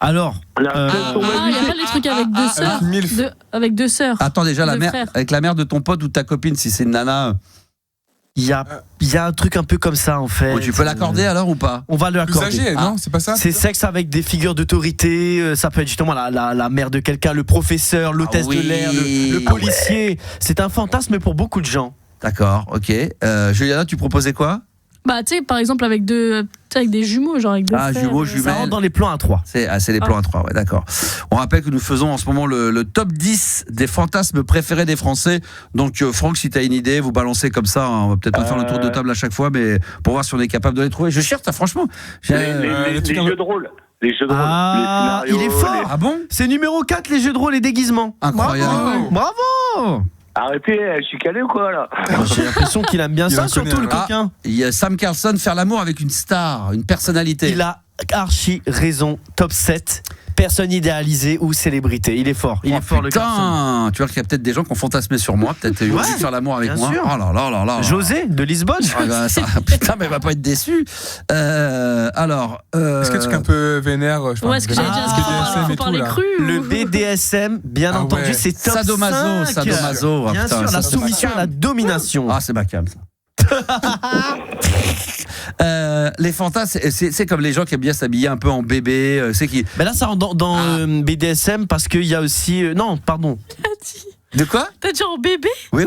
Speaker 3: Alors,
Speaker 4: il n'y a pas les trucs avec deux sœurs. Avec deux sœurs.
Speaker 2: Attends, déjà,
Speaker 4: frères.
Speaker 2: avec la mère de ton pote ou de ta copine, si c'est une nana.
Speaker 3: Il y a un truc un peu comme ça en fait.
Speaker 2: Bon, tu peux l'accorder alors ou pas?
Speaker 3: On va l'accorder.
Speaker 6: Plus âgé, non, c'est pas ça?
Speaker 3: C'est sexe avec des figures d'autorité. Ça peut être justement la mère de quelqu'un, le professeur, l'hôtesse de l'air, le policier. C'est un fantasme pour beaucoup de gens.
Speaker 2: D'accord, ok. Juliana, tu proposais quoi?
Speaker 4: Bah, tu sais, par exemple, avec des jumeaux, genre avec deux frères.
Speaker 2: Jumeaux, jumelles.
Speaker 3: Ça rentre dans les plans A3.
Speaker 2: C'est les plans A3, ouais, d'accord. On rappelle que nous faisons en ce moment le top 10 des fantasmes préférés des Français. Donc, Franck, si tu as une idée, vous balancez comme ça. On va peut-être pas faire le tour de table à chaque fois, mais pour voir si on est capable de les trouver. Je cherche, franchement.
Speaker 9: Les jeux de rôle. Les jeux de rôle. Les scénarios,
Speaker 3: il est fort.
Speaker 2: Ah bon?
Speaker 3: C'est numéro 4, les jeux de rôle et déguisements.
Speaker 2: Incroyable.
Speaker 3: Bravo.
Speaker 9: Arrêtez, je suis calé ou quoi là?
Speaker 3: J'ai l'impression qu'il aime bien ça, surtout le coquin.
Speaker 2: Il y a Sam Carlson, faire l'amour avec une star, une personnalité.
Speaker 3: Il a archi raison, top 7. Personne idéalisée ou célébrité. Il est fort. Il est fort le Carlson.
Speaker 2: Tu vois qu'il y a peut-être des gens qui ont fantasmé sur moi, peut-être eu envie de faire l'amour avec moi.
Speaker 3: Sûr.
Speaker 2: Oh là là.
Speaker 3: José de Lisbonne.
Speaker 2: Putain, mais elle va pas être déçue. Alors.
Speaker 6: Est-ce que tu es un peu vénère?
Speaker 4: Est-ce que j'allais dire, est-ce qu'il faut parler cru?
Speaker 3: Le BDSM, bien entendu, c'est top 5.
Speaker 2: Sadomaso.
Speaker 3: Bien sûr, la soumission à la domination.
Speaker 2: Ah, c'est ma cam, ça. Les fantasmes, c'est comme les gens qui aiment bien s'habiller un peu en bébé.
Speaker 3: Mais là, ça rentre dans BDSM parce qu'il y a aussi. Non, pardon.
Speaker 2: De quoi?
Speaker 4: T'as dit en bébé?
Speaker 2: Oui.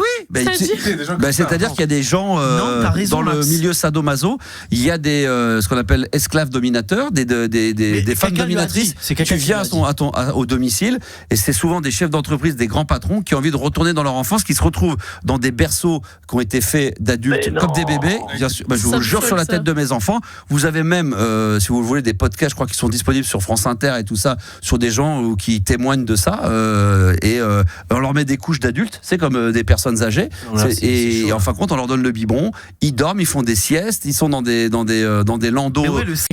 Speaker 2: C'est-à-dire qu'il y a des gens dans le milieu sadomaso, il y a des ce qu'on appelle esclaves dominateurs, des femmes dominatrices. Tu viens au domicile et c'est souvent des chefs d'entreprise, des grands patrons qui ont envie de retourner dans leur enfance, qui se retrouvent dans des berceaux qui ont été faits d'adultes comme des bébés. Bien sûr, je vous le jure sur la tête de mes enfants. Vous avez même, si vous le voulez, des podcasts, je crois, qui sont disponibles sur France Inter et tout ça, sur des gens qui témoignent de ça. On leur met des couches d'adultes, c'est comme des personnes âgées, et en fin de compte on leur donne le biberon, ils dorment, ils font des siestes, ils sont dans des landaux,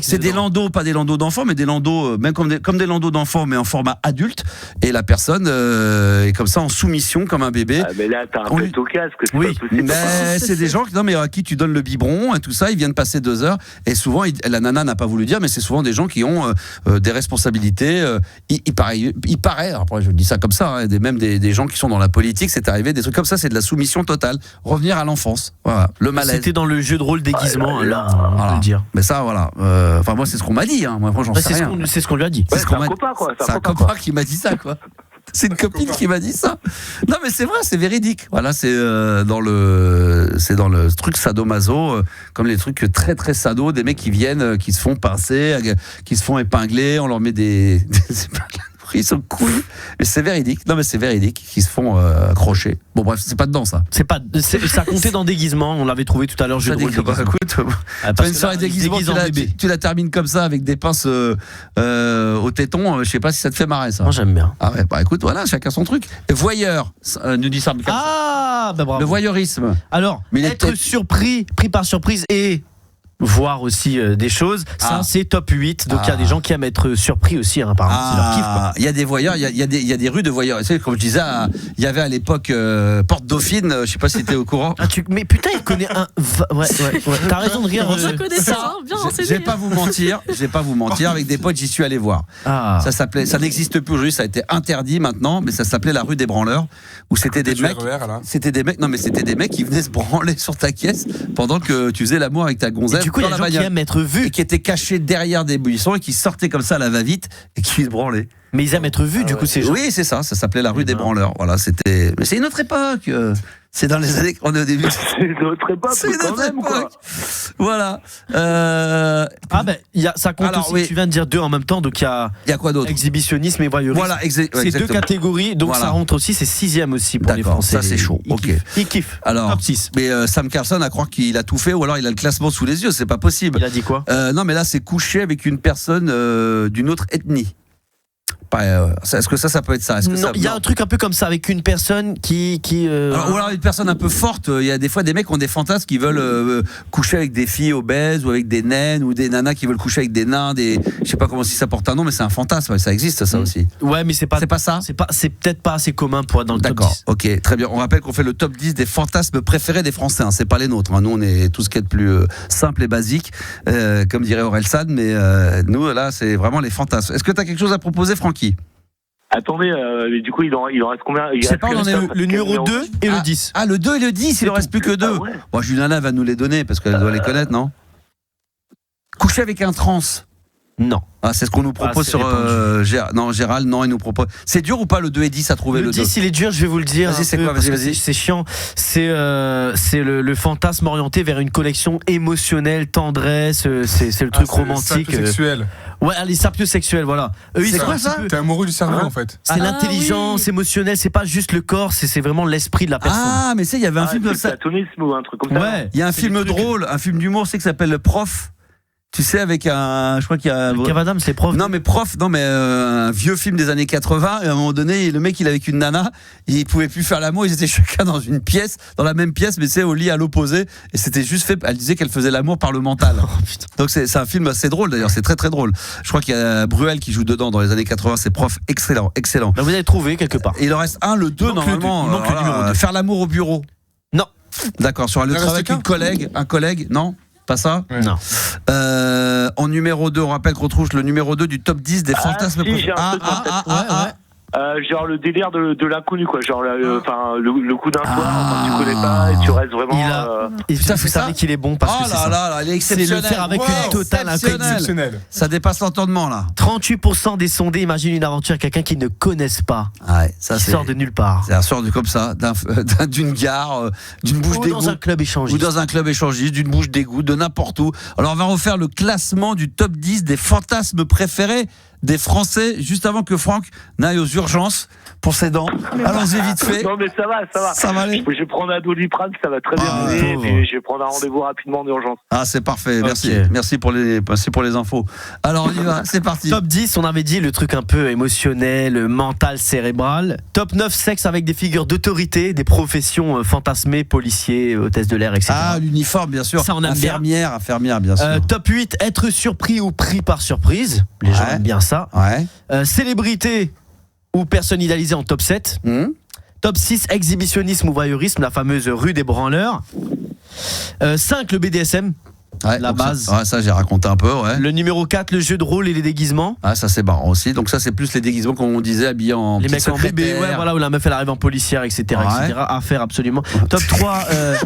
Speaker 2: c'est des landaux, pas des landaux d'enfants, mais des landaux même comme des landaux d'enfants mais en format adulte, et la personne est comme ça en soumission comme un bébé.
Speaker 9: Mais là t'as un pète au casque.
Speaker 2: Oui, mais c'est des gens à qui tu donnes le biberon et tout ça, ils viennent passer 2 heures, et souvent la nana n'a pas voulu dire, mais c'est souvent des gens qui ont des responsabilités. Il paraît, après je dis ça comme ça, hein, même des gens qui sont dans la politique, c'est arrivé des trucs comme ça, c'est de la soumission totale, revenir à l'enfance, voilà, le malaise.
Speaker 3: C'était dans le jeu de rôle déguisement, on peut le dire.
Speaker 2: Mais ça, voilà, moi c'est ce qu'on m'a dit, hein. Moi j'en sais rien.
Speaker 3: C'est ce qu'on lui a dit.
Speaker 9: C'est un copain, quoi.
Speaker 2: C'est un copain qui m'a dit ça, quoi. C'est une copine qui m'a dit ça. Non mais c'est vrai, c'est véridique. Voilà, c'est dans le truc sadomaso, comme les trucs très très sado, des mecs qui viennent, qui se font pincer, qui se font épingler, on leur met des épingles. pris son couille. Et c'est véridique. Non, mais c'est véridique. Qui se font accrocher. Bon, bref, c'est pas dedans, ça.
Speaker 3: Ça comptait dans déguisement. On l'avait trouvé tout à l'heure. Jeu de rôle déguisement.
Speaker 2: Écoute, une soirée déguisement, tu la termines comme ça avec des pinces au téton. Je sais pas si ça te fait marrer, ça.
Speaker 3: Moi, j'aime bien.
Speaker 2: Ah ouais, bah écoute, voilà, chacun son truc. Voyeur, nous dit Sam.
Speaker 3: Ah, bah bravo.
Speaker 2: Le voyeurisme.
Speaker 3: Alors, être surpris, pris par surprise et voir aussi des choses, ça c'est top 8. Donc il y a des gens qui aiment être surpris aussi, hein, apparemment, c'est leur kiff, quoi.
Speaker 2: Il y a des voyeurs, il y a des rues de voyeurs. Tu sais, comme je disais, il y avait à l'époque Porte Dauphine, je sais pas si t'es au courant.
Speaker 3: Mais putain, il connaît un. Ouais. T'as raison de rire.
Speaker 4: Je connais ça, bien renseigné.
Speaker 2: Je vais pas vous mentir, avec des potes, j'y suis allé voir. Ça s'appelait, ça n'existe plus aujourd'hui, ça a été interdit maintenant, mais ça s'appelait la rue des branleurs, où c'était des mecs. C'était des mecs qui venaient se branler sur ta caisse pendant que tu faisais l'amour avec ta gonzesse.
Speaker 3: Du coup, il y a des gens qui aiment être vus.
Speaker 2: Et qui étaient cachés derrière des buissons et qui sortaient comme ça à la va-vite et qui se branlaient.
Speaker 3: Mais ils aiment être vus, du coup, ces gens.
Speaker 2: Oui, c'est ça. Ça s'appelait la rue des branleurs. Voilà, c'était. Mais c'est une autre époque. C'est dans les années qu'on est au début.
Speaker 9: C'est une autre époque.
Speaker 2: C'est une autre époque. Voilà.
Speaker 3: Ça compte
Speaker 2: alors,
Speaker 3: aussi.
Speaker 2: Oui.
Speaker 3: Tu viens de dire deux en même temps, donc il y a
Speaker 2: quoi d'autre?
Speaker 3: Exhibitionnisme et voyeurisme.
Speaker 2: Voilà,
Speaker 3: c'est deux catégories, donc ça rentre aussi. C'est 6e aussi pour les Français.
Speaker 2: Ça c'est chaud.
Speaker 3: Ils kiffent.
Speaker 2: Alors,
Speaker 3: top 6.
Speaker 2: Mais Sam Carlson à croire qu'il a tout fait, ou alors il a le classement sous les yeux. C'est pas possible.
Speaker 3: Il a dit quoi?
Speaker 2: Non, mais là c'est coucher avec une personne d'une autre ethnie. Est-ce que ça peut être ça?
Speaker 3: Il y a un truc un peu comme ça avec une personne qui
Speaker 2: Alors, ou alors une personne un peu forte. Il y a des fois des mecs qui ont des fantasmes qui veulent coucher avec des filles obèses ou avec des naines ou des nanas qui veulent coucher avec des nains. Je sais pas comment si ça porte un nom, mais c'est un fantasme. Ça existe ça aussi.
Speaker 3: Ouais, mais c'est pas ça. C'est peut-être pas assez commun pour être dans le top 10.
Speaker 2: D'accord. Ok, très bien. On rappelle qu'on fait le top 10 des fantasmes préférés des Français. Hein. C'est pas les nôtres. Hein. Nous, on est tout ce qui est de plus simple et basique, comme dirait Orelsan. Mais nous, là, c'est vraiment les fantasmes. Est-ce que tu as quelque chose à proposer, Francky?
Speaker 9: Attendez, du coup, il en reste combien?
Speaker 3: Je sais pas, on en est le numéro 2 et le 10.
Speaker 2: Ah, le 2 et le 10, il en reste plus que 2.
Speaker 9: Ouais.
Speaker 2: Bon, Juliana va nous les donner parce qu'elle doit les connaître, non? Coucher avec un trans.
Speaker 3: Non.
Speaker 2: Ah, c'est ce qu'on nous propose sur Gérald, non, il nous propose. C'est dur ou pas le 2 et 10 à trouver le 2?
Speaker 3: 10, il est dur, je vais vous le dire.
Speaker 2: Vas-y, c'est quoi? Vas-y.
Speaker 3: C'est chiant. C'est le fantasme orienté vers une connexion émotionnelle, tendresse, c'est le truc romantique.
Speaker 6: Sexuel.
Speaker 3: Ouais, les sapiosexuels, voilà.
Speaker 2: C'est quoi ça?
Speaker 6: T'es amoureux du cerveau en fait.
Speaker 3: C'est l'intelligence émotionnelle, c'est pas juste le corps, c'est vraiment l'esprit de la personne.
Speaker 2: Ah, mais il y avait un film comme ça.
Speaker 9: Platonisme ou un truc comme ça.
Speaker 3: Ouais.
Speaker 2: Il y a un film drôle, un film d'humour, c'est qui s'appelle Le Prof. Tu sais, avec je crois qu'il y a.
Speaker 3: Cavadam, c'est prof.
Speaker 2: Non, mais un vieux film des années 80. Et à un moment donné, le mec, il est avec une nana. Il pouvait plus faire l'amour. Ils étaient chacun dans une pièce, dans la même pièce, mais c'est au lit à l'opposé. Et c'était juste fait. Elle disait qu'elle faisait l'amour par le mental. Donc c'est un film assez drôle d'ailleurs. C'est très très drôle. Je crois qu'il y a Bruel qui joue dedans dans les années 80. C'est Prof, excellent.
Speaker 3: Bah, vous avez trouvé quelque part.
Speaker 2: Et il en reste un, le 2 normalement.
Speaker 3: Il manque le numéro 2.
Speaker 2: Faire l'amour au bureau.
Speaker 3: Non.
Speaker 2: D'accord. Sur le travail avec un collègue, non? Pas ça?
Speaker 3: Ouais. Non.
Speaker 2: En numéro 2, on rappelle qu'on trouve le numéro 2 du top 10 des fantasmes.
Speaker 9: Genre le délire de l'inconnu, quoi. Genre le coup d'un soir, tu connais pas et tu restes vraiment.
Speaker 3: Et putain, vous savez qu'il est bon parce que c'est ça.
Speaker 2: il est exceptionnel.
Speaker 3: C'est le faire avec une totale
Speaker 6: exceptionnelle.
Speaker 2: Ça dépasse l'entendement là.
Speaker 3: 38% des sondés imaginent une aventure avec quelqu'un qu'ils ne connaissent pas.
Speaker 2: Ouais, ça
Speaker 3: qui sort de nulle part.
Speaker 2: Ça sort comme ça, d'une gare, d'une bouche d'égout.
Speaker 3: Ou dans un club échangiste.
Speaker 2: Ou dans un club échangiste, d'une bouche d'égout, de n'importe où. Alors on va refaire le classement du top 10 des fantasmes préférés des Français, juste avant que Franck n'aille aux urgences pour ses dents. Allons-y vite fait.
Speaker 9: Non mais ça va.
Speaker 2: Ça va aller.
Speaker 9: Je vais prendre un Doliprane, ça va très bien aller, et puis je vais prendre un rendez-vous rapidement en urgence.
Speaker 2: Ah, c'est parfait, merci.
Speaker 3: Okay.
Speaker 2: Merci pour les infos. Alors on y va, c'est parti.
Speaker 3: Top 10, on avait dit le truc un peu émotionnel, mental, cérébral. Top 9, sexe avec des figures d'autorité, des professions fantasmées, policiers, hôtesse de l'air, etc.
Speaker 2: Ah, l'uniforme, bien sûr.
Speaker 3: Ça, on aime
Speaker 2: infirmière, bien sûr.
Speaker 3: Top 8, être surpris ou pris par surprise. Les gens aiment bien ça.
Speaker 2: Ouais.
Speaker 3: Célébrité ou personne idéalisée en top 7. Top 6, exhibitionnisme ou voyeurisme, la fameuse rue des branleurs. 5, le BDSM.
Speaker 2: Ouais,
Speaker 3: la base.
Speaker 2: Ça j'ai raconté un peu, ouais.
Speaker 3: Le numéro 4, le jeu de rôle et les déguisements.
Speaker 2: Ah, ça c'est marrant aussi. Donc ça c'est plus les déguisements qu'on disait habillés en
Speaker 3: les mecs en bébé, ouais, voilà, où la meuf elle arrive en policière, etc. À faire absolument. Top 3 c'est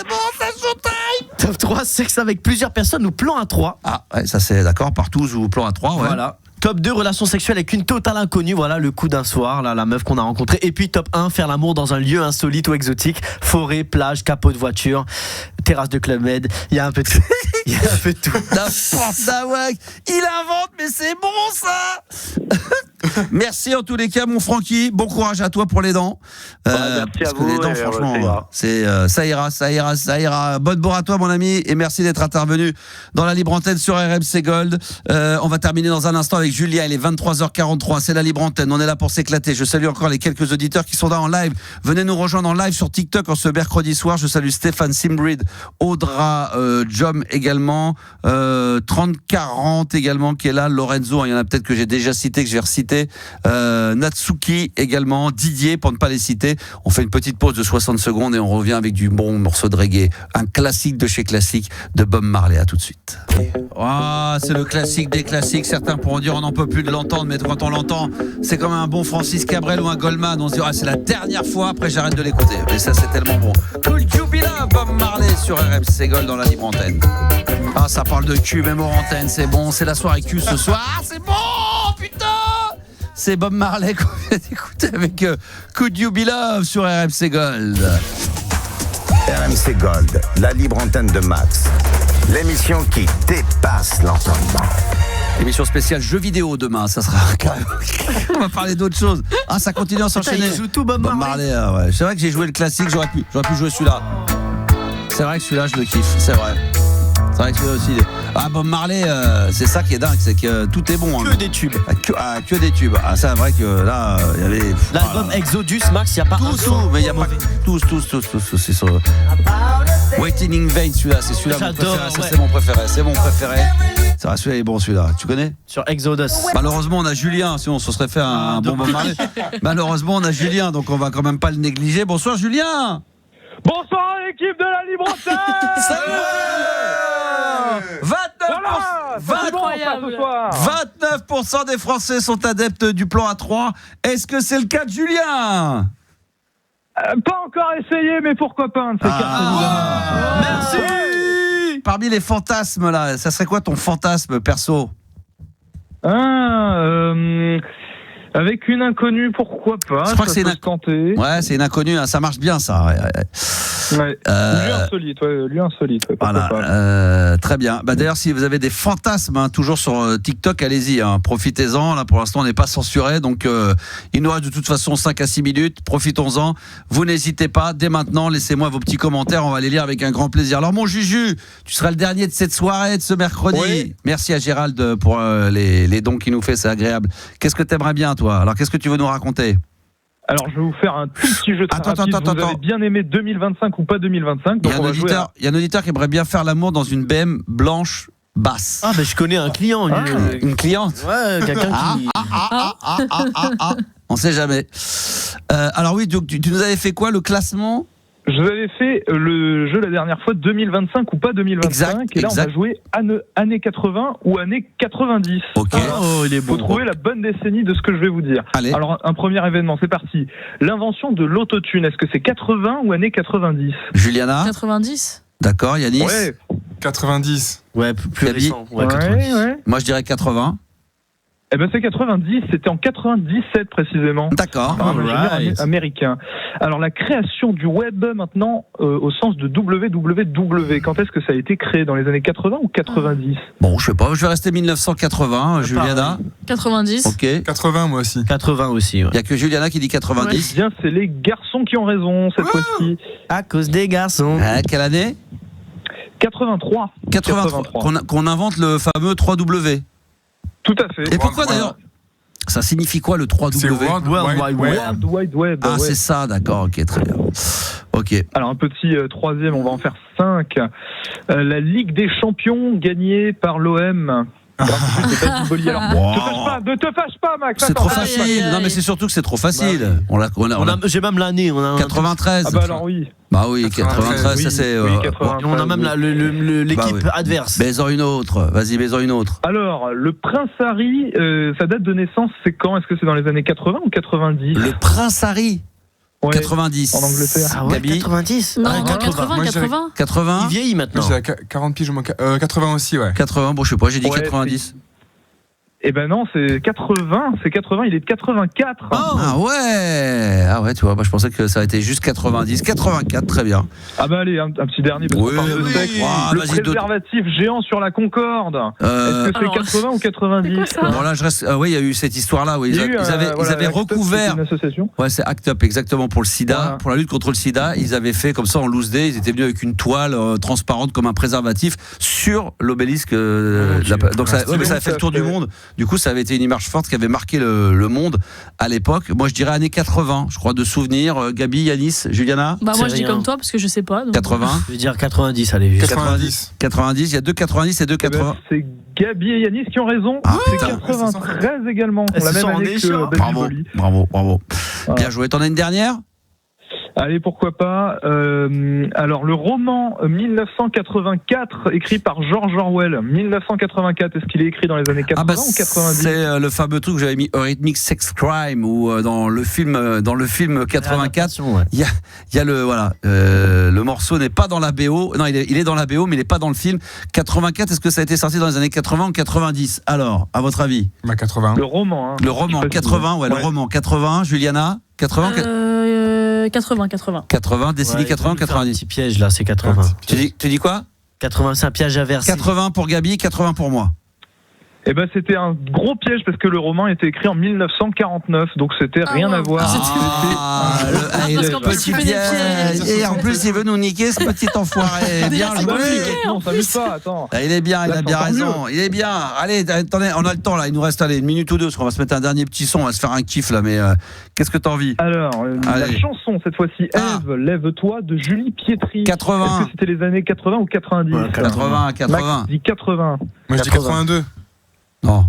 Speaker 3: bon, c'est showtime. Top 3, sexe avec plusieurs personnes ou plan à 3.
Speaker 2: Ah ouais, ça c'est d'accord, partout ou plan à 3, ouais.
Speaker 3: Voilà. Top 2, relation sexuelle avec une totale inconnue. Voilà, le coup d'un soir, là, la meuf qu'on a rencontrée. Et puis top 1, faire l'amour dans un lieu insolite ou exotique. Forêt, plage, capot de voiture, terrasse de Club Med. Il y a un peu de il y a un peu de tout.
Speaker 2: Il invente, mais c'est bon ça. Merci en tous les cas, mon Francky. Bon courage à toi pour les dents.
Speaker 9: Merci à vous.
Speaker 2: Les dents, franchement, ça ira. Bonne bourre à toi, mon ami, et merci d'être intervenu dans la libre antenne sur RMC Gold. On va terminer dans un instant avec Julia. Il est 23h43. C'est la libre antenne. On est là pour s'éclater. Je salue encore les quelques auditeurs qui sont là en live. Venez nous rejoindre en live sur TikTok en ce mercredi soir. Je salue Stéphane Simbrid, Audra, Jom également, 3040 également qui est là, Lorenzo. Il y en a peut-être que j'ai déjà cité, que je vais reciter. Natsuki également, Didier pour ne pas les citer. On fait une petite pause de 60 secondes et on revient avec du bon morceau de reggae, un classique de chez classique de Bob Marley. À tout de suite. C'est le classique des classiques. Certains pourront dire on n'en peut plus de l'entendre, mais quand on l'entend, c'est comme un bon Francis Cabrel ou un Goldman. On se dit c'est la dernière fois, après j'arrête de l'écouter. Mais ça c'est tellement bon. Cool Jubilee, Bob Marley sur RMC Gold dans la libre antenne. Ça parle de cul même hors antenne, c'est bon. C'est la soirée cul ce soir. C'est bon, putain. C'est Bob Marley qu'on vient d'écouter avec Could You Be Love sur RMC Gold.
Speaker 1: RMC Gold, la libre antenne de Max. L'émission qui dépasse l'entendement.
Speaker 2: Émission spéciale jeux vidéo demain, ça sera. On va parler d'autre chose. Ça continue à s'enchaîner.
Speaker 3: Il joue tout Bob Marley.
Speaker 2: Ouais. C'est vrai que j'ai joué le classique, j'aurais pu jouer celui-là. C'est vrai que celui-là je le kiffe, c'est vrai. C'est vrai que celui-là aussi. Bob Marley, c'est ça qui est dingue, c'est que tout est bon.
Speaker 3: Que des tubes.
Speaker 2: Que des tubes. C'est vrai que là, il y avait.
Speaker 3: L'album Exodus, Max, il n'y a pas un son.
Speaker 2: Mais il n'y a pas tous. C'est sur Waiting in Vain, celui-là, c'est celui-là mon préféré. Ça, c'est mon préféré. C'est mon préféré. Ça va, celui-là est bon, celui-là. Tu connais?
Speaker 3: Sur Exodus.
Speaker 2: Malheureusement, on a Julien, sinon on se serait fait un bon Bob Marley. Malheureusement, on a Julien, donc on va quand même pas le négliger. Bonsoir, Julien.
Speaker 12: Bonsoir, l'équipe de la libre antenne.
Speaker 2: Salut. 29% des Français sont adeptes du plan A3. Est-ce que c'est le cas de Julien?
Speaker 12: Pas encore essayé, mais pourquoi pas un de ces quatre.
Speaker 2: Merci. Parmi les fantasmes là, ça serait quoi ton fantasme perso?
Speaker 12: Avec une inconnue, pourquoi pas?
Speaker 2: Je crois que c'est
Speaker 12: tenter.
Speaker 2: Ouais, c'est une inconnue, ça marche bien ça.
Speaker 12: Ouais. Lui insolite.
Speaker 2: Voilà, très bien. D'ailleurs, si vous avez des fantasmes, toujours sur TikTok, allez-y, profitez-en. Là, pour l'instant, on n'est pas censuré, donc il nous reste de toute façon 5 à 6 minutes. Profitons-en. Vous n'hésitez pas. Dès maintenant, laissez-moi vos petits commentaires. On va les lire avec un grand plaisir. Alors, mon Juju, tu seras le dernier de cette soirée, de ce mercredi. Oui. Merci à Gérald pour les dons qu'il nous fait. C'est agréable. Qu'est-ce que tu aimerais bien, toi? Alors, qu'est-ce que tu veux nous raconter?
Speaker 12: Alors, je vais vous faire un tout petit jeu très rapide. Vous avez bien aimé 2025 ou pas 2025? Donc
Speaker 2: il y a un auditeur qui aimerait bien faire l'amour dans une BM blanche basse.
Speaker 3: Je connais un client.
Speaker 2: Une cliente?
Speaker 3: Ouais, quelqu'un qui...
Speaker 2: On sait jamais. Alors oui, tu nous avais fait quoi, le classement?
Speaker 12: Je vous avais fait le jeu la dernière fois 2025 ou pas 2025 et là on va jouer années 80 ou années 90.
Speaker 2: Ok.
Speaker 3: Il est bon.
Speaker 12: Faut trouver la bonne décennie de ce que je vais vous dire.
Speaker 2: Allez.
Speaker 12: Alors un premier événement, c'est parti. L'invention de l'autotune, est-ce que c'est 80 ou années 90?
Speaker 2: Juliana?
Speaker 4: 90.
Speaker 2: D'accord, Yanis?
Speaker 6: Ouais. 90.
Speaker 3: Ouais, plus récent.
Speaker 12: Ouais, 90. Ouais.
Speaker 2: Moi je dirais 80.
Speaker 12: Eh ben c'est 90, c'était en 97 précisément.
Speaker 2: D'accord.
Speaker 12: Américain. Alors la création du web maintenant au sens de www, quand est-ce que ça a été créé? Dans les années 80 ou 90?
Speaker 2: Bon, je sais pas, je vais rester 1980, Juliana.
Speaker 4: 90.
Speaker 2: Ok.
Speaker 6: 80 moi aussi.
Speaker 3: 80 aussi.
Speaker 2: Il y a que Juliana qui dit 90.
Speaker 12: Ouais. Bien, c'est les garçons qui ont raison cette fois-ci.
Speaker 3: À cause des garçons.
Speaker 2: Quelle année?
Speaker 12: 83.
Speaker 2: 83. Qu'on invente le fameux 3W.
Speaker 12: Tout à fait.
Speaker 2: Et pourquoi d'ailleurs? Ça signifie quoi le 3W?
Speaker 6: C'est World
Speaker 12: Wide Web.
Speaker 2: C'est ça, d'accord, ok, très bien. Ok.
Speaker 12: Alors un petit troisième, on va en faire 5. La Ligue des Champions gagnée par l'OM. Ne te fâche pas, Max.
Speaker 2: C'est trop facile. Non, mais c'est surtout que c'est trop facile.
Speaker 3: J'ai même l'année.
Speaker 2: 93.
Speaker 12: Ah bah alors oui.
Speaker 2: Bah oui, 93, ça c'est.
Speaker 3: On a même l'équipe adverse.
Speaker 2: Baisons une autre. Vas-y, baisons une autre.
Speaker 12: Alors, le Prince Harry, sa date de naissance, c'est quand? Est-ce que c'est dans les années 80 ou 90?
Speaker 2: Le Prince Harry? Ouais, 90.
Speaker 12: En Angleterre.
Speaker 3: Ah ouais, 90.
Speaker 4: Non, 80.
Speaker 2: 80.
Speaker 3: Il vieillit maintenant.
Speaker 6: J'ai 40 piges au moins. 80 aussi, ouais.
Speaker 2: 80, bon, je sais pas, j'ai dit 90.
Speaker 12: Eh ben non, c'est 80, il est de 84.
Speaker 2: Ah ouais, tu vois, moi je pensais que ça a été juste 90, 84, très bien.
Speaker 12: Ah bah allez, un petit dernier, parce qu'on parle de sexe. Le préservatif géant sur la Concorde, est-ce que c'est 80 ou 90?
Speaker 2: Bon là, je reste. Oui, il y a eu cette histoire-là, oui. Ils avaient recouvert.
Speaker 12: Une association.
Speaker 2: Ouais, c'est ACT UP, exactement, pour le sida, pour la lutte contre le sida. Ils avaient fait comme ça en loose day, ils étaient venus avec une toile transparente comme un préservatif sur l'obélisque. Donc ça a fait le tour du monde. Du coup, ça avait été une image forte qui avait marqué le monde à l'époque. Moi, je dirais années 80, je crois, de souvenirs. Gabi, Yanis, Juliana?
Speaker 4: Bah, moi, je dis comme toi, parce que je sais pas. Donc...
Speaker 2: 80.
Speaker 3: Je vais dire 90, allez.
Speaker 6: 90.
Speaker 2: 90, il y a 2 90 et 2 80.
Speaker 12: C'est Gabi et Yanis qui ont raison. C'est 93 également. On la même année que
Speaker 2: Bravo. Voilà. Bien joué. T'en as une dernière?
Speaker 12: Allez, pourquoi pas. Alors, le roman 1984, écrit par George Orwell. 1984, est-ce qu'il est écrit dans les années 80 ou 90?
Speaker 2: C'est le fameux truc que j'avais mis, Eurythmic Sex Crime, où dans le film 84, il y a le morceau n'est pas dans la BO. Non, il est dans la BO, mais il n'est pas dans le film. 84, est-ce que ça a été sorti dans les années 80 ou 90? Alors, à votre avis?
Speaker 6: 80.
Speaker 12: Le roman.
Speaker 2: Le roman, 80, le roman. 80, Juliana? 80 80, Décidi 80, 90.
Speaker 3: Un petit piège là, c'est 80.
Speaker 2: Tu dis quoi?
Speaker 3: 80, c'est un piège à verser.
Speaker 2: 80 pour Gabi, 80 pour moi.
Speaker 12: Eh ben, c'était un gros piège parce que le roman était écrit en 1949, donc c'était rien à voir.
Speaker 2: Le petit piège. Et en plus, il veut nous niquer, ce petit enfoiré. Bien joué.
Speaker 12: Non, s'amuse pas, attends.
Speaker 2: Il est bien, il a bien raison. Il est bien. Allez, attendez, on a le temps là. Il nous reste une minute ou deux, parce qu'on va se mettre un dernier petit son, on va se faire un kiff là. Mais qu'est-ce que t'as envie?
Speaker 12: Alors, la chanson cette fois-ci, Ève, lève-toi, de Julie Pietri.
Speaker 2: 80.
Speaker 12: Est-ce que c'était les années 80 ou 90?
Speaker 2: 80.
Speaker 12: Max dit 80.
Speaker 6: Moi je dis 82.
Speaker 2: Non.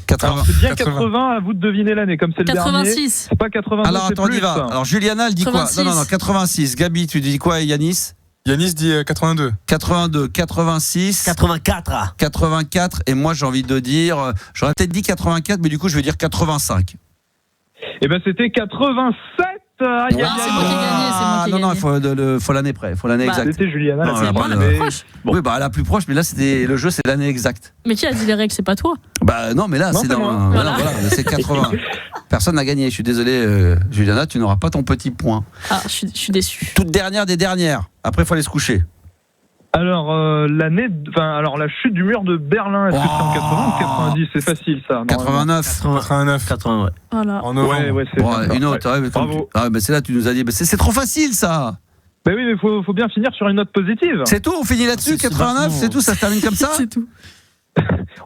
Speaker 2: 80.
Speaker 12: Alors, c'est bien 80, à vous de deviner l'année, comme c'est le
Speaker 4: 86.
Speaker 12: dernier. C'est pas 82.
Speaker 2: Alors attends, on y va. Alors Juliana, elle dit
Speaker 4: 86.
Speaker 2: quoi? Non, 86. Gabi, tu dis quoi, et Yanis?
Speaker 6: Yanis dit 82.
Speaker 2: 82, 86.
Speaker 3: 84.
Speaker 2: 84. Et moi, j'ai envie de dire. J'aurais peut-être dit 84, mais du coup, je vais dire 85.
Speaker 12: Eh ben, c'était 87.
Speaker 4: C'est moi qui ai gagné.
Speaker 2: Non, il faut l'année près. Il faut l'année exacte.
Speaker 12: C'était Juliana.
Speaker 2: Non,
Speaker 4: c'est moi la plus proche.
Speaker 2: Oui, la plus proche, mais là, le jeu, c'est l'année exacte.
Speaker 4: Mais qui a dit les règles? C'est pas toi.
Speaker 2: Bah non, mais là, c'est dans. Voilà, c'est 80. Personne n'a gagné. Je suis désolé, Juliana, tu n'auras pas ton petit point.
Speaker 4: Ah, je suis déçu.
Speaker 2: Toute dernière des dernières. Après, il faut aller se coucher.
Speaker 12: Alors, la chute du mur de Berlin, est-ce que c'est en 80 ou 90? C'est facile, ça.
Speaker 2: 89.
Speaker 3: 80, ouais.
Speaker 4: Voilà.
Speaker 12: Ouais, c'est ça.
Speaker 2: Une autre.
Speaker 12: Bravo.
Speaker 2: C'est là, tu nous as dit, c'est trop facile, ça.
Speaker 12: Ben oui, mais faut bien finir sur une note positive.
Speaker 2: C'est tout, on finit là-dessus, 89, c'est tout, ça se termine comme ça.
Speaker 4: C'est tout.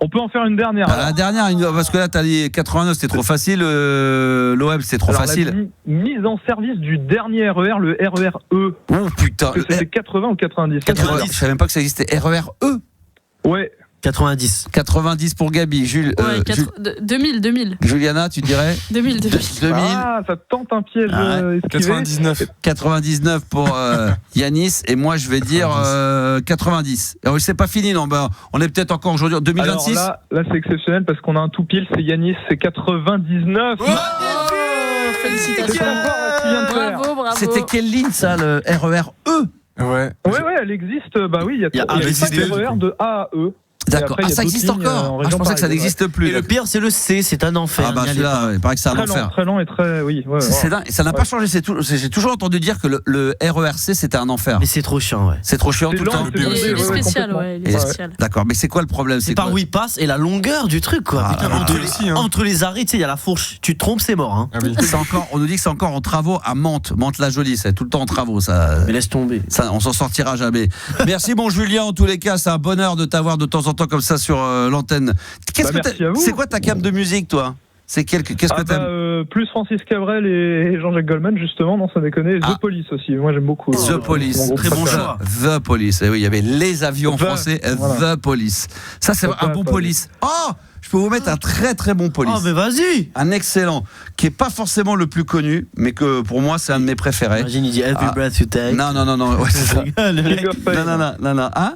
Speaker 12: On peut en faire une dernière.
Speaker 2: La dernière, parce que là, t'as dit 89, c'était trop facile. L'OM, c'était trop facile.
Speaker 12: La mise en service du dernier RER, le RER E.
Speaker 2: Oh putain.
Speaker 12: Est-ce que c'était 80 ou 90?
Speaker 2: 90. Je savais même pas que ça existait. RER E.
Speaker 12: Ouais.
Speaker 3: 90.
Speaker 2: 90 pour Gabi.
Speaker 4: 2000.
Speaker 2: Juliana, tu dirais?
Speaker 4: 2000.
Speaker 12: Ah, ça tente un piège.
Speaker 6: 99
Speaker 2: pour Yanis. Et moi, je vais dire 90. Alors, c'est pas fini, non. On est peut-être encore aujourd'hui en 2026.
Speaker 12: Alors là, c'est exceptionnel parce qu'on a un tout pile. C'est Yanis, c'est 99.
Speaker 4: Félicitations. Bravo.
Speaker 2: C'était quelle ligne, ça, le RER E?
Speaker 6: Ouais,
Speaker 12: elle existe. Bah oui, il y a 5 RER de A à E.
Speaker 2: D'accord. Ça existe encore. Je pensais que ça n'existe plus.
Speaker 3: Et le pire, c'est le C, c'est un enfer.
Speaker 2: Celui-là, il paraît que c'est un enfer.
Speaker 12: Très lent et très. Oui.
Speaker 2: C'est dingue. Ça n'a pas changé. J'ai toujours entendu dire que le RERC, c'était un enfer.
Speaker 3: Mais c'est trop chiant, ouais.
Speaker 2: C'est trop chiant tout le temps.
Speaker 4: Il est spécial,
Speaker 2: D'accord, mais c'est quoi le problème?
Speaker 3: C'est par où il passe et la longueur du truc, quoi. Entre les arrêts, tu sais, il y a la fourche. Tu te trompes, c'est mort. Hein.
Speaker 2: On nous dit que c'est encore en travaux à Mantes-la-Jolie. C'est tout le temps en travaux, ça.
Speaker 3: Mais laisse tomber.
Speaker 2: Ça, on s'en sortira jamais. Merci, bon Julien. En tous les cas, c'est un bonheur de t'avoir de temps en temps comme ça sur l'antenne. C'est quoi ta cam de musique, toi? Qu'est-ce que t'aimes?
Speaker 12: Plus Francis Cabrel et Jean-Jacques Goldman, justement, non, ça déconne. The Police aussi, moi j'aime beaucoup.
Speaker 2: The Police, très bon choix. The Police, oui, il y avait les avions français, The Police. Ça, c'est un bon Police. Oh, je peux vous mettre un très très bon Police.
Speaker 3: Oh, mais vas-y.
Speaker 2: Un excellent, qui est pas forcément le plus connu, mais que pour moi c'est un de mes préférés.
Speaker 3: Imagine, il dit Every Breath You Take.
Speaker 2: Non, ouais, c'est ça. Non. Hein?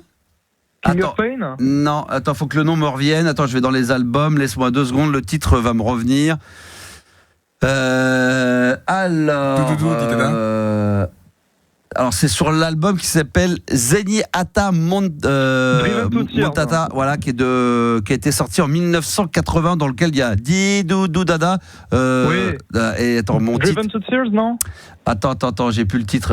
Speaker 12: King of Pain?
Speaker 2: Non, attends, faut que le nom me revienne. Attends, je vais dans les albums. Laisse-moi 2 secondes. Le titre va me revenir. Alors c'est sur l'album qui s'appelle Zenyatta Montata, voilà, qui a été sorti en 1980, dans lequel il y a Didou Dada. Et attends, mon titre.
Speaker 12: Driven to Tears, non?
Speaker 2: Attends, j'ai plus le titre.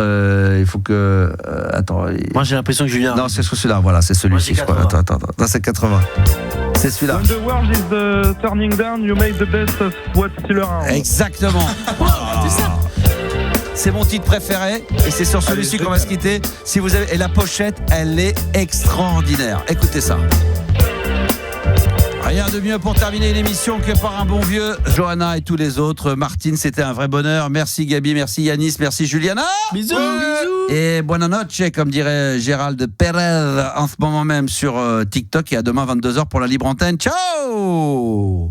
Speaker 2: Il faut que. Attends.
Speaker 3: Moi j'ai l'impression que Julien.
Speaker 2: Non, c'est celui-là. Voilà, c'est celui-ci. Je crois. Attends. Non, c'est 80. C'est celui-là.
Speaker 12: When the world is turning down, you make the best of what's still around.
Speaker 2: Exactement. C'est mon titre préféré et c'est sur celui-ci qu'on va se quitter. Si vous avez... Et la pochette, elle est extraordinaire. Écoutez ça. Rien de mieux pour terminer une émission que par un bon vieux Johanna et tous les autres. Martine, c'était un vrai bonheur. Merci Gabi, merci Yanis, merci Juliana.
Speaker 3: Bisous.
Speaker 2: Et buona noche, comme dirait Gérald Perez en ce moment même sur TikTok. Et à demain 22h pour la libre antenne. Ciao.